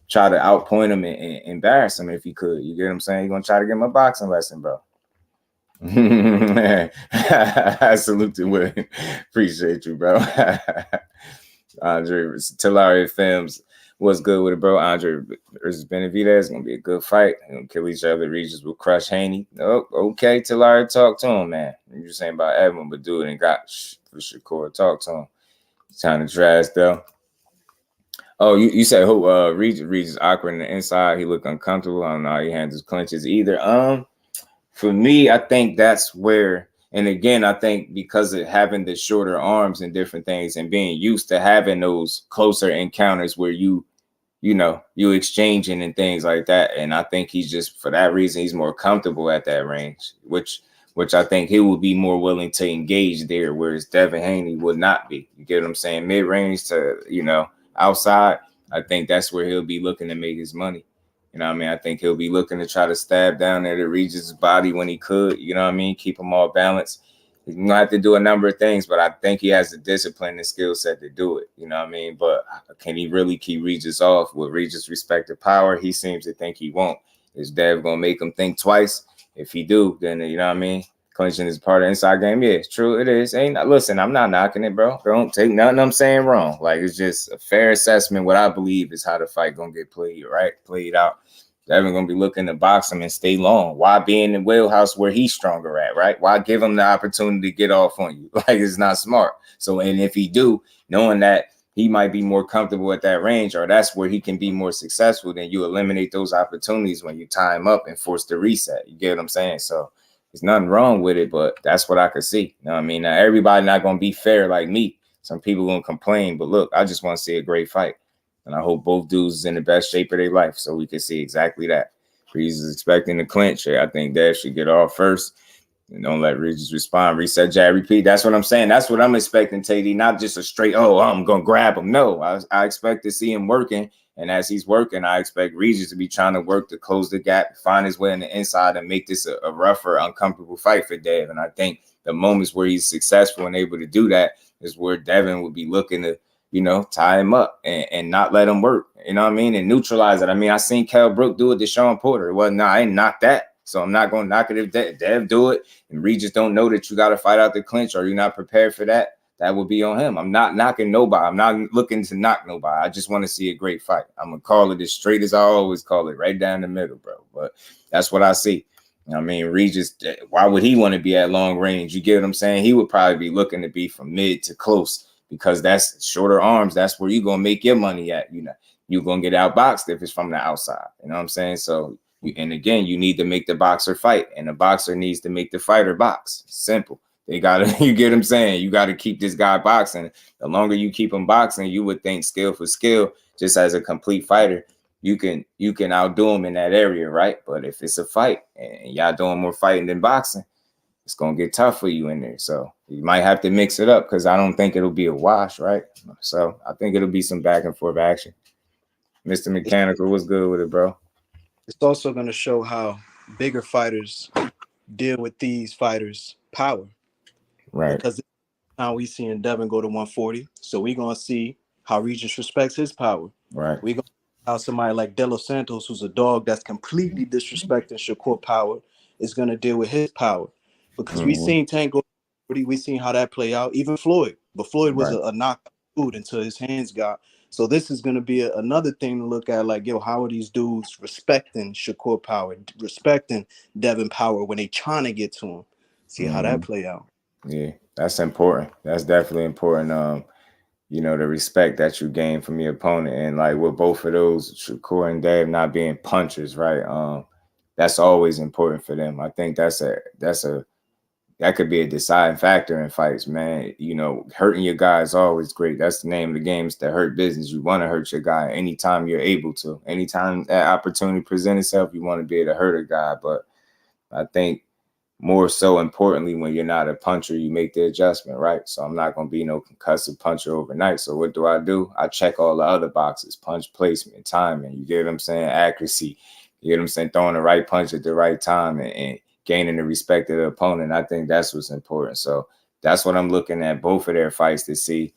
try to outpoint him and embarrass him if you could. You get what I'm saying? You're going to try to give him a boxing lesson, bro. I salute you, William. Appreciate you, bro. Andre, Tillari Films. What's good with it, bro? Andre versus Benavidez. Going to be a good fight. Gonna kill each other. Regis will crush Haney. Oh, okay. Tillari, talk to him, man. You're saying about Edwin, but do it and got for Shakur. Talk to him. Kind of trash, though. Oh, you said who? Regis awkward in the inside. He looked uncomfortable. I don't know how he handles clinches either. For me, I think that's where, and again, I think because of having the shorter arms and different things and being used to having those closer encounters where you exchanging and things like that. And I think he's just, for that reason, he's more comfortable at that range, which I think he would be more willing to engage there, whereas Devin Haney would not be. You get what I'm saying? Mid-range to, outside, I think that's where he'll be looking to make his money. You know what I mean? I think he'll be looking to try to stab down there to Regis' body when he could, you know what I mean? Keep him all balanced. He's going to have to do a number of things, but I think he has the discipline and skill set to do it, you know what I mean? But can he really keep Regis off? With Regis' respective power, he seems to think he won't. Is Dev going to make him think twice? If he do, then, you know what I mean? Clinching is part of the inside game. Yeah, it's true. It is. Listen, I'm not knocking it, bro. Don't take nothing I'm saying wrong. Like, it's just a fair assessment. What I believe is how the fight going to get played, right? Played out. Devin going to be looking to box him and stay long. Why be in the wheelhouse where he's stronger at, right? Why give him the opportunity to get off on you? Like, it's not smart. So, and if he do, knowing that he might be more comfortable at that range, or that's where he can be more successful, then you eliminate those opportunities when you tie him up and force the reset. You get what I'm saying? So, there's nothing wrong with it, but that's what I could see. You know what I mean? Now, everybody not going to be fair like me. Some people going to complain, but look, I just want to see a great fight. And I hope both dudes is in the best shape of their life so we can see exactly that. Regis is expecting the clinch. I think Dev should get off first. And don't let Regis respond. Reset, jab, repeat. That's what I'm saying. That's what I'm expecting, TD. Not just a straight, I'm going to grab him. No, I expect to see him working. And as he's working, I expect Regis to be trying to work to close the gap, find his way in the inside, and make this a rougher, uncomfortable fight for Dev. And I think the moments where he's successful and able to do that is where Devin would be looking to, tie him up and not let him work. You know what I mean? And neutralize it. I mean, I seen Kell Brook do it to Sean Porter. Well, no, I ain't knock that. So I'm not going to knock it if Dev do it. And Regis don't know that you got to fight out the clinch or you're not prepared for that. That will be on him. I'm not knocking nobody. I'm not looking to knock nobody. I just want to see a great fight. I'm going to call it as straight as I always call it, right down the middle, bro. But that's what I see. I mean, Regis, why would he want to be at long range? You get what I'm saying? He would probably be looking to be from mid to close because that's shorter arms. That's where you're going to make your money at. You're going to get outboxed if it's from the outside. You know what I'm saying? So, and again, you need to make the boxer fight, and the boxer needs to make the fighter box. Simple. They gotta, you get what I'm saying? You got to keep this guy boxing. The longer you keep him boxing, you would think skill for skill, just as a complete fighter, you can outdo him in that area, right? But if it's a fight and y'all doing more fighting than boxing, it's gonna get tough for you in there. So you might have to mix it up because I don't think it'll be a wash, right? So I think it'll be some back and forth action. Mr. Mechanical, what's good with it, bro? It's also gonna show how bigger fighters deal with these fighters' power. Right. Because now we seeing Devin go to 140. So we're going to see how Regis respects his power. Right. We're going to see how somebody like De Los Santos, who's a dog that's completely disrespecting Shakur power, is going to deal with his power. Because we seen Tank go to 140. We seen how that play out. Even Floyd. But Floyd was a knockout dude until his hands got. So this is going to be another thing to look at. Like, how are these dudes respecting Shakur power, respecting Devin power when they trying to get to him? See how that play out. Yeah, that's important. That's definitely important. The respect that you gain from your opponent, and like with both of those, Shakur and Dave not being punchers, right? That's always important for them. I think that's a that could be a deciding factor in fights, man. You know, hurting your guy is always great. That's the name of the game, is to hurt business. You want to hurt your guy anytime you're able to. Anytime that opportunity presents itself, you want to be able to hurt a guy. But I think more so importantly, when you're not a puncher, you make the adjustment, right? So I'm not going to be no concussive puncher overnight. So what do? I check all the other boxes: punch placement, timing. You get what I'm saying? Accuracy. You get what I'm saying? Throwing the right punch at the right time and gaining the respect of the opponent. I think that's what's important. So that's what I'm looking at both of their fights, to see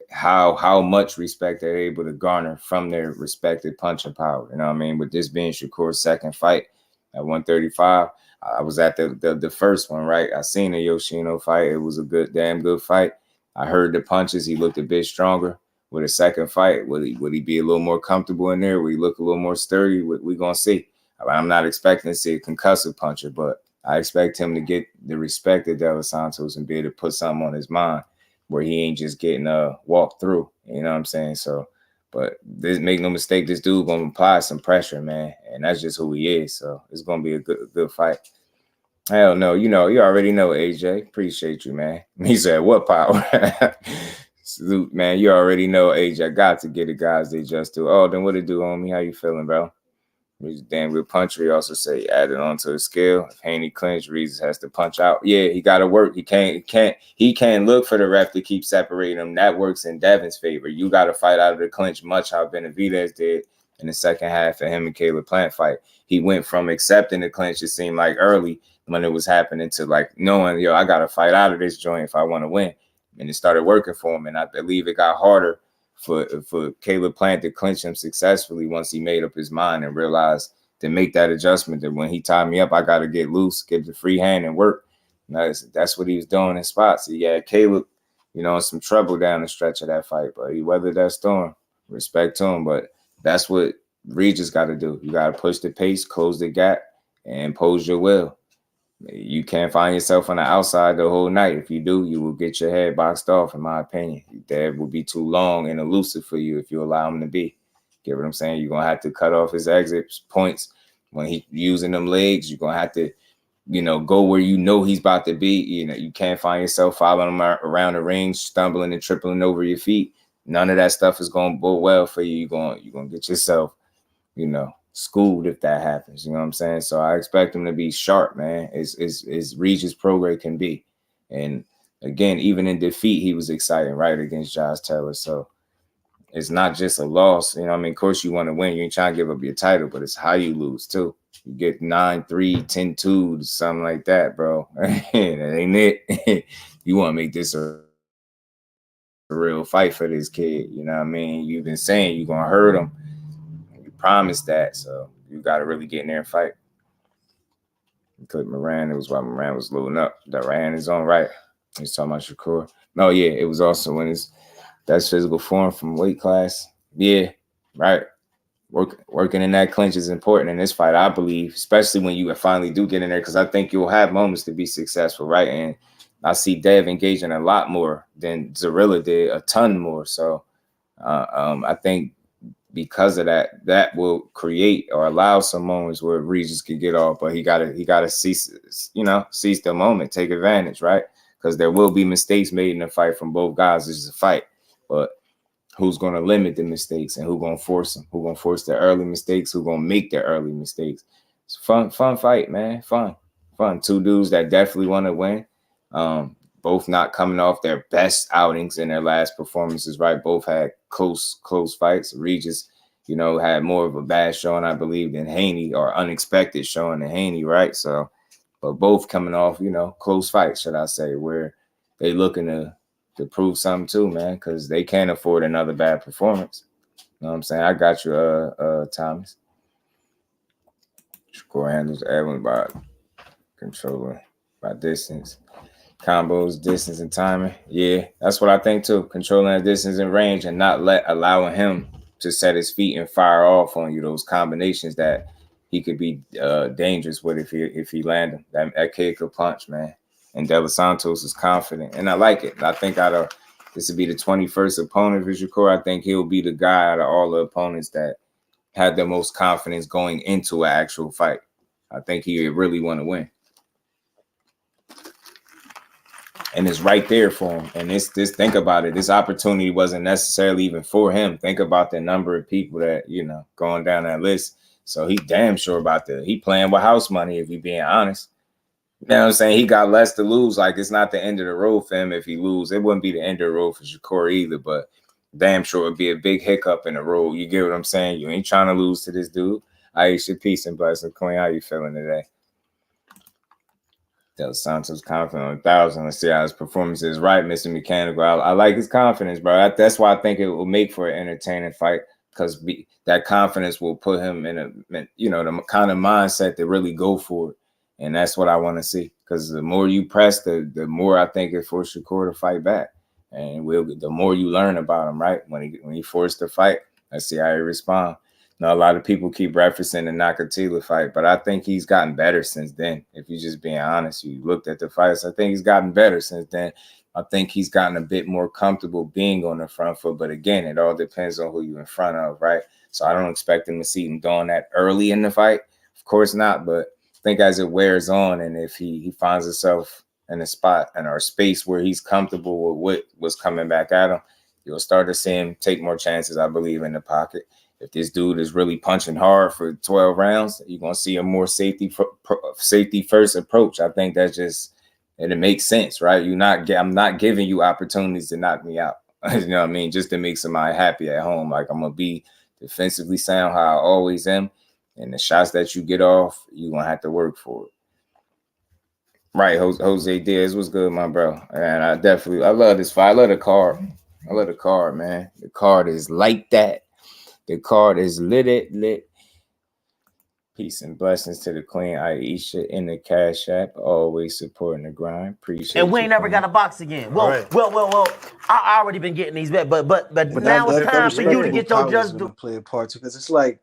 how much respect they're able to garner from their respective punching power. You know what I mean? With this being Shakur's second fight at 135, I was at the first one, right? I seen the Yoshino fight. It was a damn good fight. I heard the punches. He looked a bit stronger. With a second fight, would he be a little more comfortable in there? Would he look a little more sturdy? We're going to see. I'm not expecting to see a concussive puncher, but I expect him to get the respect of Devin Santos and be able to put something on his mind where he ain't just getting walked through. You know what I'm saying? So, but make no mistake, this dude going to apply some pressure, man. And that's just who he is. So it's going to be a good fight. Hell no. You already know, AJ. Appreciate you, man. He said, what power? Salute, man. You already know, AJ. I got to get the guys they just do. Oh, then what it do, homie? How you feeling, bro? He's a damn good puncher. He also say he added on to the scale. If Haney clinch, Regis has to punch out. Yeah, he got to work. He can't look for the ref to keep separating him. That works in Devin's favor. You got to fight out of the clinch, much how Benavidez did in the second half of him and Caleb Plant fight. He went from accepting the clinch, it seemed like early when it was happening, to like knowing, I got to fight out of this joint if I want to win. And it started working for him. And I believe it got harder for Caleb Plant to clinch him successfully once he made up his mind and realized to make that adjustment that when he tied me up, I got to get loose, get the free hand and work. And that's what he was doing in spots. He had Caleb, in some trouble down the stretch of that fight, but he weathered that storm. Respect to him. But that's what Regis got to do. You got to push the pace, close the gap, and impose your will. You can't find yourself on the outside the whole night. If you do, you will get your head boxed off, in my opinion. That will be too long and elusive for you if you allow him to be. Get what I'm saying? You're going to have to cut off his exit points. When he's using them legs, you're going to have to, go where he's about to be. You can't find yourself following him around the ring, stumbling and tripling over your feet. None of that stuff is going to bode well for you. You're going to get yourself, schooled if that happens. You know what I'm saying? So I expect him to be sharp, man, as Regis Prograis can be. And again, even in defeat, he was exciting, right, against Josh Taylor. So it's not just a loss. Of course you want to win. You ain't trying to give up your title, but it's how you lose too. You get 9-3, 10-2, something like that, bro. That ain't it. You want to make this a real fight for this kid. You know what I mean? You've been saying you're going to hurt him. Promised that, so you got to really get in there and fight. Clip Moran, it was while Moran was loading up. That ran his own right. He's talking about Shakur. No, yeah, it was also when that's physical form from weight class. Yeah, right. Working in that clinch is important in this fight, I believe, especially when you finally do get in there, because I think you'll have moments to be successful, right? And I see Dev engaging a lot more than Zarilla did, a ton more. So I think because of that will create or allow some moments where Regis could get off, but he gotta cease the moment, take advantage, right? Because there will be mistakes made in a fight from both guys. This is a fight, but who's going to limit the mistakes and who's going to force them? Who's going to force the early mistakes? Who's going to make the early mistakes? It's a fun fight, man. Fun. Two dudes that definitely want to win. Both not coming off their best outings in their last performances, right? Both had close fights. Regis, had more of a bad showing, I believe, than Haney, or unexpected showing than Haney, right? So, but both coming off, close fights, should I say, where they looking to prove something too, man, because they can't afford another bad performance. You know what I'm saying? I got you, Thomas. Shakur handles everyone by controlling by distance. Combos, distance, and timing. Yeah, that's what I think too. Controlling the distance and range, and not allowing him to set his feet and fire off on you. Those combinations that he could be dangerous with if he landed. That kid could punch, man. And Devin Santos is confident, and I like it. I think this would be the 21st opponent for Shakur. I think he'll be the guy out of all the opponents that had the most confidence going into an actual fight. I think he really want to win. and it's right there for him. And this think about it. This opportunity wasn't necessarily even for him. Think about the number of people that, you know, going down that list. So he damn sure about he playing with house money, if you being honest. You know what I'm saying? He got less to lose. Like, it's not the end of the road for him if he lose. It wouldn't be the end of the road for Shakur either, but damn sure it'd be a big hiccup in the road. You get what I'm saying? You ain't trying to lose to this dude. Aisha, peace and blessings. Queen, how you feeling today? Del Santos confident on 1,000. Let's see how his performance is. Right, Mr. Mechanical. I like his confidence, bro. That's why I think it will make for an entertaining fight, because that confidence will put him in a, you know, the kind of mindset to really go for it. And that's what I want to see, because the more you press, the more I think it for Shakur to fight back. And the more you learn about him, right? When he forced to fight, let's see how he respond. Now, a lot of people keep referencing the Nakatila fight, but I think he's gotten better since then. If you're just being honest, you looked at the fights, I think he's gotten better since then. I think he's gotten a bit more comfortable being on the front foot. But again, it all depends on who you're in front of, right? So I don't expect him to see him doing that early in the fight. Of course not, but I think as it wears on, and if he finds himself in a spot and our space where he's comfortable with what's coming back at him, you'll start to see him take more chances, I believe, in the pocket. If this dude is really punching hard for 12 rounds, you're going to see a more safety first approach. I think that's just, and it makes sense, right? I'm not giving you opportunities to knock me out. You know what I mean? Just to make somebody happy at home. Like, I'm going to be defensively sound how I always am. And the shots that you get off, you're going to have to work for it. Right, Jose Diaz, what's good, my bro? And I love this fight. I love the card. Man. The card is like that. The card is lit. Peace and blessings to the Queen Aisha in the Cash App, always supporting the grind. Appreciate it. And we ain't never got a box again. Well, I already been getting these bet, but now it's time for you to get your just do. Play a part too, because it's like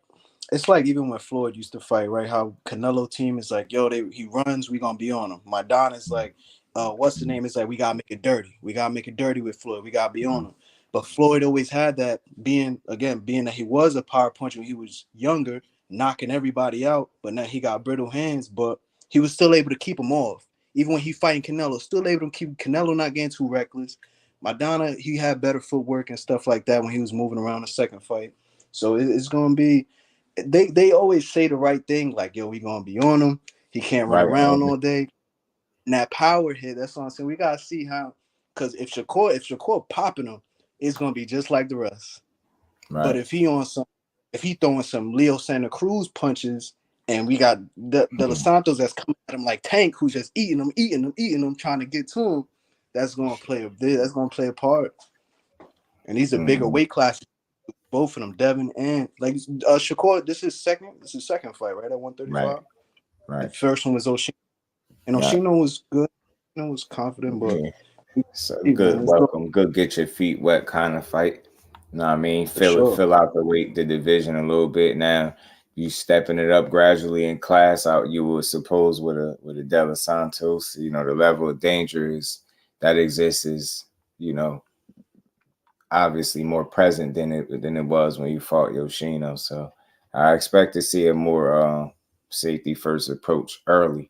even when Floyd used to fight, right? How Canelo team is like, yo, he runs, we gonna be on him. Madonna's like, what's the name? It's like, we gotta make it dirty. We gotta make it dirty with Floyd. We gotta be on him. But Floyd always had that, being that he was a power puncher when he was younger, knocking everybody out. But now he got brittle hands, but he was still able to keep him off. Even when he fighting Canelo, still able to keep Canelo not getting too reckless. Madonna, he had better footwork and stuff like that when he was moving around the second fight. So it's going to be, they always say the right thing, like, yo, we going to be on him. He can't run around all day. And that power hit, that's what I'm saying. We got to see how, because if Shakur popping him, it's gonna be just like the rest. Right. But if he throwing some Leo Santa Cruz punches, and we got De Los Santos that's coming at him like Tank, who's just eating them, trying to get to him, that's gonna play a part. And these are bigger weight classes, both of them, Devin and like Shakur. This is second fight, right? At 135. Right. The first one was Oshino, and Oshino was good. Oshino was confident, but. So good, welcome, good, get your feet wet kind of fight. You know what I mean? Fill out the division a little bit. Now you stepping it up gradually in class. Out you would suppose with a De Los Santos, you know, the level of danger that exists is, you know, obviously more present than it was when you fought Yoshino. So I expect to see a more safety first approach early,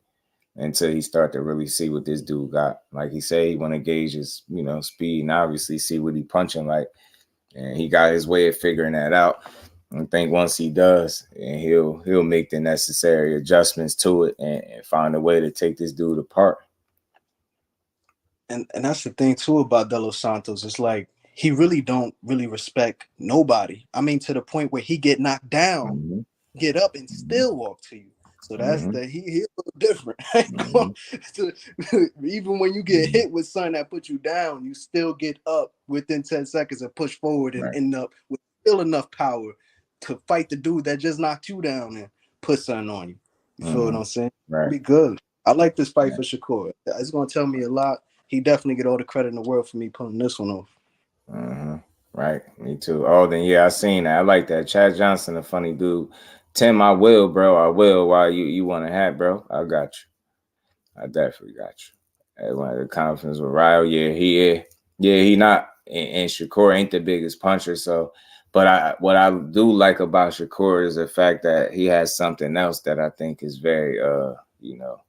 until he start to really see what this dude got. Like he said, he want to gauge his, you know, speed and obviously see what he punching like. And he got his way of figuring that out. I think once he does, and he'll make the necessary adjustments to it and find a way to take this dude apart. And that's the thing too about De Los Santos. It's like he really don't really respect nobody. I mean, to the point where he get knocked down, get up and still walk to you. So that's he's a little different. Even when you get hit with something that puts you down, you still get up within 10 seconds and push forward and end up with still enough power to fight the dude that just knocked you down and put something on you. You feel what I'm saying? Right. Be good. I like this fight for Shakur. It's gonna tell me a lot. He definitely get all the credit in the world for me pulling this one off. Right. Me too. Oh, then I seen that. I like that. Chad Johnson, a funny dude. Tim, I will, bro. I will. Why you want a hat, bro? I got you. I definitely got you. At one of the conference with Ryle, he not, and Shakur ain't the biggest puncher. So, but what I do like about Shakur is the fact that he has something else that I think is very, you know,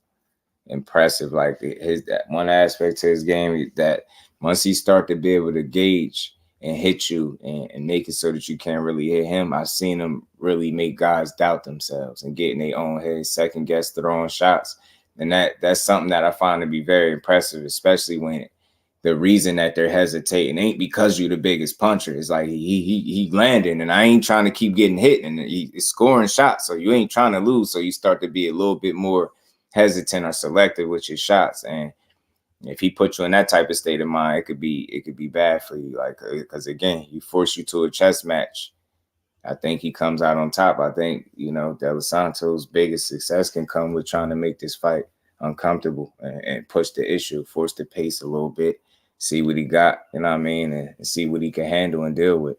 impressive. Like that one aspect to his game that once he start to be able to gauge and hit you and make it so that you can't really hit him, I've seen him really make guys doubt themselves and get in their own head, second guess throwing shots. And that's something that I find to be very impressive, especially when the reason that they're hesitating ain't because you're the biggest puncher. It's like he landing, and I ain't trying to keep getting hit, and he's scoring shots, so you ain't trying to lose. So you start to be a little bit more hesitant or selective with your shots. And if he puts you in that type of state of mind, it could be bad for you. Like, because again, he force you to a chess match. I think he comes out on top. I think, Santos' biggest success can come with trying to make this fight uncomfortable and push the issue, force the pace a little bit, see what he got, you know what I mean, and see what he can handle and deal with.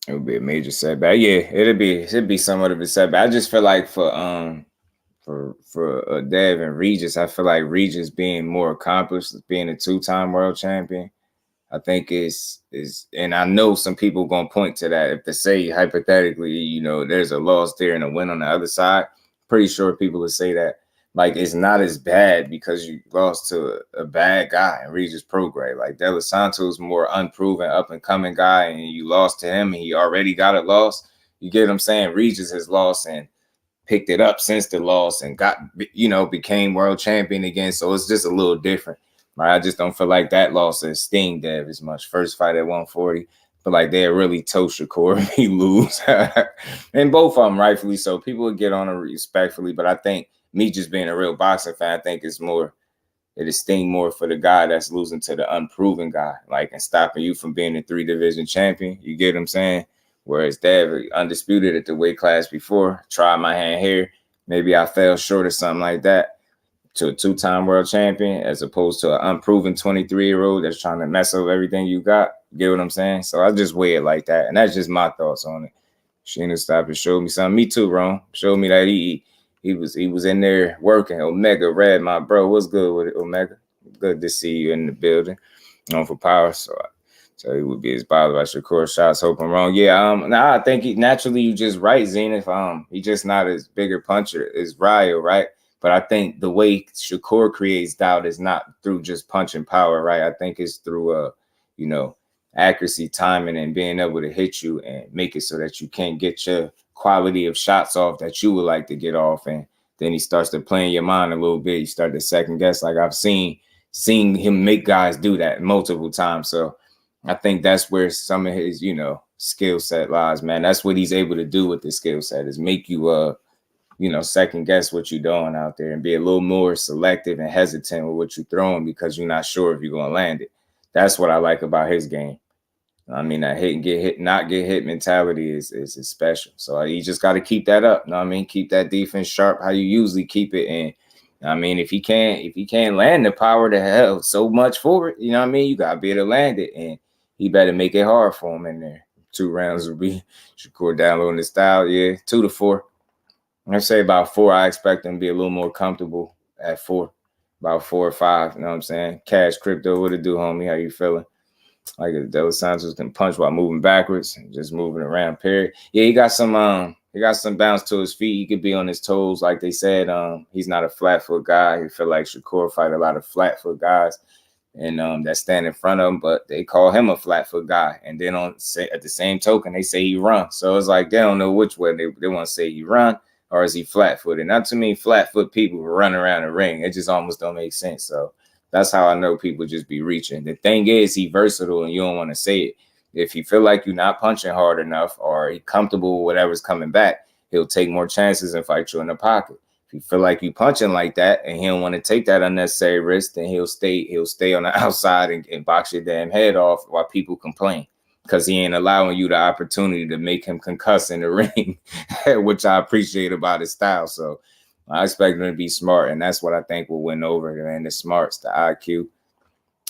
It would be a major setback. Yeah, it'd be somewhat of a setback. I just feel like for Dev and Regis, I feel like Regis being more accomplished, being a 2-time world champion, I think is, and I know some people gonna point to that. If they say hypothetically, there's a loss there and a win on the other side, pretty sure people would say that like it's not as bad because you lost to a bad guy and Regis pro-grade. Like De Los Santos, more unproven, up and coming guy, and you lost to him and he already got a loss. You get what I'm saying? Regis has lost and picked it up since the loss and got, became world champion again. So it's just a little different. Right? I just don't feel like that loss has sting Dev as much. First fight at 140, but like they really toast Shakur if he lose. And both of them, rightfully so. People would get on it respectfully, but I think me just being a real boxing fan, I think it sting more for the guy that's losing to the unproven guy, like, and stopping you from being a 3-division champion. You get what I'm saying? Whereas Dev, undisputed at the weight class before, tried my hand here. Maybe I fell short or something like that. To a 2-time world champion as opposed to an unproven 23-year-old that's trying to mess up everything you got. You get what I'm saying? So I just weigh it like that. And that's just my thoughts on it. Sheena stopped and showed me something. Me too, Ron. Showed me that he was in there working. Omega Red, my bro. What's good with it, Omega? Good to see you in the building. For power. So he would be as bothered by Shakur shots. Hope I'm wrong. Yeah, I think naturally you just right, Zenith. He's just not as big a puncher as Ryo, right? But I think the way Shakur creates doubt is not through just punching power, right? I think it's through, accuracy, timing, and being able to hit you and make it so that you can't get your quality of shots off that you would like to get off. And then he starts to play in your mind a little bit. You start to second guess. Like I've seen him make guys do that multiple times. So I think that's where some of his, skill set lies, man. That's what he's able to do with the skill set is make you, second guess what you're doing out there and be a little more selective and hesitant with what you're throwing because you're not sure if you're going to land it. That's what I like about his game. I mean, that hit and get hit, not get hit mentality is special. So you just got to keep that up. You know what I mean? Keep that defense sharp, how you usually keep it. And I mean, if he can't land the power to hell so much for it, you know what I mean? You got to be able to land it. And he better make it hard for him in there. 2 rounds will be Shakur downloading the style. Yeah, 2 to 4. I'd say about 4. I expect him to be a little more comfortable at 4. About 4 or 5. You know what I'm saying? Cash Crypto, what it do, homie? How you feeling? Like if De Los Santos can punch while moving backwards and just moving around, period. Yeah, he got some bounce to his feet. He could be on his toes, like they said. He's not a flat foot guy. He feel like Shakur fight a lot of flat foot guys and that stand in front of him, but they call him a flat foot guy. And then at the same token, they say he run. So it's like they don't know which way they want to say he run. Or is he flat-footed? Not too many flat-foot people who run around the ring. It just almost don't make sense. So that's how I know people just be reaching. The thing is, he versatile, and you don't want to say it. If you feel like you're not punching hard enough or he's comfortable with whatever's coming back, he'll take more chances and fight you in the pocket. If you feel like you punching like that and he don't want to take that unnecessary risk, then he'll stay on the outside and box your damn head off while people complain. Because he ain't allowing you the opportunity to make him concuss in the ring, which I appreciate about his style. So I expect him to be smart, and that's what I think will win over, man. The smarts, the IQ.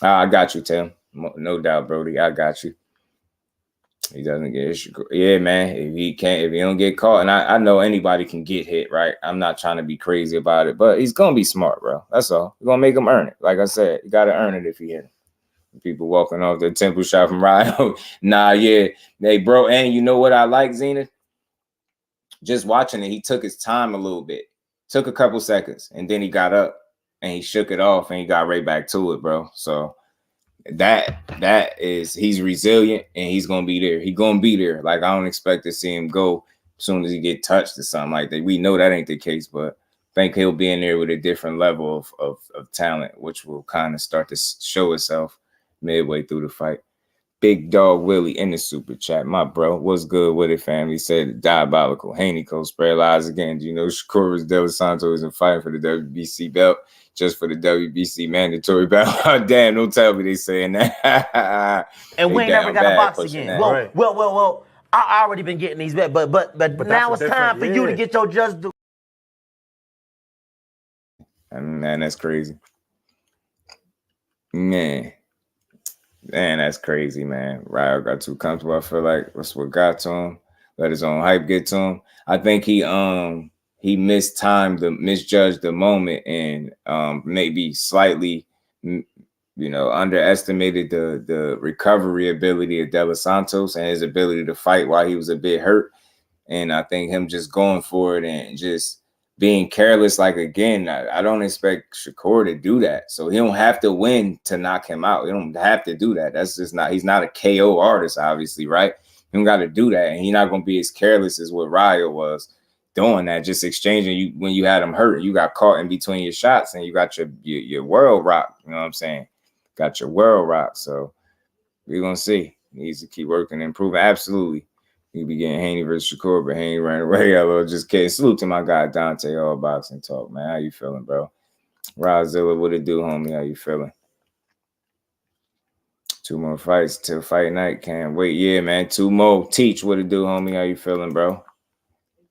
I got you, Tim. No doubt, Brody. I got you. He doesn't get hit. Yeah, man. If he don't get caught, and I know anybody can get hit, right? I'm not trying to be crazy about it, but he's gonna be smart, bro. That's all. You're gonna make him earn it. Like I said, you gotta earn it if he hit him. People walking off the temple shot from Ryo. Nah, yeah. Hey, bro, and you know what I like, Zenith? Just watching it, he took his time a little bit. Took a couple seconds, and then he got up and he shook it off and he got right back to it, bro. So that is, he's resilient and he's gonna be there. He's gonna be there. Like, I don't expect to see him go as soon as he get touched or something like that. We know that ain't the case, but I think he'll be in there with a different level of talent, which will kind of start to show itself midway through the fight. Big Dog Willie in the super chat, my bro. What's good with it, family? Said diabolical. Haney co spread lies again. Do you know Shakur Del Santos isn't fighting for the WBC belt, just for the WBC mandatory belt? Damn, don't tell me they saying that. And we ain't never got a box again. Well. I already been getting these bets, but now it's time for you to get your just due. Man, that's crazy. Man, that's crazy, man. Ryo got too comfortable. I feel like that's what got to him. Let his own hype get to him. I think he misjudged the moment and maybe slightly, underestimated the recovery ability of De Los Santos and his ability to fight while he was a bit hurt. And I think him just going for it and just being careless, like, again, I don't expect Shakur to do that. So he don't have to win to knock him out. He don't have to do that. That's just not, he's not a KO artist, obviously, right? He don't got to do that. And he's not going to be as careless as what Ryo was doing that, just exchanging you when you had him hurt. You got caught in between your shots and you got your world rock. You know what I'm saying? Got your world rock. So we're going to see. He needs to keep working and improving. Absolutely. He be getting Haney versus Shakur, but Haney ran away. Hello, just kidding. Salute to my guy Dante, all boxing talk, man. How you feeling, bro? Rozilla, what it do, homie? How you feeling? 2 more fights till fight night. Can't wait. Yeah, man. 2 more. Teach, what it do, homie? How you feeling, bro?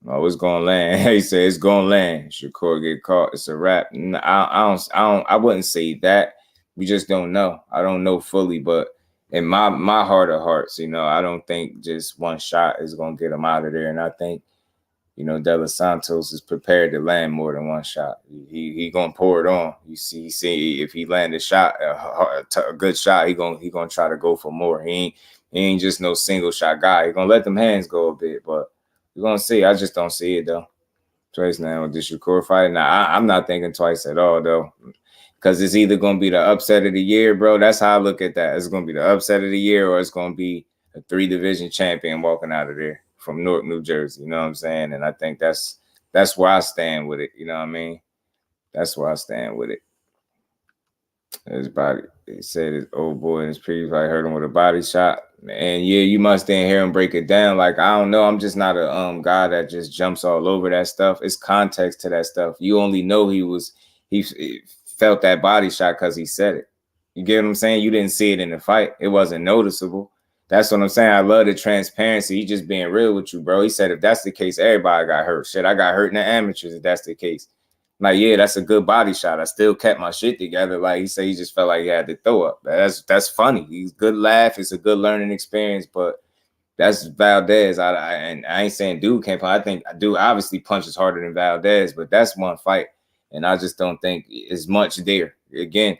Oh, it's gonna land. He said it's gonna land. Shakur get caught. It's a wrap. I wouldn't say that. We just don't know. I don't know fully, but in my heart of hearts, I don't think just one shot is going to get him out of there. And I think, De Los Santos is prepared to land more than one shot. He going to pour it on. You see if he land a shot, a good shot, he going to try to go for more. He ain't just no single shot guy. He going to let them hands go a bit, but we're going to see. I just don't see it, though. Twice now with the Shakur fight. Now, I'm not thinking twice at all, though. Because it's either going to be the upset of the year, bro. That's how I look at that. It's going to be the upset of the year, or it's going to be a 3-division champion walking out of there from Newark, New Jersey. You know what I'm saying? And I think that's where I stand with it. You know what I mean? That's where I stand with it. His body, he said his old boy in his previous fight hurt him with a body shot. And yeah, you must didn't hear him break it down. Like, I don't know. I'm just not a guy that just jumps all over that stuff. It's context to that stuff. You only know he felt that body shot because he said it. You get what I'm saying? You didn't see it in the fight. It wasn't noticeable. That's what I'm saying. I love the transparency. He just being real with you, bro. He said if that's the case, everybody got hurt. Shit, I got hurt in the amateurs if that's the case. Like, yeah, that's a good body shot. I still kept my shit together. Like, he said he just felt like he had to throw up. That's funny. He's a good laugh. It's a good learning experience, but that's Valdez. I ain't saying dude can't punch. I think dude obviously punches harder than Valdez, but that's one fight. And I just don't think it's much there. Again,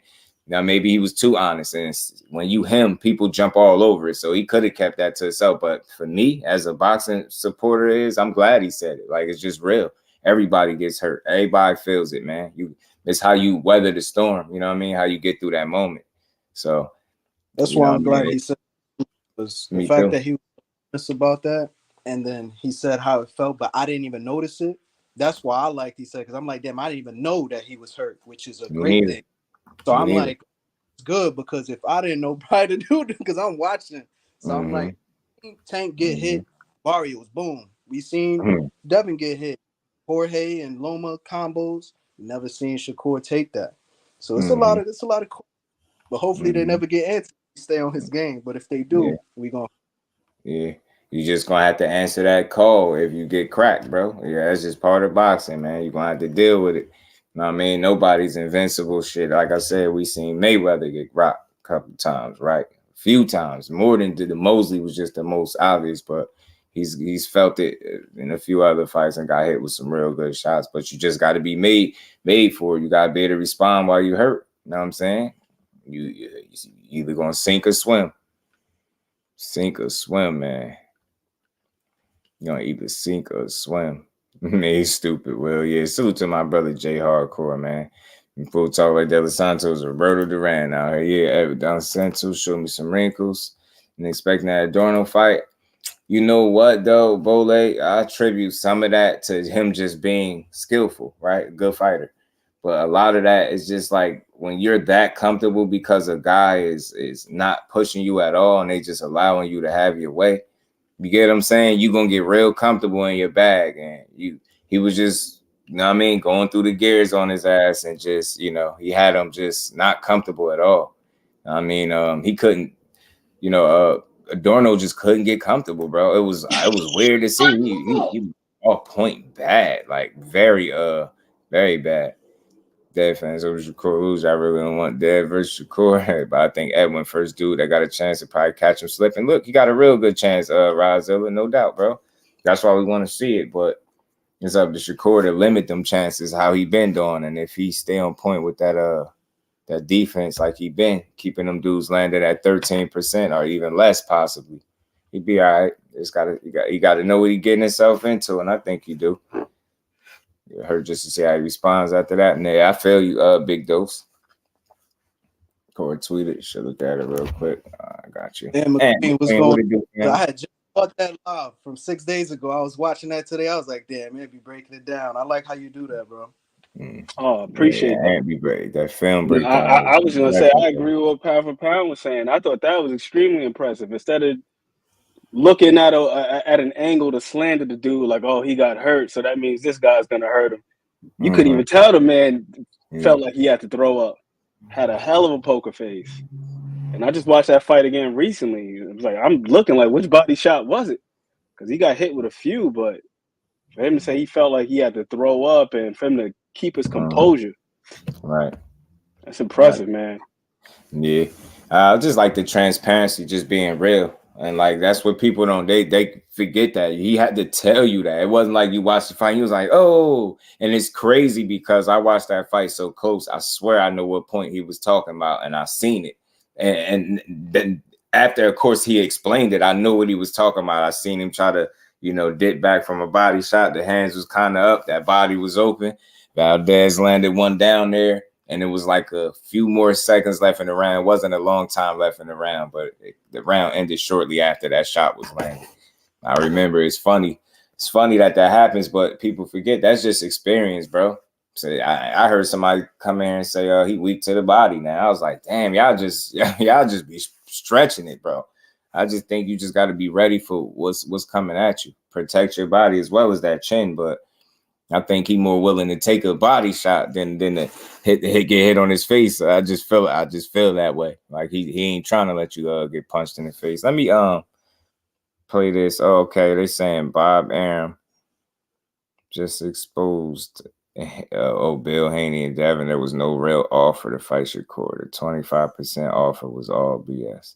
now maybe he was too honest. And when people jump all over it. So he could have kept that to himself. But for me, as a boxing supporter I'm glad he said it. Like, it's just real. Everybody gets hurt. Everybody feels it, man. It's how you weather the storm. You know what I mean? How you get through that moment. So that's why I'm glad he said it. Was the fact that he was honest about that. And then he said how it felt, but I didn't even notice it. That's why I liked he said, because I'm like, damn, I didn't even know that he was hurt, which is a great thing. So I'm like, it's good, because if I didn't know prior to do it, because I'm watching. So I'm like, Tank get hit, Barrios, boom. We seen Devin get hit, Jorge and Loma combos. Never seen Shakur take that. So it's a lot of but hopefully they never get antsy, stay on his game. But if they do, we gonna you just gonna have to answer that call if you get cracked, bro. Yeah, that's just part of boxing, man. You're gonna have to deal with it. You know what I mean? Nobody's invincible. Shit. Like I said, we seen Mayweather get rocked a couple times, right? A few times. More than the Mosley was just the most obvious, but he's felt it in a few other fights and got hit with some real good shots. But you just got to be made for it. You got to be able to respond while you hurt. You know what I'm saying? You either gonna sink or swim. Sink or swim, man. You're gonna either sink or swim. He's stupid. Well, yeah, salute to my brother Jay Hardcore, man. Full talk like that. Santos, Roberto Duran out here. Yeah, down Santos showed me some wrinkles and expecting that Adorno fight. You know what though, Bole? I attribute some of that to him just being skillful, right? Good fighter. But a lot of that is just like when you're that comfortable because a guy is not pushing you at all and they just allowing you to have your way. You get what I'm saying? You're gonna get real comfortable in your bag. And he was just, you know what I mean, going through the gears on his ass and just, you know, he had him just not comfortable at all. I mean, he couldn't, you know, Adorno just couldn't get comfortable, bro. It was weird to see. He off point bad, like very bad. Dev fans over Shakur lose. I really don't want Dev versus Shakur, but I think Edwin first dude that got a chance to probably catch him slipping. Look, he got a real good chance, Razilla, no doubt, bro. That's why we want to see it, but it's up to Shakur to limit them chances, how he been doing, and if he stay on point with that defense like he been, keeping them dudes landed at 13% or even less possibly, he'd be all right. You gotta know what he getting himself into, and I think he do. Hurt just to see how he responds after that. And yeah, I feel you, Big Dose. Corey tweeted. Should look at it real quick. I got you. Damn, McQueen was going. I had just bought that live from 6 days ago. I was watching that today. I was like, damn, man, be breaking it down. I like how you do that, bro. Oh, appreciate that. Be great. That film breakdown. I was gonna say I agree with what Pound for Pound was saying. I thought that was extremely impressive. Instead of looking at an angle to slander the dude, like, oh, he got hurt, so that means this guy's gonna hurt him. You couldn't even tell the man felt like he had to throw up. Had a hell of a poker face. And I just watched that fight again recently. It was like, I'm looking like, which body shot was it? Because he got hit with a few, but for him to say he felt like he had to throw up and for him to keep his composure. Right. That's impressive, man. Yeah. I just like the transparency, just being real. And like that's what people don't they forget that he had to tell you that. It wasn't like you watched the fight. He was like, oh, and it's crazy because I watched that fight so close. I swear I know what point he was talking about, and I seen it. And then after, of course, he explained it, I knew what he was talking about. I seen him try to, you know, dip back from a body shot. The hands was kind of up. That body was open. Valdez landed one down there. And it was like a few more seconds left in the round. It wasn't a long time left in the round, but the round ended shortly after that shot was landed. I remember it's funny. It's funny that happens, but people forget that's just experience, bro. So I heard somebody come here and say, he weak to the body now. I was like, damn, y'all just be stretching it, bro. I just think you just got to be ready for what's coming at you. Protect your body as well as that chin, but I think he's more willing to take a body shot than to get hit on his face. I just feel that way. Like he ain't trying to let you get punched in the face. Let me play this. Oh, okay, they're saying Bob Arum just exposed Bill Haney and Devin. There was no real offer to fight Shakur. The 25% offer was all BS.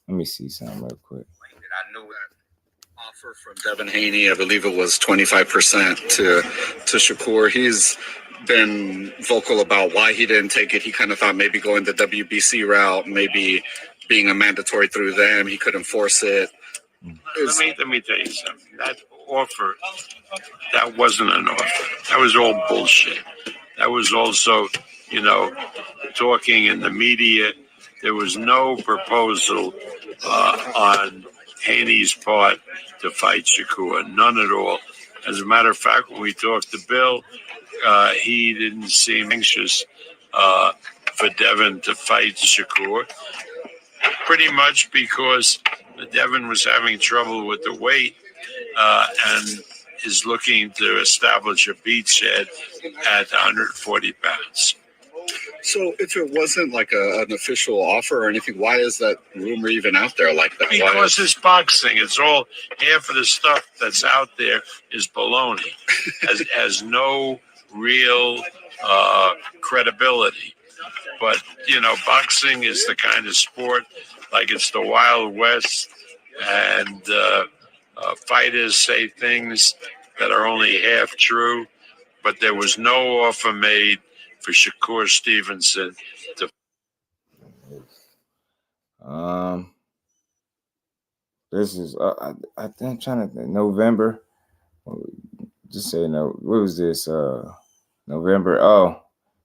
Let me see something real quick. I know that offer from Devin Haney, I believe it was 25% to Shakur. He's been vocal about why he didn't take it. He kind of thought maybe going the WBC route, maybe being a mandatory through them, he couldn't force it. Let me tell you something. That offer, that wasn't an offer. That was all bullshit. That was also, you know, talking in the media. There was no proposal on Haney's part to fight Shakur, none at all. As a matter of fact, when we talked to Bill, he didn't seem anxious for Devin to fight Shakur, pretty much because Devin was having trouble with the weight and is looking to establish a beachhead at 140 pounds. So if it wasn't like an official offer or anything, why is that rumor even out there like that? Because it's boxing. It's all, half of the stuff that's out there is baloney. has no real credibility. But, you know, boxing is the kind of sport like it's the Wild West, and fighters say things that are only half true, but there was no offer made for Shakur Stevenson to. This is I'm trying to think. November. just say no. What was this? November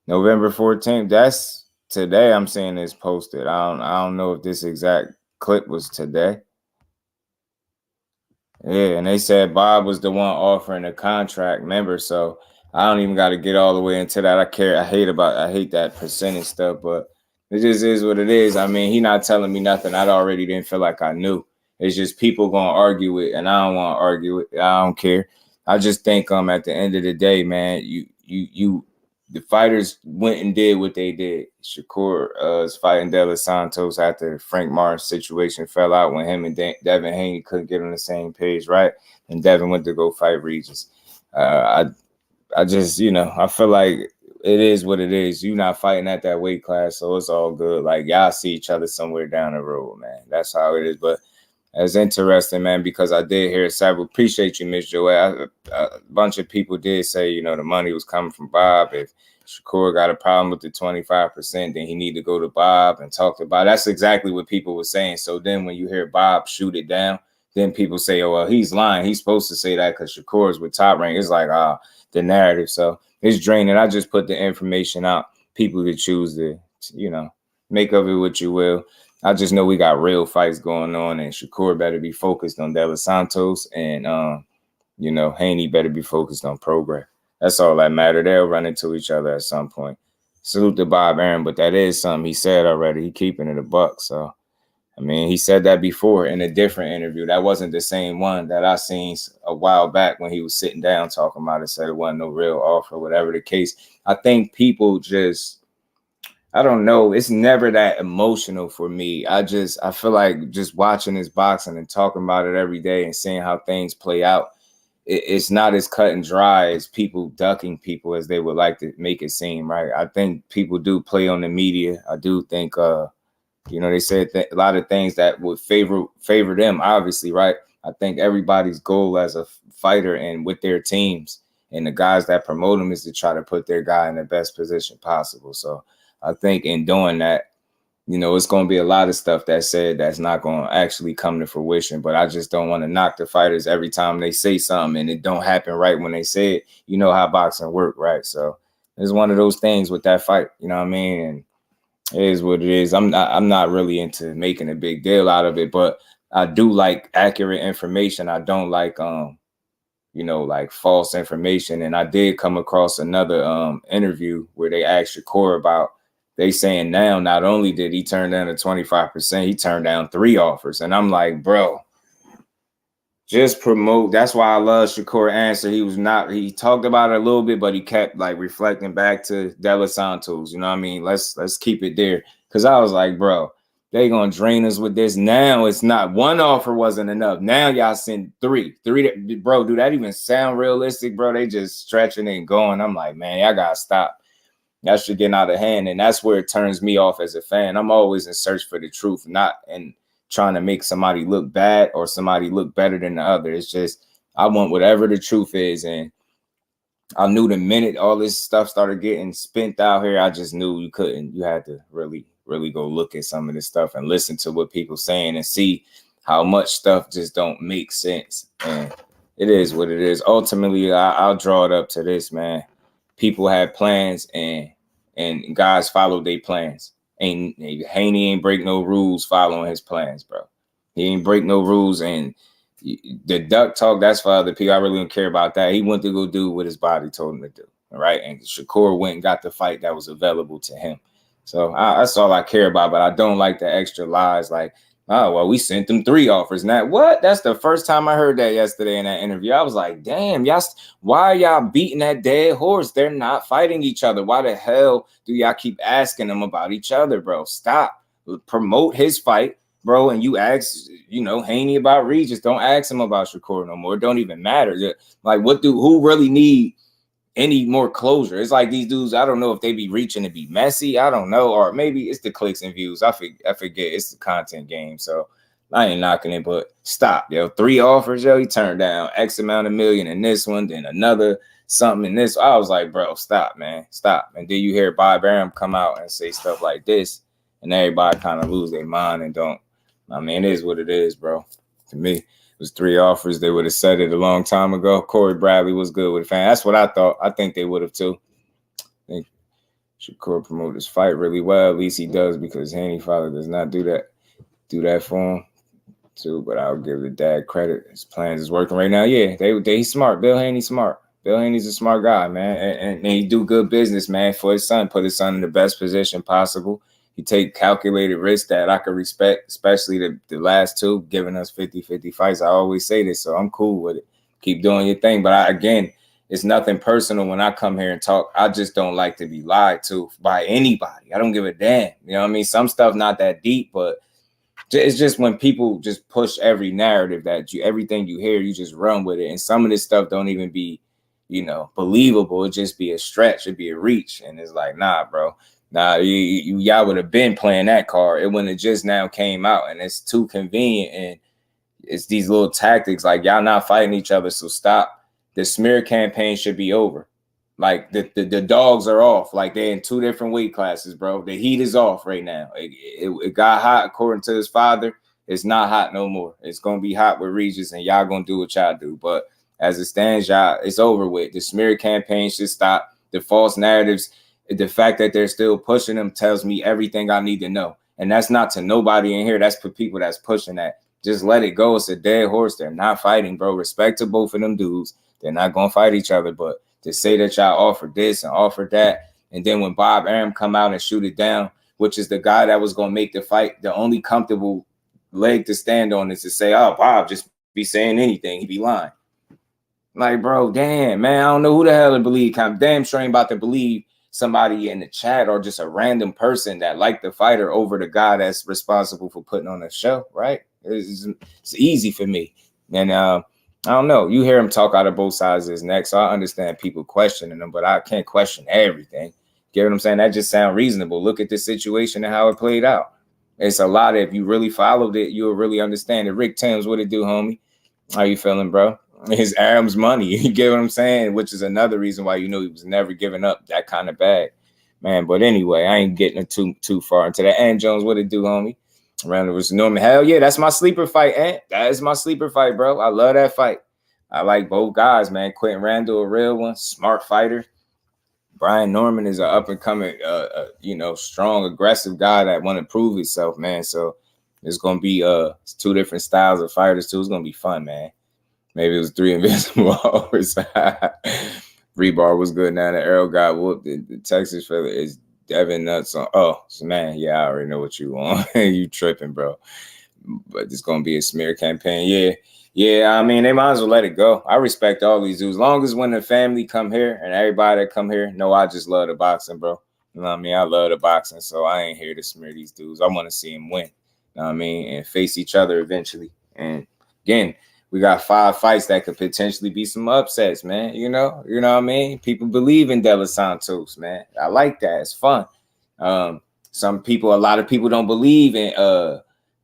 14th. That's today. I'm seeing this posted. I don't know if this exact clip was today. Yeah, and they said Bob was the one offering a contract. Remember, so I don't even got to get all the way into that. I hate that percentage stuff, but it just is what it is. I mean, he not telling me nothing. I already didn't feel like I knew. It's just people gonna argue it, and I don't want to argue it. I don't care. I just think at the end of the day, man, the fighters went and did what they did. Shakur is fighting Santos after Frank Martin's situation fell out when him and Devin Haney couldn't get on the same page, right? And Devin went to go fight Regis. I just, I feel like it is what it is. You're not fighting at that weight class, so it's all good. Like, y'all see each other somewhere down the road, man. That's how it is. But it's interesting, man, because I did hear several. Appreciate you, Miss Joelle. A bunch of people did say, the money was coming from Bob. If Shakur got a problem with the 25%, then he need to go to Bob and talk to Bob. That's exactly what people were saying. So then when you hear Bob shoot it down, then people say, oh, well, he's lying. He's supposed to say that because Shakur is with Top Rank. It's like, the narrative. So it's draining. I just put the information out. People could choose to, make of it what you will. I just know we got real fights going on, and Shakur better be focused on De Los Santos, and Haney better be focused on progress. That's all that matter. They'll run into each other at some point. Salute to Bob Arum, but that is something he said already. He keeping it a buck. So, I mean, he said that before in a different interview. That wasn't the same one that I seen a while back when he was sitting down talking about it, said it wasn't no real offer, whatever the case. I think people just, I don't know. It's never that emotional for me. I feel like just watching this boxing and talking about it every day and seeing how things play out, it's not as cut and dry as people ducking people as they would like to make it seem, right? I think people do play on the media. I do think, they said a lot of things that would favor them, obviously, right? I think everybody's goal as a fighter and with their teams and the guys that promote them is to try to put their guy in the best position possible. So I think in doing that, it's going to be a lot of stuff that's said that's not going to actually come to fruition. But I just don't want to knock the fighters every time they say something and it don't happen right when they say it. You know how boxing work, right? So it's one of those things with that fight, you know what I mean? And it is what it is. I'm not really into making a big deal out of it, but I do like accurate information. I don't like like false information. And I did come across another interview where they asked Shakur about, they saying now not only did he turn down the 25%, he turned down 3 offers. And I'm like, bro, just promote. That's why I love Shakur answer. He talked about it a little bit, but he kept like reflecting back to De Los Santos. You know what I mean? Let's keep it there. Cause I was like, bro, they gonna drain us with this. Now it's not, 1 offer wasn't enough. Now y'all send 3. Bro, do that even sound realistic, bro? They just stretching and going. I'm like, man, y'all gotta stop. That should get out of hand. And that's where it turns me off as a fan. I'm always in search for the truth, not in trying to make somebody look bad or somebody look better than the other. It's just, I want whatever the truth is. And I knew the minute all this stuff started getting spent out here, I just knew you had to really, really go look at some of this stuff and listen to what people saying and see how much stuff just don't make sense. And it is what it is. Ultimately, I'll draw it up to this, man. People had plans and guys followed their plans. Haney ain't break no rules following his plans, bro. He ain't break no rules. And the duck talk, that's for other people. I really don't care about that. He went to go do what his body told him to do. All right. And Shakur went and got the fight that was available to him. So that's all I care about. But I don't like the extra lies like, oh, well, we sent them 3 offers. Now, what? That's the first time I heard that yesterday in that interview. I was like, damn, why are y'all beating that dead horse? They're not fighting each other. Why the hell do y'all keep asking them about each other, bro? Stop. Promote his fight, bro. And you ask, Haney about Regis. Don't ask him about Shakur no more. It don't even matter. Like, who really need any more closure? It's like these dudes, I don't know if they be reaching to be messy. I don't know. Or maybe it's the clicks and views. I forget. It's the content game. So I ain't knocking it, but stop, yo. 3 offers, yo. He turned down X amount of million in this one, then another something in this. I was like, bro, stop, man. Stop. And then you hear Bob Arum come out and say stuff like this, and everybody kind of lose their mind and don't. I mean, it is what it is, bro, to me. was 3 offers, they would have said it a long time ago. Corey Bradley was good with a fan. That's what I thought. I think they would have too. I think Shakur promote his fight really well. At least he does, because Haney father does not do that for him too. But I'll give the dad credit. His plans is working right now. Yeah, he's smart. Bill Haney's smart. Bill Haney's a smart guy, man, and he do good business, man, for his son. Put his son in the best position possible. He take calculated risks that I could respect, especially the last 2, giving us 50-50 fights. I always say this, so I'm cool with it. Keep doing your thing. But again, it's nothing personal when I come here and talk. I just don't like to be lied to by anybody. I don't give a damn. You know what I mean? Some stuff not that deep, but it's just when people just push every narrative that everything you hear, you just run with it. And some of this stuff don't even be, believable. It just be a stretch. It'd be a reach. And it's like, nah, bro. Nah, y'all would have been playing that card. It wouldn't have just now came out. And it's too convenient. And it's these little tactics. Like, y'all not fighting each other, so stop. The smear campaign should be over. Like, the dogs are off. Like, they're in 2 different weight classes, bro. The heat is off right now. It got hot according to his father. It's not hot no more. It's going to be hot with Regis, and y'all going to do what y'all do. But as it stands, y'all, it's over with. The smear campaign should stop. The false narratives, the fact that they're still pushing them tells me everything I need to know. And that's not to nobody in here. That's for people that's pushing that. Just let it go. It's a dead horse. They're not fighting, bro. Respect to both of them dudes. They're not going to fight each other. But to say that y'all offered this and offered that, and then when Bob Arum come out and shoot it down, which is the guy that was going to make the fight, the only comfortable leg to stand on is to say, oh, Bob, just be saying anything. He be lying. Like, bro, damn, man, I don't know who the hell to believe. I'm damn sure ain't about to believe somebody in the chat or just a random person that liked the fighter over the guy that's responsible for putting on the show, right? It's easy for me. And I don't know. You hear him talk out of both sides of his neck, so I understand people questioning him, but I can't question everything. Get what I'm saying? That just sounds reasonable. Look at the situation and how it played out. It's a lot. If you really followed it, you'll really understand it. Rick Timms, what it do, homie? How you feeling, bro? His Arum's money. You get what I'm saying? Which is another reason why he was never giving up that kind of bag. Man, but anyway, I ain't getting too far into that. And Jones, what it do, homie? Randall was Norman. Hell yeah, that's my sleeper fight, Ant. That is my sleeper fight, bro. I love that fight. I like both guys, man. Quinton Randall, a real one, smart fighter. Brian Norman is an up-and-coming, strong, aggressive guy that want to prove himself, man. So it's going to be 2 different styles of fighters, too. It's going to be fun, man. Maybe it was 3 invisible hours. Rebar was good. Now the Errol got whooped. The Texas fella is Devin nuts on. Oh, man, yeah, I already know what you want. You tripping, bro. But it's going to be a smear campaign. Yeah, I mean, they might as well let it go. I respect all these dudes. As long as when the family come here and everybody that come here know I just love the boxing, bro. You know what I mean? I love the boxing, so I ain't here to smear these dudes. I want to see them win. You know what I mean? And face each other eventually. And again, we got 5 fights that could potentially be some upsets, man. You know what I mean? People believe in De Los Santos, man. I like that. It's fun. A lot of people don't believe in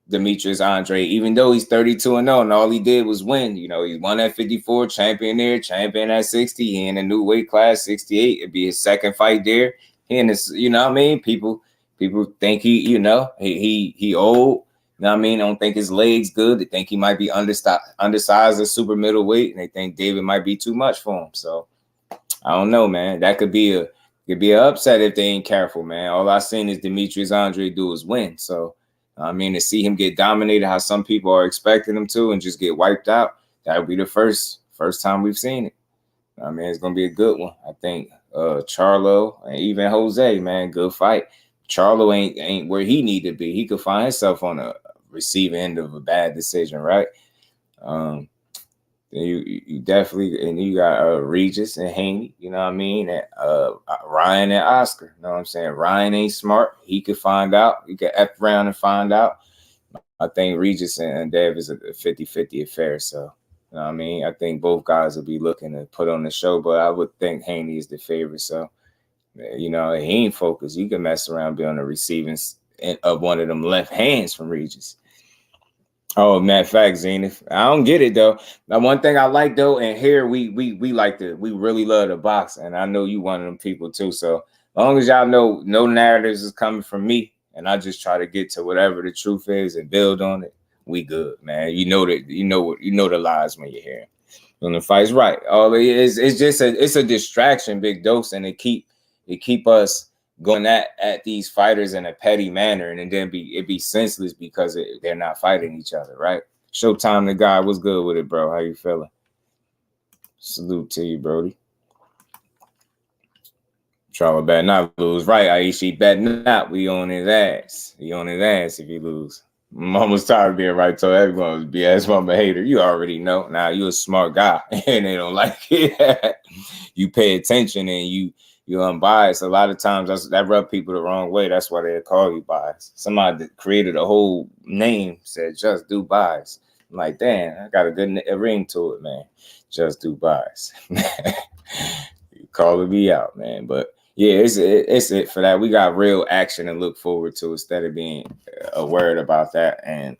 Demetrius Andrade, even though he's 32-0 and all he did was win. You know, he won at 54, champion there, champion at 60. He in a new weight class, 68. It'd be his second fight there. He in this, you know what I mean? People think he old. You know what I mean? Don't think his legs good. They think he might be undersized as super middleweight, and they think David might be too much for him. So I don't know, man. That could be an upset if they ain't careful, man. All I seen is Demetrius Andrade do is win. So I mean, to see him get dominated how some people are expecting him to and just get wiped out, that would be the first time we've seen it. I mean, it's gonna be a good one. I think Charlo and even Jose, man, good fight. Charlo ain't where he need to be. He could find himself on a receiving end of a bad decision, right? You definitely, and you got Regis and Haney, you know what I mean? And Ryan and Oscar, you know what I'm saying? Ryan ain't smart. He could find out. He could F around and find out. I think Regis and Dev is a 50-50 affair. So, you know what I mean? I think both guys will be looking to put on the show, but I would think Haney is the favorite. So, you know, he ain't focused. You can mess around, be on the receiving end of one of them left hands from Regis. Oh, matter of fact, Zenith, I don't get it though. Now, one thing I like though, and here we really love the box, and I know you one of them people too. So as long as y'all know no narratives is coming from me, and I just try to get to whatever the truth is and build on it, we good, man. You know the lies when you hear them. When the fight's right, all it is, it's just a distraction, big dose, and it keep us going at these fighters in a petty manner, and then it be senseless because they're not fighting each other, right? Showtime the guy, what's good with it, bro? How you feeling? Salute to you, Brody. Charlie better not lose, right? Aishi better not. We on his ass. He on his ass if he lose. I'm almost tired of being right. So everyone was BS mama hater. You already know. Now you a smart guy, and they don't like it. You pay attention and you're unbiased. A lot of times that rub people the wrong way. That's why they call you biased. Somebody that created a whole name said just do bias. I'm like, damn, I got a good ring to it, man. Just do bias. You calling me out, man. But yeah, it's it for that. We got real action to look forward to instead of being worried about that. And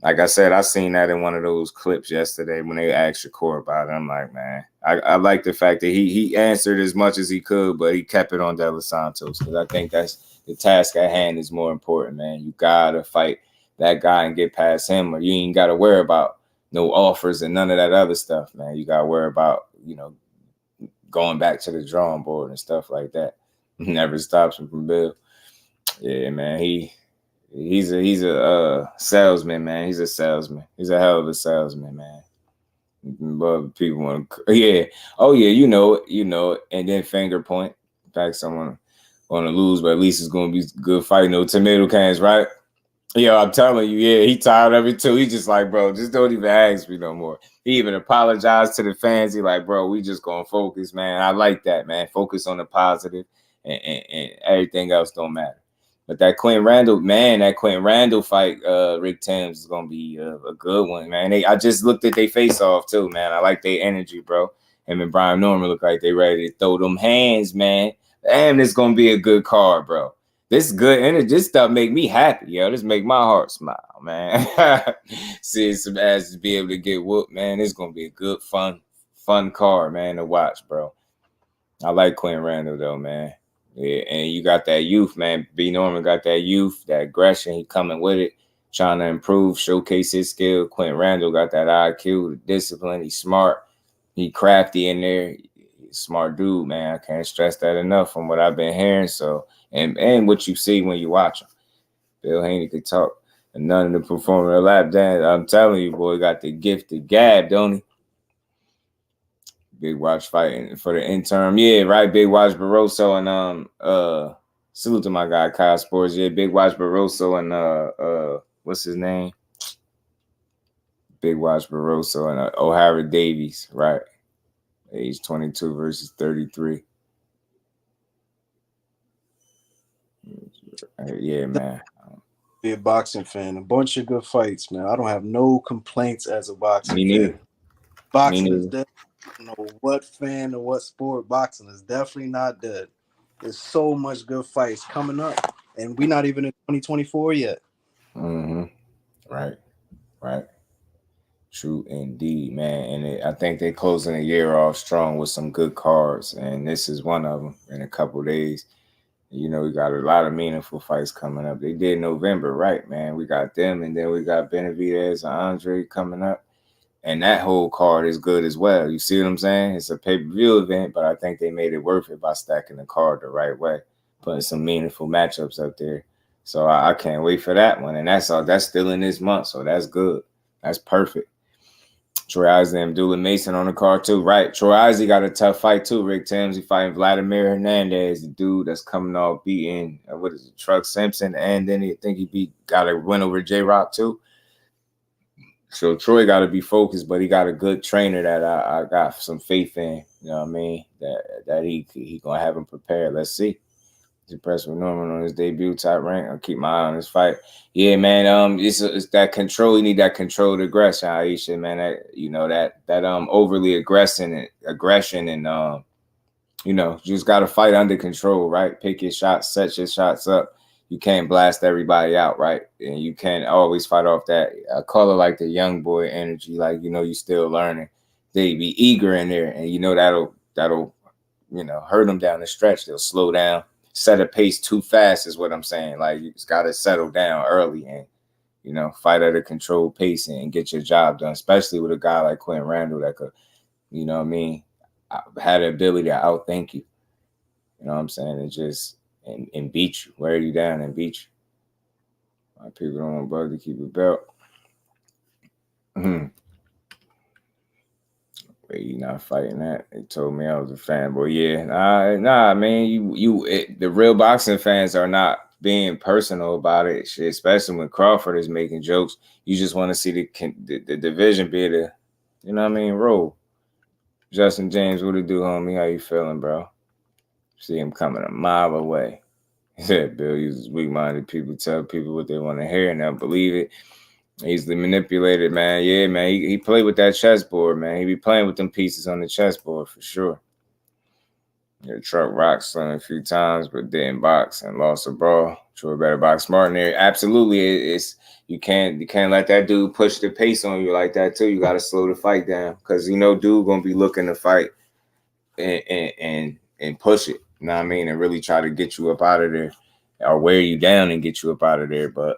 like I said, I seen that in one of those clips yesterday when they asked Shakur about it. I'm like, man, I like the fact that he answered as much as he could, but he kept it on De Los Santos because I think that's the task at hand is more important, man. You gotta fight that guy and get past him, or you ain't gotta worry about no offers and none of that other stuff, man. You gotta worry about, going back to the drawing board and stuff like that. Never stops him from Bill. Yeah, man. He's a salesman, man. He's a salesman. He's a hell of a salesman, man. But people want to, yeah. Oh yeah, you know it. And then finger point. In fact, someone want to lose, but at least it's gonna be good fight. No tomato cans, right? Yo, I'm telling you, yeah, he tired of it too. He just like, bro, just don't even ask me no more. He even apologized to the fans. He like, bro, we just gonna focus, man. I like that, man. Focus on the positive, and everything else don't matter. But that Quinton Randall fight, Rick Thames is gonna be a good one, man. I just looked at their face off too, man. I like their energy, bro. Him and Brian Norman look like they ready to throw them hands, man. Damn, this gonna be a good card, bro. This good energy, this stuff make me happy, yo. This make my heart smile, man. Seeing some asses be able to get whooped, man. It's gonna be a good, fun card, man, to watch, bro. I like Quinton Randall though, man. Yeah, and you got that youth, man. B. Norman got that youth, that aggression. He coming with it, trying to improve, showcase his skill. Quinton Randall got that IQ, the discipline. He's smart. He crafty in there. He's a smart dude, man. I can't stress that enough from what I've been hearing. So. And what you see when you watch him. Bill Haney could talk and none of the performing a lap dance. I'm telling you, boy, got the gift of gab, don't he? Big Watch fighting for the interim. Yeah, right. Big Watch Barroso and salute to my guy Kyle Sports. Yeah, Big Watch Barroso and what's his name? Big Watch Barroso and O'Hara Davies, right? Age 22 versus 33. Yeah, man. Be a boxing fan. A bunch of good fights, man. I don't have no complaints as a boxing fan. Boxing is dead. I don't know what fan or what sport. Boxing is definitely not dead. There's so much good fights coming up, and we're not even in 2024 yet. Mm-hmm. Right. True indeed, man. And I think they're closing the year off strong with some good cards, and this is one of them in a couple days. We got a lot of meaningful fights coming up. They did November, right, man? We got them, and then we got Benavidez and Andrade coming up. And that whole card is good as well. You see what I'm saying? It's a pay-per-view event, but I think they made it worth it by stacking the card the right way, putting some meaningful matchups up there. So I can't wait for that one. And that's still in this month, so that's good. That's perfect. Troy Isley and Abdullah Mason on the card too, right? Troy Isley got a tough fight too. Rick Thames, he fighting Vladimir Hernandez, the dude that's coming off beating Truck Simpson, and then he got a win over J-Rock too. So Troy got to be focused, but he got a good trainer that I got some faith in. You know what I mean? That he gonna have him prepared. Let's see. He's impressed with Norman on his debut, top rank. I'll keep my eye on his fight. Yeah, man. It's that control. You need that controlled aggression, Aisha, man. That overly aggression and you just got to fight under control, right? Pick your shots, set your shots up. You can't blast everybody out, right? And you can't always fight off that. I call it like the young boy energy, like you still learning. They be eager in there, and that'll hurt them down the stretch. They'll slow down. Set a pace too fast is what I'm saying. Like, you just got to settle down early and you know, fight at a controlled pace and get your job done, especially with a guy like Quinton Randall that could, you know what I mean, had the ability to outthink you. You know what I'm saying? And just and beat you, wear you down and beat you. A lot of people don't want Bug to keep a belt. But you not fighting that. They told me I was a fanboy. Yeah, nah, man. The real boxing fans are not being personal about it. Shit, especially when Crawford is making jokes. You just want to see the division be the, you know what I mean, roll. Justin James, what it do, homie? How you feeling, bro? See him coming a mile away. He said, Bill uses weak-minded people, tell people what they want to hear and they'll believe it. Easily manipulated, man. Yeah, man. He played with that chessboard, man. He be playing with them pieces on the chessboard for sure. Yeah, Truck rocked Slim a few times, but didn't box and lost a brawl. Troy better box smart in there. Absolutely, it's you can't let that dude push the pace on you like that too. You got to slow the fight down because you know dude gonna be looking to fight and push it. You know what I mean? And really try to get you up out of there or wear you down and get you up out of there, but.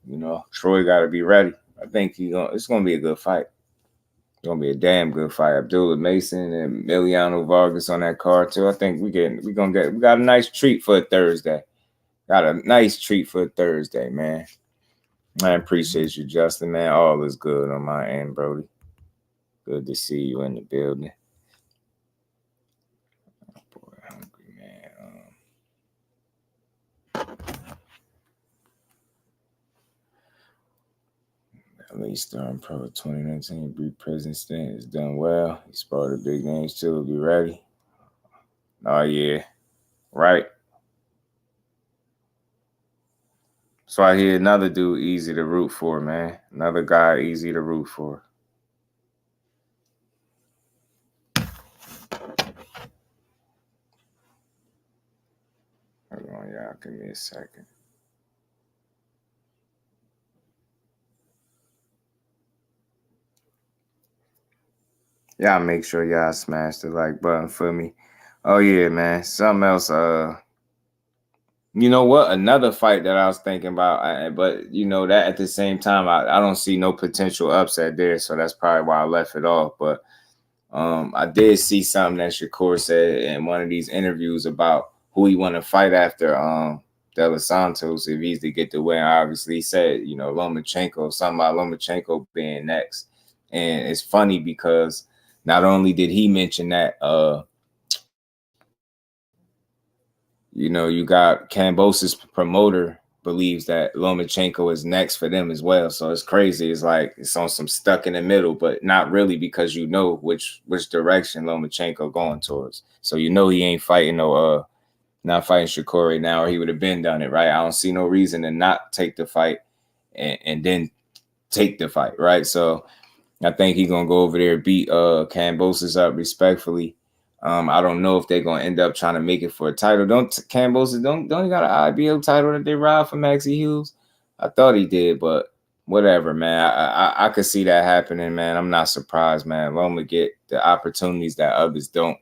You know, Troy got to be ready. I think it's going to be a good fight. It's going to be a damn good fight. Abdullah Mason and Emiliano Vargas on that card too. I think we got a nice treat for a Thursday. Got a nice treat for a Thursday, man. I appreciate you, Justin, man. All is good on my end, Brody. Good to see you in the building. Oh, boy, hungry, man. At least Pro 2019 brief prison stint has done well. He spotted big names too. Will be ready. Oh yeah, right. So I hear another dude easy to root for, man. Another guy easy to root for. Hold on, y'all. Give me a second. Y'all make sure y'all smash the like button for me. Oh yeah, man. Something else. You know what? Another fight that I was thinking about, but you know that at the same time, I don't see no potential upset there, so that's probably why I left it off. But I did see something that Shakur said in one of these interviews about who he want to fight after De Los Santos if he's to get the win. Obviously, he said Lomachenko, something about Lomachenko being next, and it's funny because. Not only did he mention that, you got KAMBOSOS promoter believes that Lomachenko is next for them as well. So it's crazy. It's like it's on some stuck in the middle, but not really because you know which direction Lomachenko going towards. So he ain't fighting not fighting Shakur right now, or he would have been done it, right? I don't see no reason to not take the fight and then take the fight, right? So I think he's gonna go over there, beat KAMBOSOS up respectfully. I don't know if they're gonna end up trying to make it for a title. KAMBOSOS don't he got an IBO title that they robbed from Maxie Hughes? I thought he did, but whatever, man. I could see that happening, man. I'm not surprised, man. Loma get the opportunities that others don't,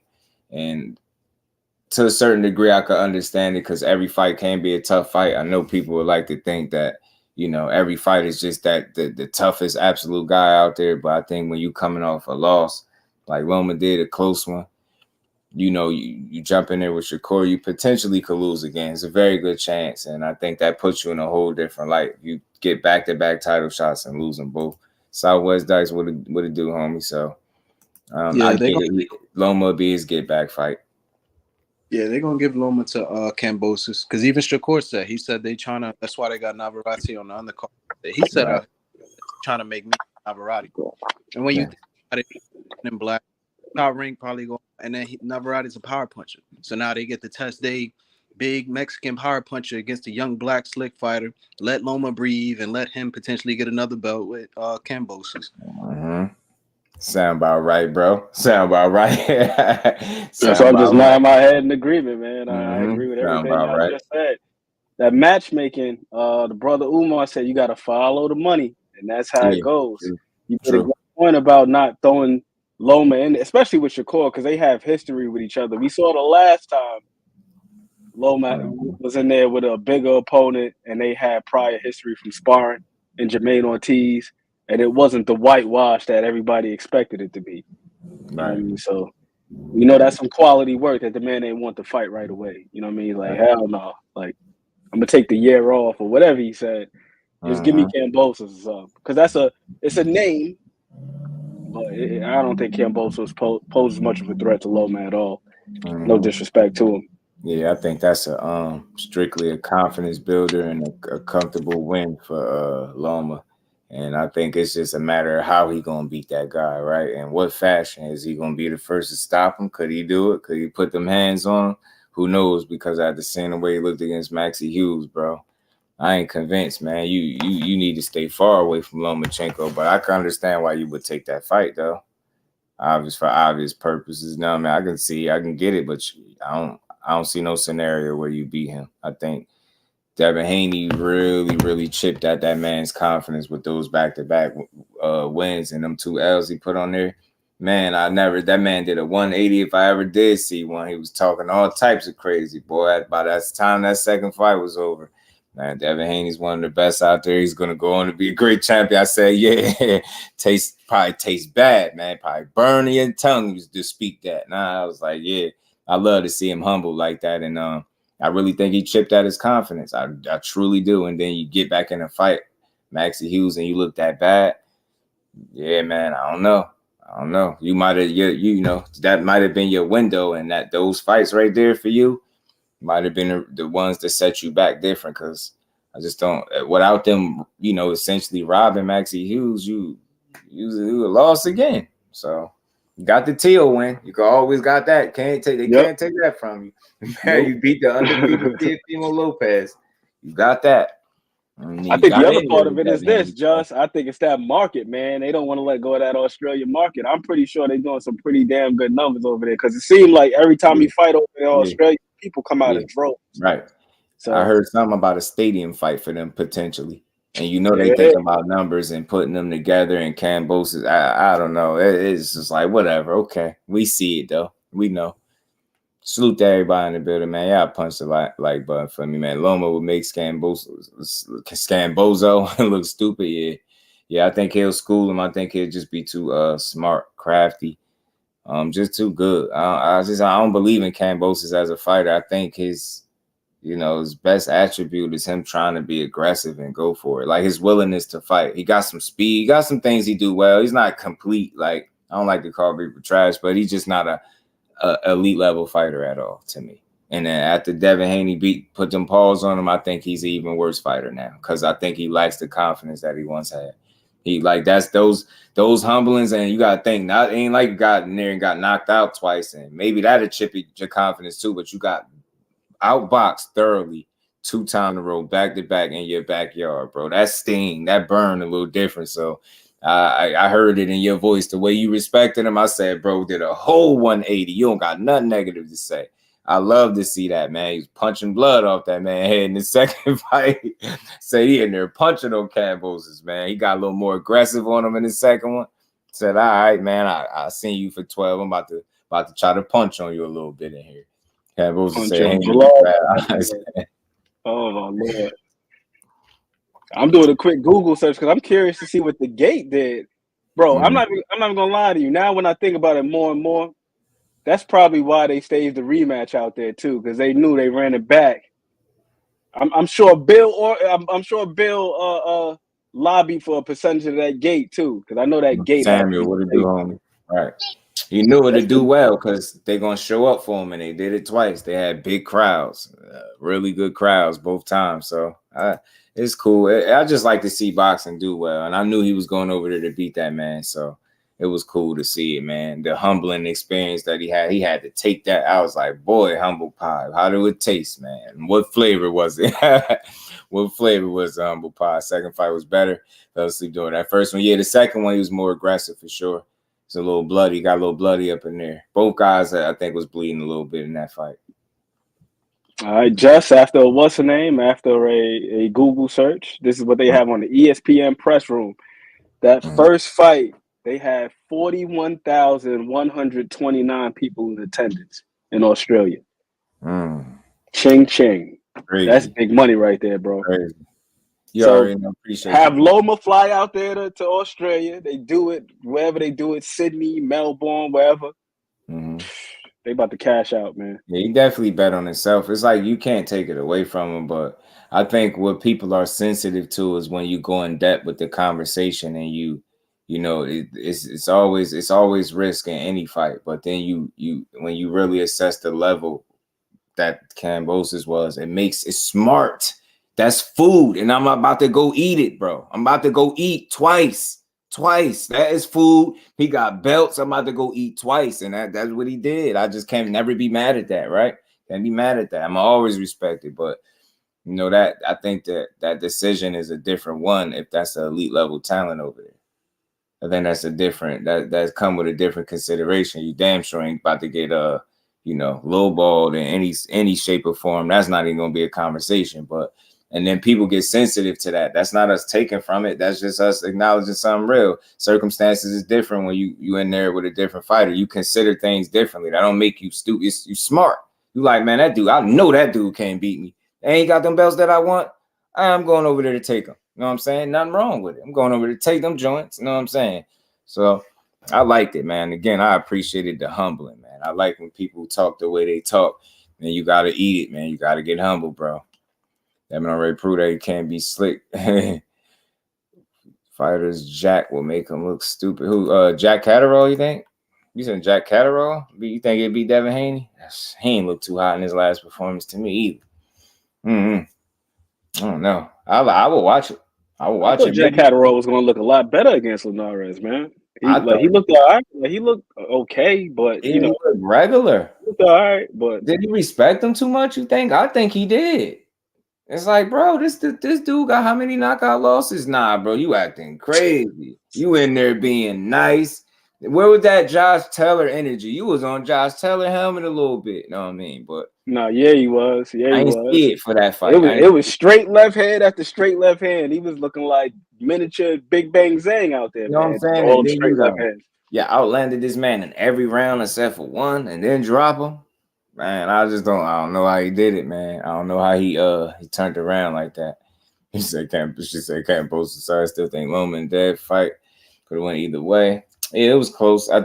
and to a certain degree, I could understand it because every fight can be a tough fight. I know people would like to think that. Every fight is just that the toughest absolute guy out there. But I think when you coming off a loss, like Loma did, a close one, you jump in there with Shakur, you potentially could lose again. It's a very good chance. And I think that puts you in a whole different light. You get back-to-back title shots and lose them both. Southwest Dice, what it do, homie? So Loma will be his get-back fight. Yeah, they're gonna give Loma to KAMBOSOS because even Shakur said they trying to. That's why they got Navarrete on the undercard. He said trying to make me Navarrete. And when you think about it, in black, power ring probably go, and then Navarrete's a power puncher. So now they get to test they big Mexican power puncher against a young black slick fighter. Let Loma breathe and let him potentially get another belt with KAMBOSOS. Mm-hmm. Sound about right, bro. Sound about right. So I'm just nodding my head in agreement, man. I agree with everything y'all just said. That matchmaking, the brother Umar said you got to follow the money, and that's how it goes. You made a good point about not throwing Loma in, especially with Shakur, because they have history with each other. We saw the last time Loma was in there with a bigger opponent, and they had prior history from sparring. and Jermaine Ortiz, and it wasn't the whitewash that everybody expected it to be. You know what I mean? So you know that's some quality work that the man ain't want to fight right away. You know what I mean? Like hell no. Like I'm gonna take the year off or whatever he said. Just give me Kambosos or something, because it's a name, but I don't think Kambosos poses much of a threat to Loma at all. No disrespect to him. Yeah, I think that's a strictly a confidence builder and a comfortable win for Loma. And I think it's just a matter of how he gonna beat that guy, right? And what fashion. Is he gonna be the first to stop him? Could he do it? Could he put them hands on him? Who knows? Because I had to see the way he looked against Maxie Hughes, bro. I ain't convinced, man. You need to stay far away from Lomachenko, but I can understand why you would take that fight, though. For obvious purposes. No, man, I can get it, but I don't see no scenario where you beat him. I think Devin Haney really, really chipped at that man's confidence with those back-to-back wins and them 2 L's he put on there. Man, that man did a 180 if I ever did see one. He was talking all types of crazy, boy. By that time that second fight was over, man, Devin Haney's one of the best out there. He's going to go on to be a great champion. I said, yeah, probably tastes bad, man. Probably burn your tongue to speak that. Nah, I was like, yeah, I love to see him humble like that. And I really think he chipped at his confidence. I truly do. And then you get back in a fight, Maxie Hughes, and you look that bad. Yeah, man, I don't know. You might have, you know, that might have been your window, and that those fights right there for you might have been the ones that set you back different. Because I just don't, without them, you know, essentially robbing Maxie Hughes, you lost again. So you got the Teal win. You can always got that. Can't take that from you. Man, you beat the undefeated Teofimo Lopez. You got that. I think the other part of it is this, Just. I think it's that market, man. They don't want to let go of that Australian market. I'm pretty sure they're doing some pretty damn good numbers over there, because it seemed like every time we fight over there in Australia, people come out in droves. Right. So I heard something about a stadium fight for them potentially. And you know they think about numbers and putting them together, and Kambosos. I don't know. It's just like whatever. Okay, we see it though. We know. Salute to everybody in the building, man. Y'all punch the like button for me, man. Loma would make Scambozo look stupid. Yeah. I think he'll school him. I think he'll just be too smart, crafty, just too good. I don't believe in Kambosos as a fighter. I think his best attribute is him trying to be aggressive and go for it. Like his willingness to fight. He got some speed. He got some things he do well. He's not complete. Like, I don't like to call people trash, but he's just not a elite level fighter at all to me. And then after Devin Haney put them paws on him, I think he's an even worse fighter now, because I think he lacks the confidence that he once had. He that's those humblings, and you gotta think, not ain't like you got in there and got knocked out twice, and maybe that'll chip your confidence too, but you got outboxed thoroughly 2 times in a row, back to back in your backyard, bro. That sting, that burn a little different. So I heard it in your voice, the way you respected him. I said, bro, did a whole 180. You don't got nothing negative to say. I love to see that, man. He's punching blood off that man's head in the second fight. Say he in there punching on Kambosos, man. He got a little more aggressive on him in the second one. Said, all right, man, I seen you for 12. I'm about to try to punch on you a little bit in here. Kambosos said, oh my Lord. I'm doing a quick Google search because I'm curious to see what the gate did, bro. I'm not even gonna lie to you. Now, when I think about it more and more, that's probably why they staged the rematch out there too, because they knew they ran it back. I'm sure Bill lobbied for a percentage of that gate too, because I know that gate. Samuel, what it do, homie? Right. He knew what to do well, because they're gonna show up for him, and they did it twice. They had big crowds, really good crowds both times. So it's cool. I just like to see boxing do well, and I knew he was going over there to beat that man. So it was cool to see it, man. The humbling experience that he had to take that. I was like, boy, humble pie. How do it taste, man? What flavor was it? What flavor was the humble pie? Second fight was better. Fell asleep doing that first one. Yeah, the second one he was more aggressive for sure. It's a little bloody. Got a little bloody up in there. Both guys, I think, was bleeding a little bit in that fight. All right, just after after a Google search, this is what they have on the ESPN press room. That first fight, they had 41,129 people in attendance in Australia. Ching ching. Crazy. That's big money right there, bro. Crazy. You already know, appreciate have you. Loma fly out there to Australia. They do it wherever they do it, Sydney, Melbourne, wherever. They about to cash out, man. Yeah, he definitely bet on himself. It's like you can't take it away from him, but I think what people are sensitive to is when you go in depth with the conversation and you know, it's always risk in any fight, but then you when you really assess the level that KAMBOSOS was, it's smart. That's food, and I'm about to go eat it, bro. I'm about to go eat twice. That is food. He got belts. I'm about to go eat twice, and that's what he did. I just can't never be mad at that, right? Can't be mad at that. I'm always respected, but you know that I think that decision is a different one if that's an elite level talent over there. I think that's a different that's come with a different consideration. You damn sure ain't about to get lowballed in any shape or form. That's not even gonna be a conversation, but. And then people get sensitive to that. That's not us taking from it. That's just us acknowledging something real. Circumstances is different when you in there with a different fighter. You consider things differently. That don't make you stupid. You smart. You like, man, that dude, I know that dude can't beat me. They ain't got them belts that I want. I'm going over there to take them. You know what I'm saying? Nothing wrong with it. I'm going over to take them joints. You know what I'm saying? So I liked it, man. Again, I appreciated the humbling, man. I like when people talk the way they talk. Man, you got to eat it, man. You got to get humble, bro. Devin already proved that he can't be slick. Fighters Jack will make him look stupid. Who? Jack Catterall, you think? You said Jack Catterall? You think it'd be Devin Haney? He ain't look too hot in his last performance to me either. I don't know. I will watch it. I will watch it. Jack Catterall was going to look a lot better against Linares, man. He looked all right. He looked okay, but he looked regular. He looked all right, but did he respect him too much? You think? I think he did. It's like, bro, this dude got how many knockout losses? Nah, bro, you acting crazy. You in there being nice. Where was that Josh Taylor energy? You was on Josh Taylor helmet a little bit. You know what I mean? But no, yeah, he was. Yeah, I ain't see it for that fight. It was straight left hand after straight left hand. He was looking like miniature Big Bang Zang out there. You know what I'm saying? All straight left hands. Yeah, outlanded this man in every round except for one, and then drop him. Man, I don't know how he did it, man. I don't know how he turned around like that. She said KAMBOSOS. Sorry, I still think Loma and Dev fight could have went either way. Yeah, it was close. I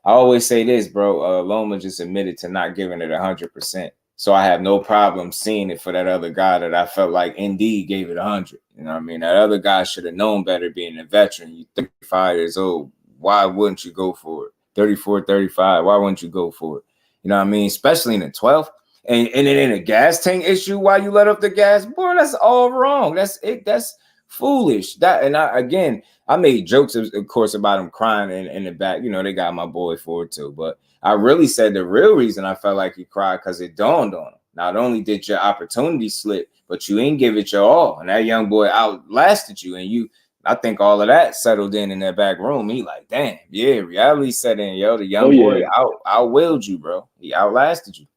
always say this, bro. Loma just admitted to not giving it 100%. So I have no problem seeing it for that other guy that I felt like indeed gave it 100. You know what I mean? That other guy should have known better being a veteran. You 35 years old. Why wouldn't you go for it? 34, 35. Why wouldn't you go for it? You know what I mean? Especially in the 12th. And it ain't a gas tank issue while you let up the gas. Boy, that's all wrong. That's it. That's foolish. I made jokes, of course, about him crying in the back. You know, they got my boy for it too. But I really said the real reason I felt like he cried because it dawned on him. Not only did your opportunity slip, but you ain't give it your all. And that young boy outlasted you. And I think all of that settled in that back room. He like, damn, yeah, reality set in, yo. The young boy outwilled you, bro. He outlasted you.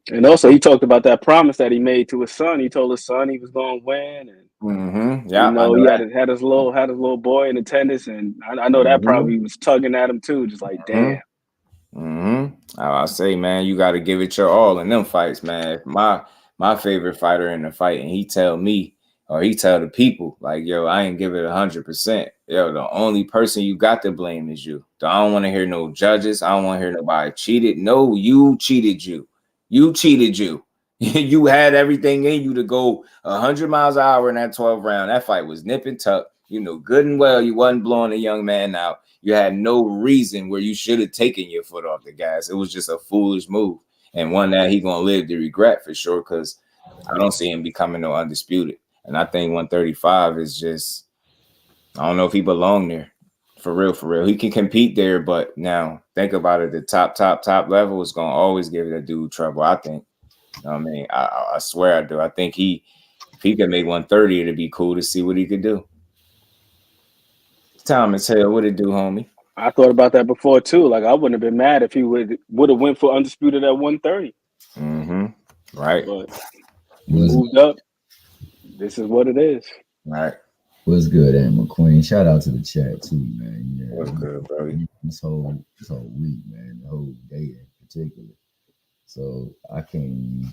And also, he talked about that promise that he made to his son. He told his son he was going to win, and yeah, you know, he had his little boy in attendance, and I know that probably was tugging at him too, just like, damn. I say, man, you got to give it your all in them fights, man. If my favorite fighter in the fight, and he tell me, or he tell the people, like, yo, I ain't give it 100%. Yo, the only person you got to blame is you. I don't want to hear no judges. I don't want to hear nobody cheated. No, you cheated you. You cheated you. You had everything in you to go 100 miles an hour in that 12th round. That fight was nip and tuck. You know good and well you wasn't blowing a young man out. You had no reason where you should have taken your foot off the gas. It was just a foolish move, and one that he going to live to regret for sure, because I don't see him becoming no undisputed. And I think 135 is just, I don't know if he belong there. For real, for real. He can compete there, but now think about it. The top level is going to always give that dude trouble, I think. You know what I mean? I swear I do. I think if he could make 130, it'd be cool to see what he could do. Time and tell what it do, homie. I thought about that before too. Like, I wouldn't have been mad if he would have went for undisputed at 130. Right. But he moved up. This is what it is. Right. What's good, Aunt McQueen? Shout out to the chat too, man. Yeah, what's good, bro? This whole week, man, the whole day in particular. So I can't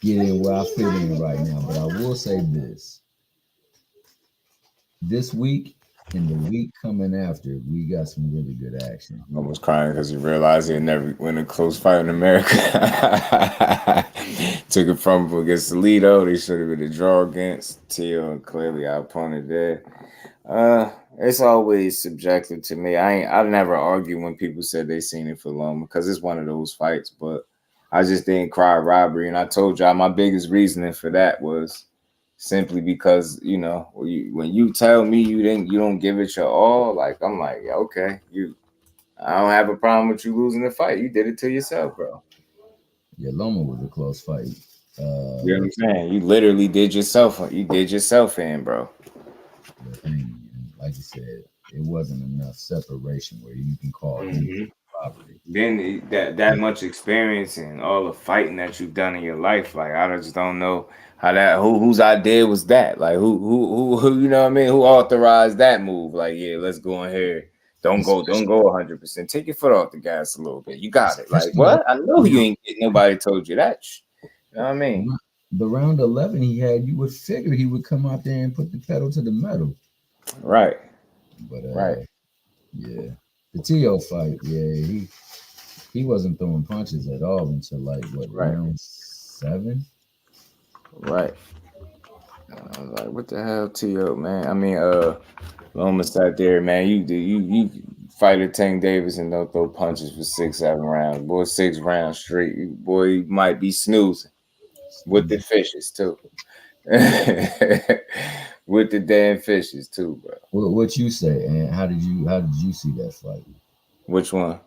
get in where I fit in right now. But I will say this week and the week coming after, we got some really good action. I was crying because he realized he'd never win a close fight in America. Took it from him against Toledo. They should have been a draw against Teal, and clearly our opponent there. It's always subjective to me. I never argue when people said they seen it for Loma because it's one of those fights, but I just didn't cry robbery. And I told y'all my biggest reasoning for that was simply because, you know, when you tell me you don't give it your all, like I'm like, yeah, okay, I don't have a problem with you losing the fight. You did it to yourself, bro. Yeah, Loma was a close fight. You know what I'm saying? You literally did yourself. You did yourself in, bro. Like you said, it wasn't enough separation where you can call it property. Then that much experience and all the fighting that you've done in your life, like I just don't know how that whose idea was that? Like who you know what I mean? Who authorized that move? Like, yeah, let's go in here. Don't go 100%. Take your foot off the gas a little bit. You got it. Like what? I know you ain't nobody told you that. You know what I mean? The round 11 he had, you would figure he would come out there and put the pedal to the metal. Right. But yeah. The T.O. fight, yeah, he wasn't throwing punches at all until like round 7? Right. I was like, what the hell, T.O., man? I mean, Loma sat there, man. You fight a Tank Davis and don't throw punches for 6-7 rounds. Boy, 6 rounds straight. Boy, you might be snoozing with the fishes too. With the damn fishes too, bro. What you say, and how did you see that fight? Which one?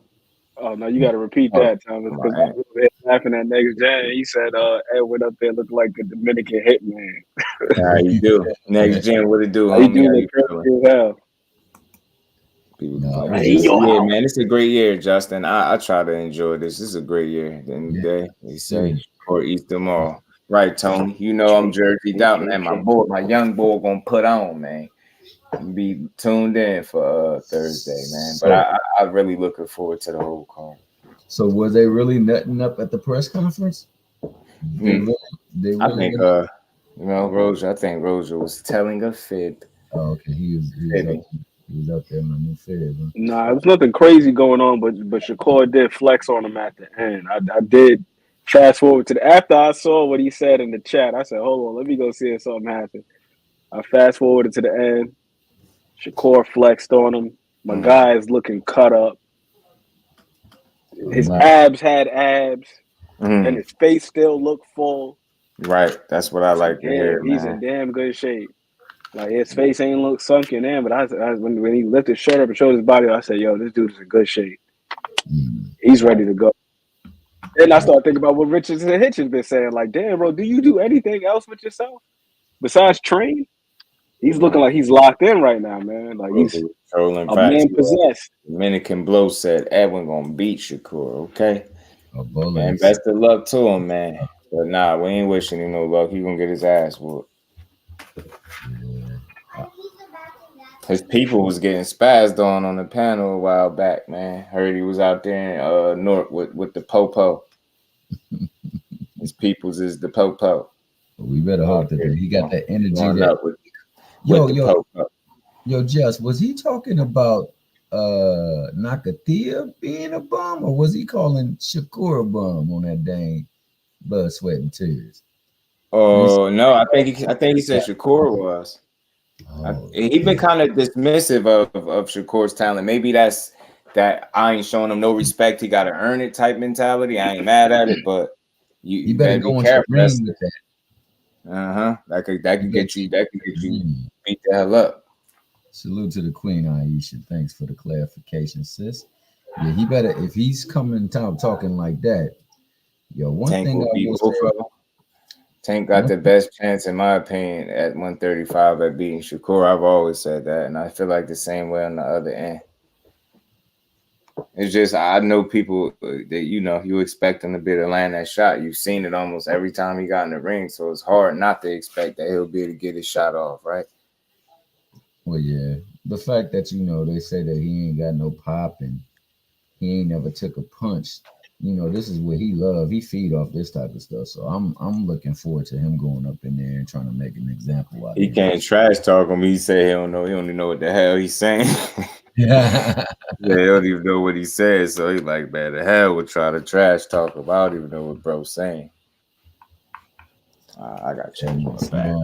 Oh no, you got to repeat that, Thomas, because I was laughing at Next Gen. He said, "Edwin up there looked like a Dominican hitman." How you do? Next Gen, what it do, How you homie? do How look you crazy as hell. Yeah, man, it's a great year, Justin. I try to enjoy this. This is a great year. At the end of the day, they say or eat them all. Right, Tony. You know I'm jerseyed out, man. My young boy gonna put on, man. Be tuned in for Thursday, man. But I really looking forward to the whole card. So were they really nutting up at the press conference? They really I think Roger. I think Roger was telling a fib. Oh, okay. He was up there on a new fib. Huh? Nah, there was nothing crazy going on, but Shakur did flex on him at the end. I did fast forward to after I saw what he said in the chat. I said, "Hold on, let me go see if something happened." I fast forwarded to the end. Shakur flexed on him. My guy is looking cut up. His abs had abs, and his face still looked full. Right, that's what I like to hear, man. He's in damn good shape. Like his face ain't look sunken in, but when he lifted his shirt up and showed his body, I said, "Yo, this dude is in good shape. He's ready to go." Then I started thinking about what Richards and Hitchens been saying. Like, damn, bro, do you do anything else with yourself besides train? He's looking like he's locked in right now, man. Like he's a man possessed. Dominican Blow said Edwin gonna beat Shakur, okay? And best of luck to him, man. But nah, we ain't wishing him no luck. He gonna get his ass whooped. His people was getting spazzed on the panel a while back, man. Heard he was out there in North with the popo. His peoples is the popo. Well, we better hope that he got that energy. Yo, Jess, was he talking about Nakathia being a bum, or was he calling Shakur a bum on that dang Blood, Sweat, and Tears? Oh no, I think he said Shakur was. He been kind of dismissive of Shakur's talent. Maybe that's that I ain't showing him no respect. He got to earn it type mentality. I ain't mad at it, but you better be careful with that. That could get you beat the hell up. Salute to the Queen, Aisha. Thanks for the clarification, sis. Yeah, he better, if he's coming talking like that. Yo, one Tank thing will I beat will both say, of them. Tank got the best chance, in my opinion, at 135 at beating Shakur. I've always said that, and I feel like the same way on the other end. It's just I know people that you expect him to be able to land that shot. You've seen it almost every time he got in the ring, so it's hard not to expect that he'll be able to get his shot off, right? Well, yeah, the fact that they say that he ain't got no pop and he ain't never took a punch you know, this is what he loves. He feed off this type of stuff. So I'm looking forward to him going up in there and trying to make an example out of He him. can't trash talk him. He say he don't know. He don't even know what the hell he's saying. Yeah, he don't even know what he says. So he like, man, the hell would try to trash talk him. I don't even know what bro's saying. I got change on the back.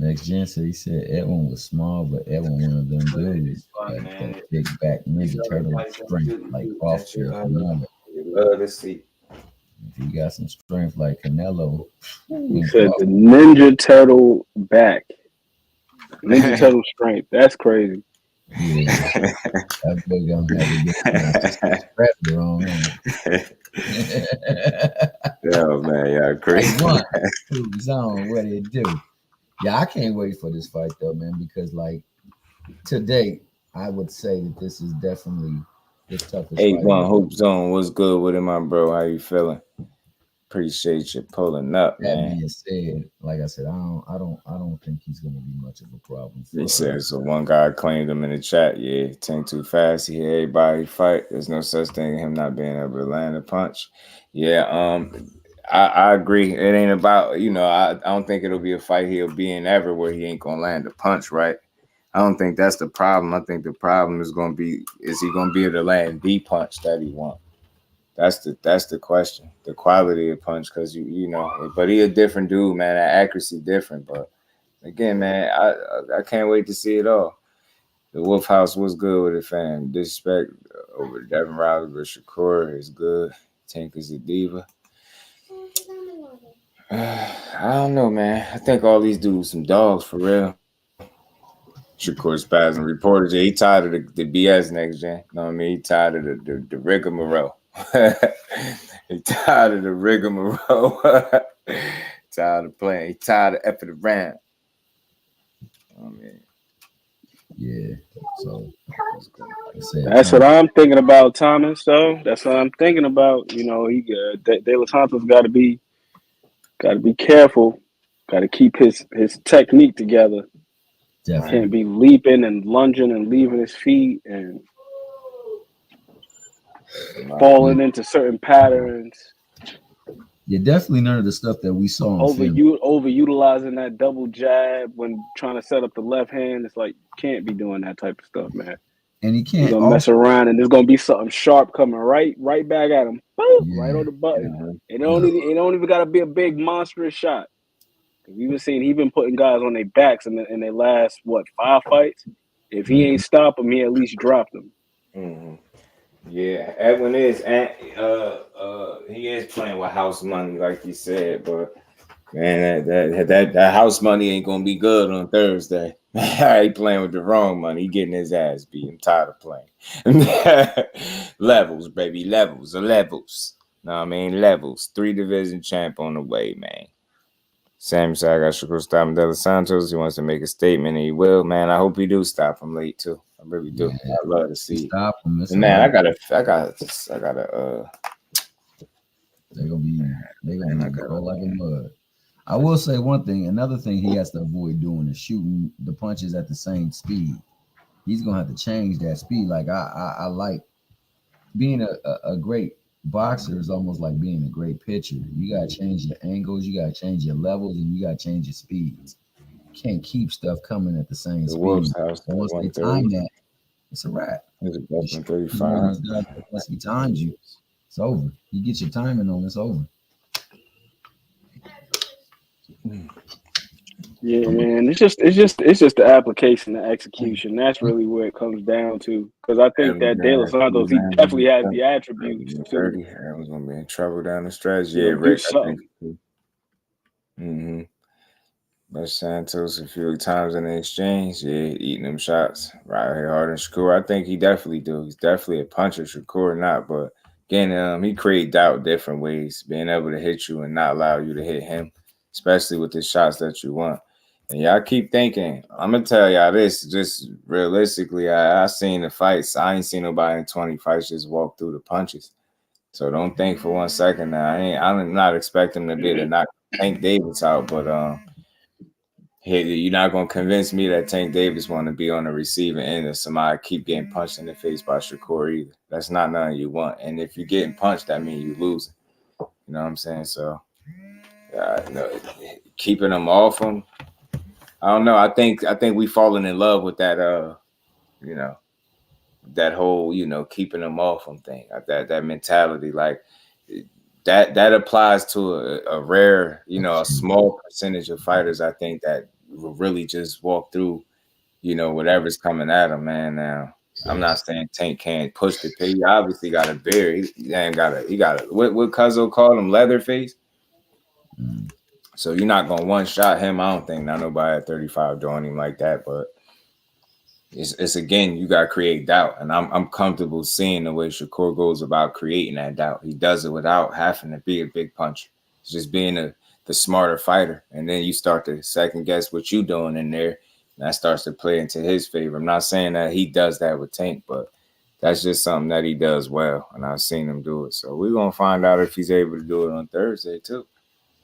Next gen said he said Edwin was small, but Edwin one of them dudes that big back Ninja Turtle strength like CRAWFORD or Canelo. Love to see. If you got some strength like Canelo, he said the Ninja Turtle back, Ninja Turtle strength. That's crazy. Yeah, that boy gonna have to get the wrong. Yo, man, y'all crazy. One, two, zone, what it do? Yeah, I can't wait for this fight though, man, because like to date, I would say that this is definitely the toughest. 8-1 Hoop Zone, what's good with it, my bro? How you feeling? Appreciate you pulling up, man. That being said, like I said, I don't think he's gonna be much of a problem. He said so. One guy claimed him in the chat. Yeah, tank too fast. He had everybody fight. There's no such thing as him not being able to land a punch. Yeah, I agree. It ain't about, you know, I don't think it'll be a fight he'll be in ever where he ain't gonna land a punch, right? I don't think that's the problem. I think the problem is gonna be, is he gonna be able to land the punch that he wants? That's the question. The quality of punch, because you know, but he a different dude, man. That accuracy different. But again, man, I can't wait to see it all. The Wolf House was good with it, fam. Disrespect over Devin Riley, but Shakur is good. Tank is a diva. I don't know, man. I think all these dudes some dogs for real. Shakur Spasm reported, he tired of the BS next gen. You know what I mean? He tired of the rigmarole. He tired of the rigmarole. Tired of playing. He tired of effing around. I mean, yeah. So that's what I'm thinking about, Thomas. So that's what I'm thinking about. You know, De Los Santos got to be careful. Got to keep his technique together. Definitely. Can't be leaping and lunging and leaving his feet and falling into certain patterns. Yeah, definitely none of the stuff that we saw on film. Overutilizing that double jab when trying to set up the left hand. It's like, can't be doing that type of stuff, man. And he can't. He's gonna mess around, and there's gonna be something sharp coming right back at him. Boom, right on the button. It don't even gotta be a big monstrous shot. We've been seeing, he been putting guys on their backs in their last 5 fights. If he ain't stop him, he at least dropped them. Mm-hmm. Yeah, Edwin is, and he is playing with house money, like you said. But man, that house money ain't gonna be good on Thursday. He playing with the wrong money. He getting his ass beat. I'm tired of playing. Levels, baby, levels. No, I mean levels. 3 division champ on the way, man. Sam said, I got Shakur stopping De Los Santos. He wants to make a statement, and he will. Man, I hope he do stop him late too. I really do. Yeah, I love to see stop him. And man, I gotta. They're gonna go like a mud. I will say one thing. Another thing he has to avoid doing is shooting the punches at the same speed. He's gonna have to change that speed. Like I like being a great boxer is almost like being a great pitcher. You gotta change your angles, you gotta change your levels, and you gotta change your speeds. You can't keep stuff coming at the same speed. Once they time that, it's a wrap. It's a best in 35. Once he times you, it's over. You get your timing on, it's over. Yeah, man. It's just the application, the execution. That's really where it comes down to. Because I think that De Los Santos, he definitely has the attributes. Everyone's gonna be in trouble down the stretch. Yeah, Rick. But Santos a few times in the exchange, yeah, eating them shots right here hard and Shakur. I think he definitely do. He's definitely a puncher. Shakur not, but again, he create doubt different ways, being able to hit you and not allow you to hit him, especially with the shots that you want. And y'all keep thinking, I'm going to tell y'all this, just realistically, I seen the fights. I ain't seen nobody in 20 fights just walk through the punches. So don't think for 1 second that I'm not expecting him to be able to knock Tank Davis out, but You're not gonna convince me that Tank Davis want to be on the receiving end of somebody keep getting punched in the face by Shakur either. That's not nothing you want. And if you're getting punched, that means you losing. You know what I'm saying? So, keeping them off him. I don't know. I think we falling in love with that. That whole keeping them off him thing. That mentality, like that applies to a rare, a small percentage of fighters. I think that will really just walk through, whatever's coming at him, man. Now, I'm not saying Tank can't push the pay. He obviously got a beard. He got a what Cuzzo called him, Leatherface. So you're not gonna one shot him. I don't think not nobody at 35 doing him like that, but it's again, you gotta create doubt. And I'm comfortable seeing the way Shakur goes about creating that doubt. He does it without having to be a big puncher. It's just being the smarter fighter. And then you start to second guess what you doing in there. And that starts to play into his favor. I'm not saying that he does that with Tank, but that's just something that he does well. And I've seen him do it. So we're gonna find out if he's able to do it on Thursday too.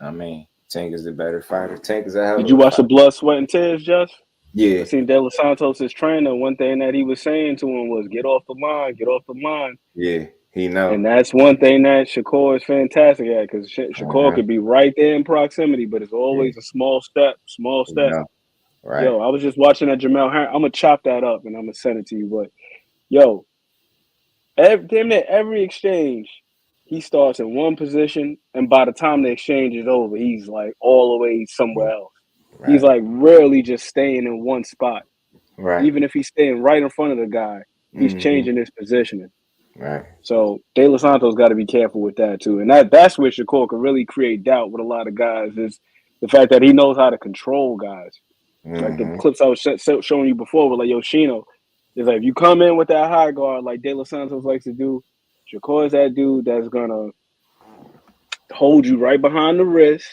I mean, Tank is the better fighter. Tank is a hell of a Did you watch fighter. the Blood, Sweat, and Tears, Just? Yeah. I seen De Los Santos' trainer. One thing that he was saying to him was, get off the line, get off the line. Yeah, he knows. And that's one thing that Shakur is fantastic at, because Shakur could be right there in proximity, but it's always a small step. Right. Yo, I was just watching that Jamel Harris. I'm going to chop that up, and I'm going to send it to you. But, yo, damn near every exchange, he starts in one position, and by the time the exchange is over, he's like all the way somewhere else. Right. He's like rarely just staying in one spot. Right. Even if he's staying right in front of the guy, he's changing his positioning. Right. So De Los Santos got to be careful with that too. And that's where Shakur can really create doubt with a lot of guys, is the fact that he knows how to control guys. Like the clips I was showing you before with like Yoshino, is like if you come in with that high guard like De Los Santos likes to do, Shakur is that dude that's gonna hold you right behind the wrist,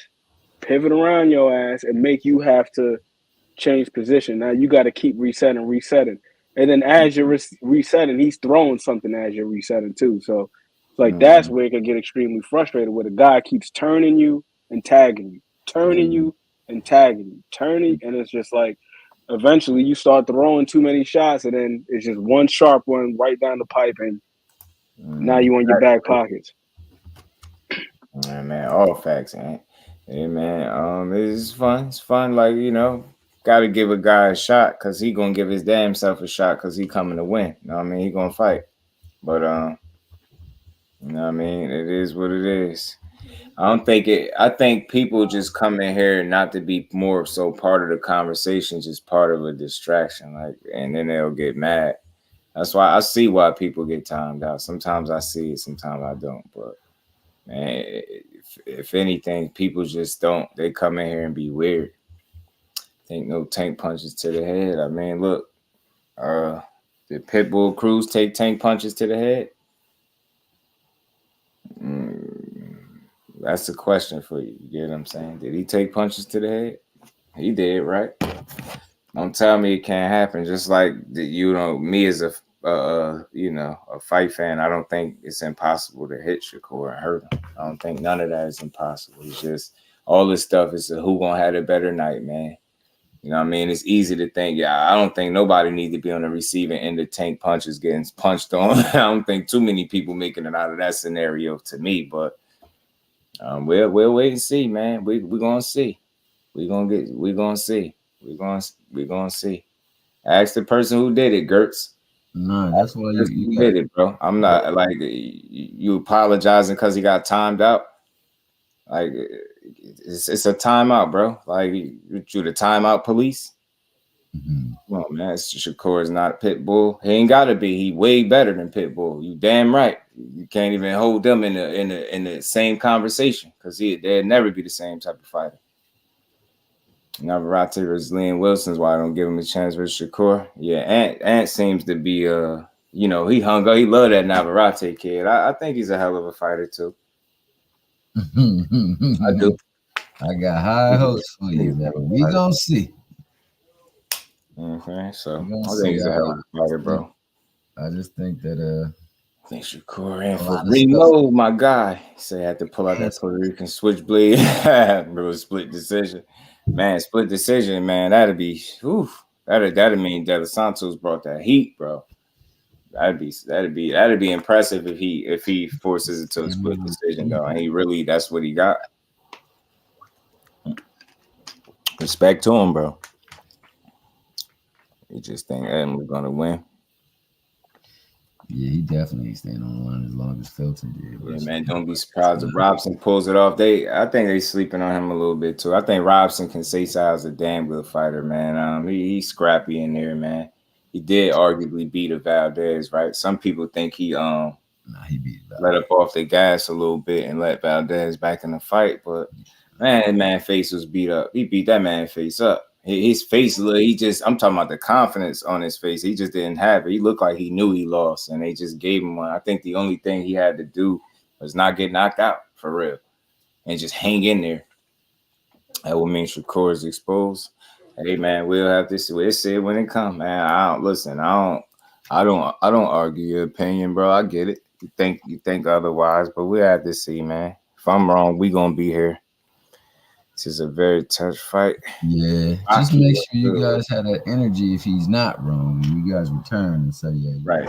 pivot around your ass, and make you have to change position. Now you got to keep resetting. And then as you're resetting, he's throwing something as you're resetting too. So it's like that's where it can get extremely frustrated, where the guy keeps turning you and tagging you, turning you and tagging you, turning. And it's just like eventually you start throwing too many shots, and then it's just one sharp one right down the pipe, and now you on your back pockets. Man, all facts, man. Hey, man, it's fun. It's fun, like, got to give a guy a shot, because he going to give his damn self a shot, because he coming to win. You know what I mean? He going to fight. But, you know what I mean? It is what it is. I think people just come in here not to be more so part of the conversation, just part of a distraction, like, and then they'll get mad. That's why I see why people get timed out. Sometimes I see it, sometimes I don't. But, man, if anything, people just don't. They come in here and be weird. Think no tank punches to the head. I mean, look, did Pitbull Cruz take tank punches to the head? That's the question for you. You get what I'm saying? Did he take punches to the head? He did, right? Don't tell me it can't happen. Just like me as a fight fan, I don't think it's impossible to hit Shakur and hurt him. I don't think none of that is impossible. It's just all this stuff is who gonna have a better night, man. You know what I mean? It's easy to think, I don't think nobody needs to be on the receiving end of tank punches getting punched on. I don't think too many people making it out of that scenario to me, but we'll wait and see, man. We're gonna see. We're gonna see. Ask the person who did it, Gertz. No, that's why you did it, bro. I'm not like you apologizing because he got timed out. Like it's a timeout, bro. Like you the timeout police. Come on, man. Shakur is not Pitbull. He ain't gotta be. He way better than Pitbull. You damn right. You can't even hold them in the same conversation, because they'd never be the same type of fighter. Navarrete versus Liam Wilson's why I don't give him a chance versus Shakur. Yeah, Ant seems to be he hung up. He loved that Navarrete kid. I think he's a hell of a fighter too. I do. I got high hopes for you, man. We gonna see. Okay, so I think he's a hell of a fighter, bro. I just think that I think Shakur in for reload, my guy. Say I had to pull out that Puerto Rican switchblade. Real split decision. Man, split decision, man. That'd be, that'd mean De Los Santos brought that heat, bro. That'd be impressive if he forces it to a split decision though, and he really that's what he got. Respect to him, bro. You just think Adam was gonna win. Yeah, he definitely staying on the line as long as Felton did. Yeah, man, don't be surprised if Robson pulls it off. I think they sleeping on him a little bit too. I think Robson can say is a damn good fighter, man. He's scrappy in there, man. He did arguably beat a Valdez, right? Some people think he beat let up off the gas a little bit and let Valdez back in the fight, but man face was beat up. He beat that man face up. His face, I'm talking about the confidence on his face. He just didn't have it. He looked like he knew he lost, and they just gave him one. I think the only thing he had to do was not get knocked out for real and just hang in there. That would mean Shakur is exposed. Hey man, we'll have to see. We'll see it when it comes, man. I don't argue your opinion, bro. I get it. You think otherwise, but we'll have to see, man. If I'm wrong, we gonna be here. This is a very tough fight. Yeah, just make sure you guys have that energy if he's not wrong. And you guys return and say, yeah, right.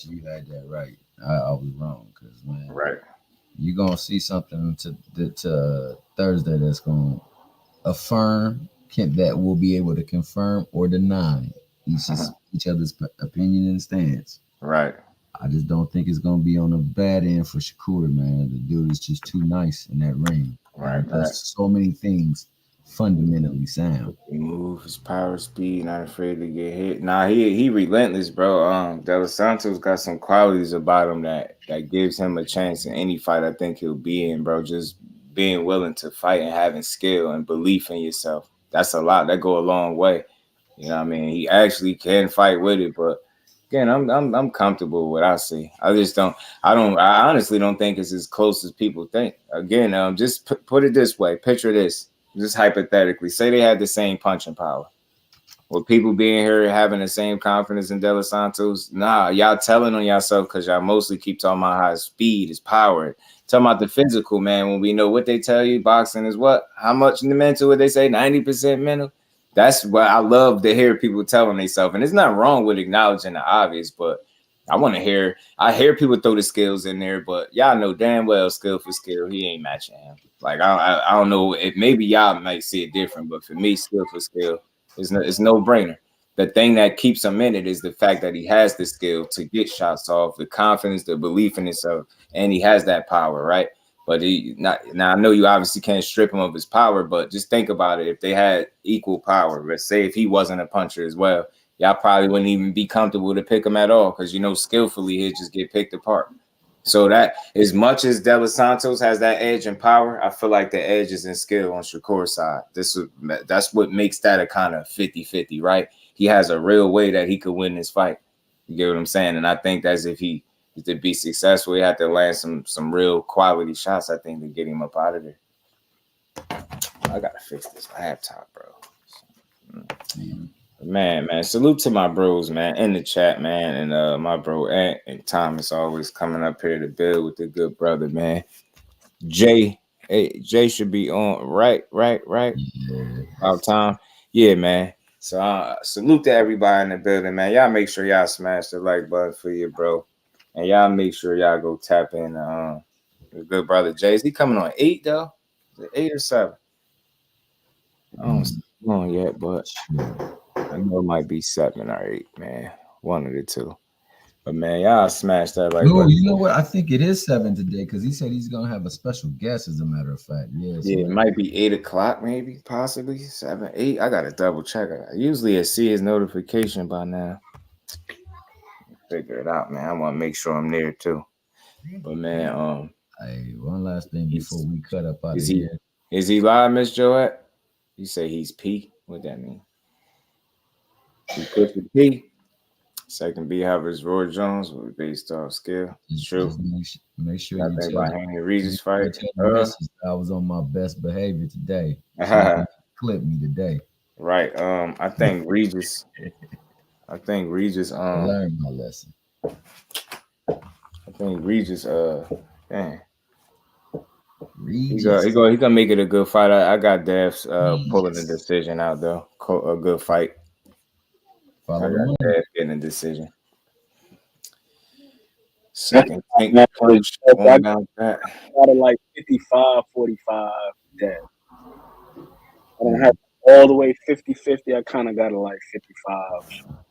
You had that right. I was wrong because, man, right. You're going to see something to Thursday that's going to affirm that we'll be able to confirm or deny each other's opinion and stance. Right. I just don't think it's going to be on the bad end for Shakur, man. The dude is just too nice in that ring. Right. There's so many things fundamentally sound. He moves, his power, speed, not afraid to get hit. Nah, he relentless, bro. De Los Santos got some qualities about him that gives him a chance in any fight I think he'll be in, bro. Just being willing to fight and having skill and belief in yourself. That's a lot. That go a long way. You know what I mean? He actually can fight with it, but again, I'm comfortable with what I see. I honestly don't think it's as close as people think. Again, just put it this way. Picture this, just hypothetically. Say they had the same punching power. With people being here having the same confidence in De Los Santos, nah, y'all telling on yourself because y'all mostly keep talking about how speed is power. Talking about the physical, man, when we know what they tell you, boxing is what? How much in the mental would they say? 90% mental? That's what I love to hear people telling themselves. And it's not wrong with acknowledging the obvious, but I hear people throw the skills in there, but y'all know damn well skill for skill, he ain't matching him. Like, I don't know if maybe y'all might see it different, but for me, skill for skill it's no brainer. The thing that keeps him in it is the fact that he has the skill to get shots off, the confidence, the belief in himself, and he has that power, right? But now I know you obviously can't strip him of his power, but just think about it. If they had equal power, let's say if he wasn't a puncher as well, y'all probably wouldn't even be comfortable to pick him at all because, skillfully he'd just get picked apart. So that as much as De Los Santos has that edge and power, I feel like the edge is in skill on Shakur's side. That's what makes that a kind of 50-50, right? He has a real way that he could win this fight. You get what I'm saying? And I think that's if he to be successful, he had to land some real quality shots, I think, to get him up out of there. I gotta fix this laptop, bro. Man, salute to my bros, man, in the chat, man, and my bro Ant and Thomas always coming up here to build with the good brother, man. Jay should be on right. Yeah. About time. Yeah, man. So salute to everybody in the building, man. Y'all make sure y'all smash the like button for you, bro. And y'all make sure y'all go tap in the good brother Jay. Is he coming on 8 though? Is it 8 or 7? I don't see him on yet, but I know it might be 7 or 8, man. One of the two. But man, y'all smash that like button. You know what? I think it is 7 today because he said he's gonna have a special guest, as a matter of fact. Yeah, it might be 8 o'clock, maybe, possibly 7, 8. I gotta double check it. Usually I see his notification by now. Figure it out, man. I want to make sure I'm there too. But man, hey, one last thing before we cut up out of here. Is he live, Miss Joette? You say he's P. What that mean? He put the P. Second B Havers Roy Jones was based off skill. True. Make sure you tell Haney Regis fight. I was on my best behavior today. So clip me today. Right. I think Regis. I learned my lesson. I think Regis. Dang. He gonna make it a good fight. I got Dev's pulling the decision out though. A good fight. I got Dev getting a decision. Second tank punch. I got it like 55-45 Dev. I don't have all the way 50-50. I kind of got it like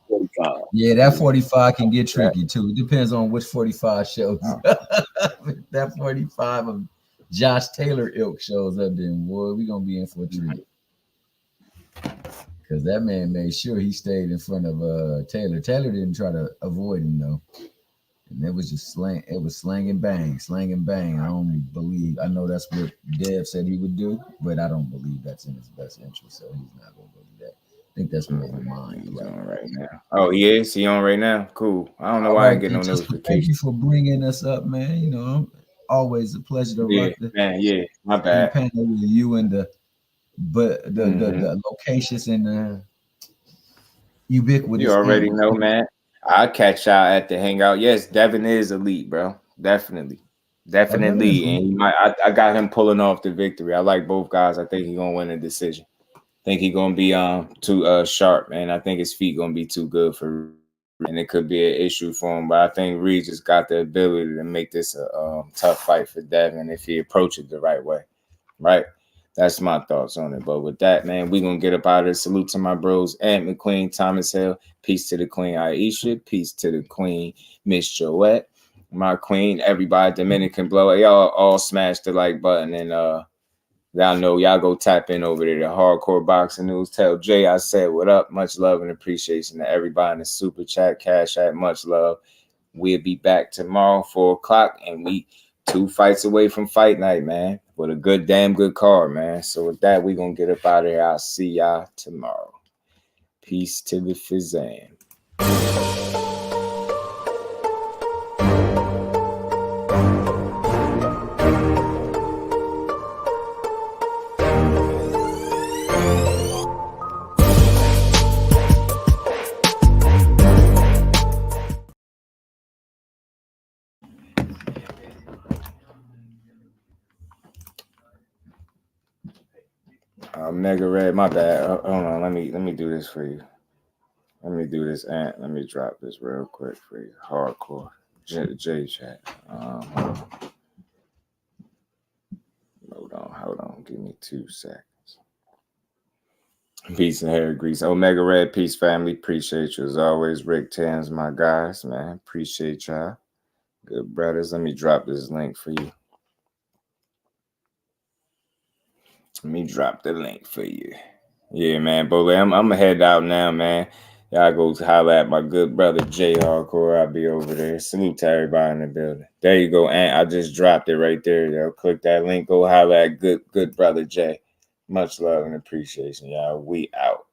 55-45. Yeah, that 45 can get tricky too. It depends on which 45 shows. That 45 of Josh Taylor ilk shows up, then boy, we gonna be in for a treat. Because that man made sure he stayed in front of Taylor. Taylor didn't try to avoid him though. And it was just slang. It was slang and bang. I don't believe. I know that's what Dev said he would do, but I don't believe that's in his best interest. So he's not going to do that. I think that's more of a mind. He's on right now. Oh, he is. He on right now. Cool. I don't know why I ain't getting no notification. Thank you for bringing us up, man. You know, always a pleasure to rock the my bad. panel with you and the locations and the ubiquitous. You already know, man. I'll catch y'all at the hangout. Yes, Devin is elite, bro. Definitely. And he might. I got him pulling off the victory. I like both guys. I think he's gonna win the decision. I think he's gonna be too sharp, man. I think his feet gonna be too good for, and it could be an issue for him. But I think Regis got the ability to make this a tough fight for Devin if he approaches it the right way. Right. That's my thoughts on it. But with that, man, we're going to get up out of there. Salute to my bros, Ant McQueen, Thomas Hill. Peace to the Queen, Aisha. Peace to the Queen, Miss Joette. My queen, everybody, Dominican Blow. Y'all all smash the like button. And y'all know y'all go tap in over there to Hardcore Boxing News. Tell Jay I said what up. Much love and appreciation to everybody in the super chat, cash app. Much love. We'll be back tomorrow, 4 o'clock. And we 2 fights away from fight night, man. With a damn good card, man. So with that, we're going to get up out of here. I'll see y'all tomorrow. Peace to the Fizan. Mega Red, my bad. Hold on, let me do this for you. Let me do this, Ant. Let me drop this real quick for you. Hardcore J chat. Hold on. Give me 2 seconds. Peace and hair grease. Omega Red, peace, family. Appreciate you as always. Rick Tans, my guys, man. Appreciate y'all. Good brothers. Let me drop this link for you. Let me drop the link for you. Yeah, man. But I'm going to head out now, man. Y'all go holler at my good brother, Jay Hardcore. I'll be over there. Salute to everybody in the building. There you go, Ant. I just dropped it right there. Y'all click that link. Go holler at good brother, Jay. Much love and appreciation, y'all. We out.